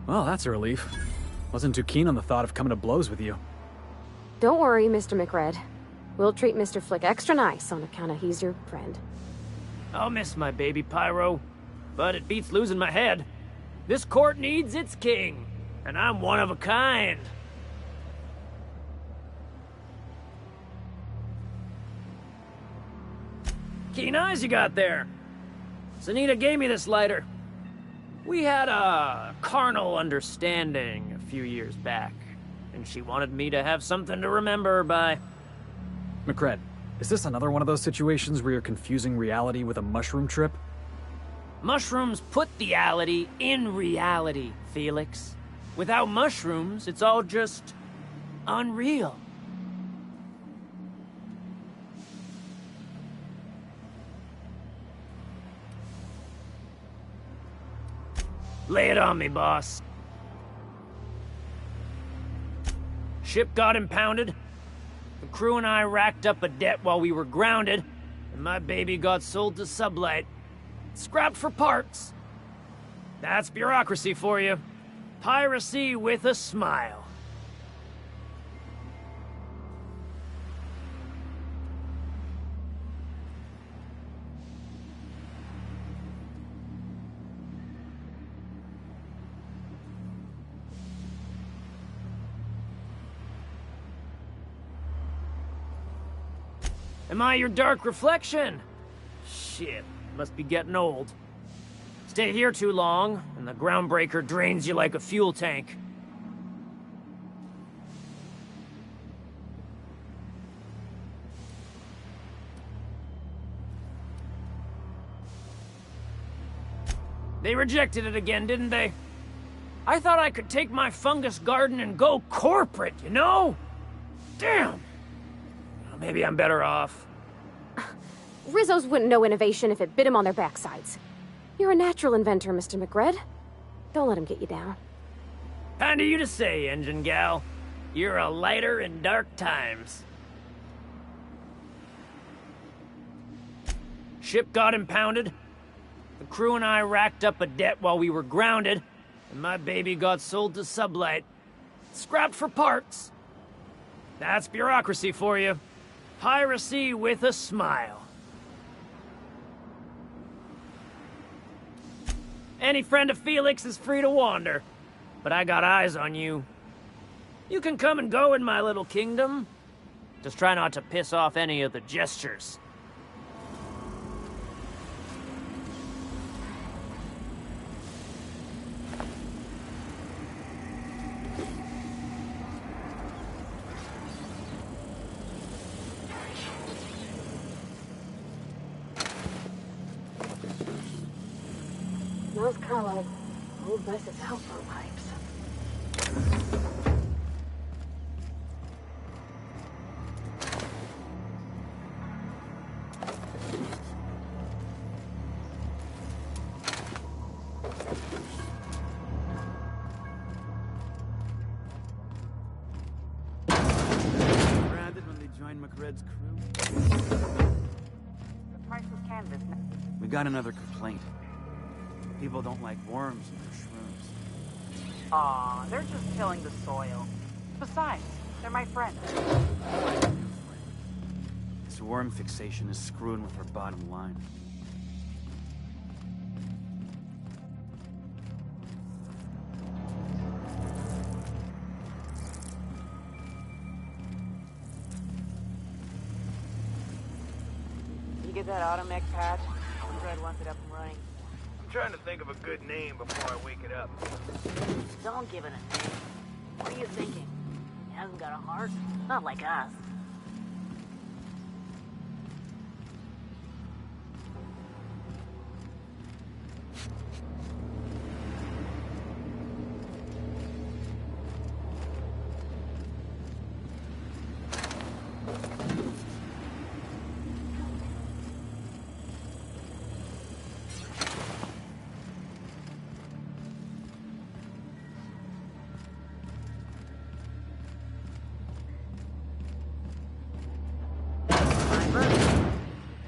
Well, that's a relief. Wasn't too keen on the thought of coming to blows with you. Don't worry, Mr. McRed. We'll treat Mr. Flick extra nice on account of he's your friend. I'll miss my baby Pyro, but it beats losing my head. This court needs its king, and I'm one of a kind. Keen eyes you got there. Sunita gave me this lighter. We had a carnal understanding a few years back, and she wanted me to have something to remember her by. McRed, is this another one of those situations where you're confusing reality with a mushroom trip? Mushrooms put reality in reality, Felix. Without mushrooms, it's all just unreal. Lay it on me, boss. Ship got impounded. The crew and I racked up a debt while we were grounded, and my baby got sold to Sublight. Scrapped for parts. That's bureaucracy for you. Piracy with a smile. Am I your dark reflection? Shit, must be getting old. Stay here too long, and the groundbreaker drains you like a fuel tank. They rejected it again, didn't they? I thought I could take my fungus garden and go corporate, you know? Damn! Well, maybe I'm better off. Rizzos wouldn't know innovation if it bit him on their backsides. You're a natural inventor, Mr. McRed. Don't let him get you down. Kind of you to say, engine gal. You're a lighter in dark times. Ship got impounded. The crew and I racked up a debt while we were grounded, and my baby got sold to Sublight. Scrapped for parts. That's bureaucracy for you. Piracy with a smile. Any friend of Felix is free to wander, but I got eyes on you. You can come and go in my little kingdom. Just try not to piss off any of the gestures. Smells kind of like old Mess's outflow pipes. Branded when they joined McRed's crew. The priceless canvas. We got another complaint. People don't like worms in their shrooms. Aw, they're just tilling the soil. Besides, they're my friends. This worm fixation is screwing with our bottom line. You get that automech patch? Red wants it up and running. I'm trying to think of a good name before I wake it up. Don't give it a name. What are you thinking? He hasn't got a heart? Not like us.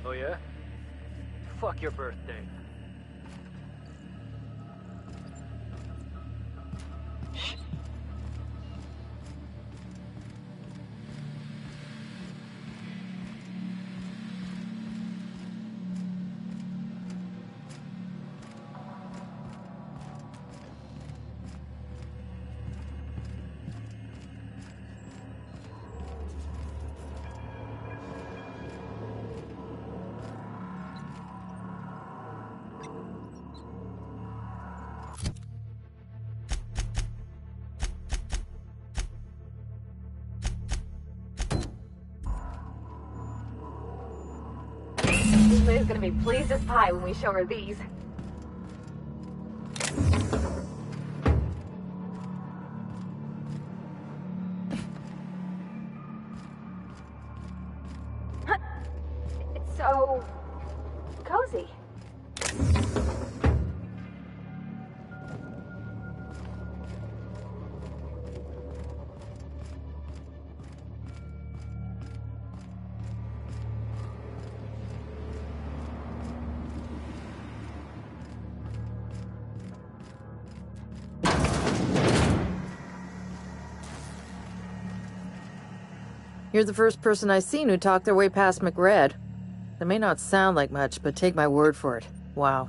Oh yeah? Fuck your birthday. Liz is gonna be pleased as pie when we show her these. It's so cozy. You're the first person I've seen who talked their way past McRed. That may not sound like much, but take my word for it. Wow.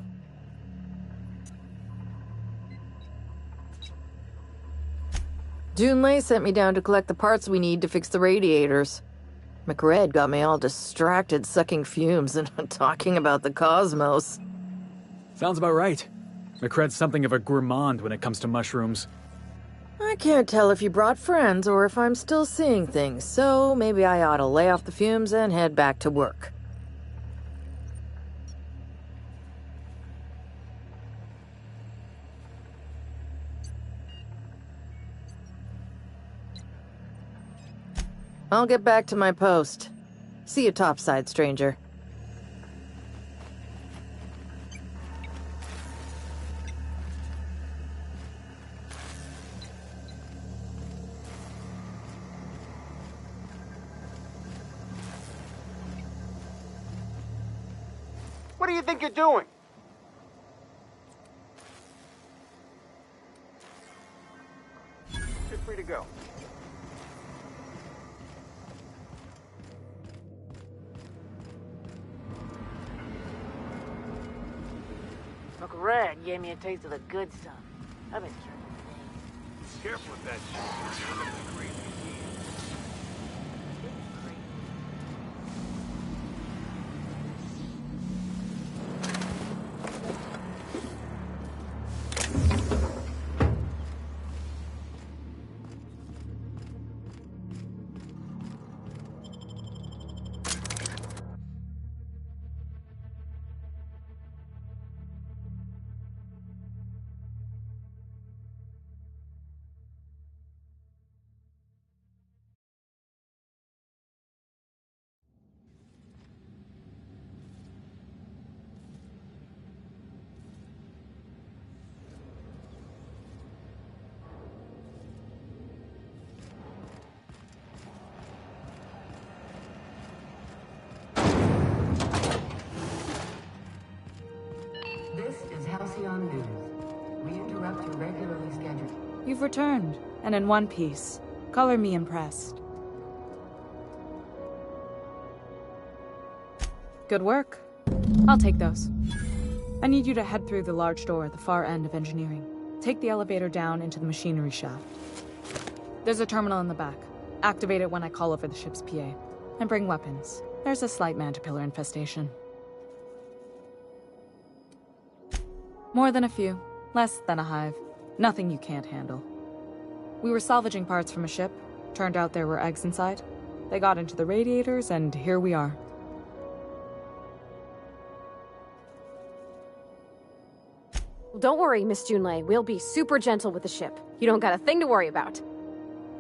Junlei sent me down to collect the parts we need to fix the radiators. McRed got me all distracted sucking fumes and talking about the cosmos. Sounds about right. McRed's something of a gourmand when it comes to mushrooms. I can't tell if you brought friends or if I'm still seeing things, so maybe I ought to lay off the fumes and head back to work. I'll get back to my post. See you topside, stranger. What do you think you're doing? You're free to go. McRed gave me a taste of the good stuff. I've been trying. Careful with that shit. You're looking crazy. This is Halcyon News. We interrupt your regularly scheduled... You've returned, and in one piece. Color me impressed. Good work. I'll take those. I need you to head through the large door at the far end of engineering. Take the elevator down into the machinery shaft. There's a terminal in the back. Activate it when I call over the ship's PA. And bring weapons. There's a slight mantipillar infestation. More than a few. Less than a hive. Nothing you can't handle. We were salvaging parts from a ship. Turned out there were eggs inside. They got into the radiators, and here we are. Well, don't worry, Miss Junlei. We'll be super gentle with the ship. You don't got a thing to worry about.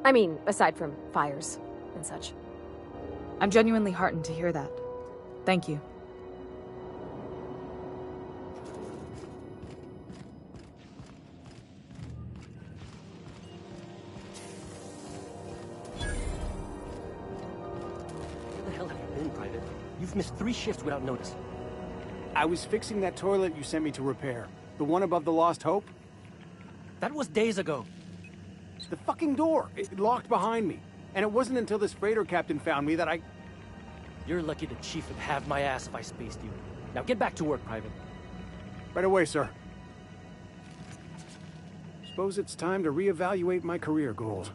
I mean, aside from fires and such. I'm genuinely heartened to hear that. Thank you. Where the hell have you been, Private? You've missed 3 shifts without notice. I was fixing that toilet you sent me to repair. The one above the Lost Hope? That was days ago. The fucking door. It locked behind me. And it wasn't until this freighter captain found me that I... You're lucky the chief would have my ass if I spaced you. Now get back to work, Private. Right away, sir. Suppose it's time to reevaluate my career goals.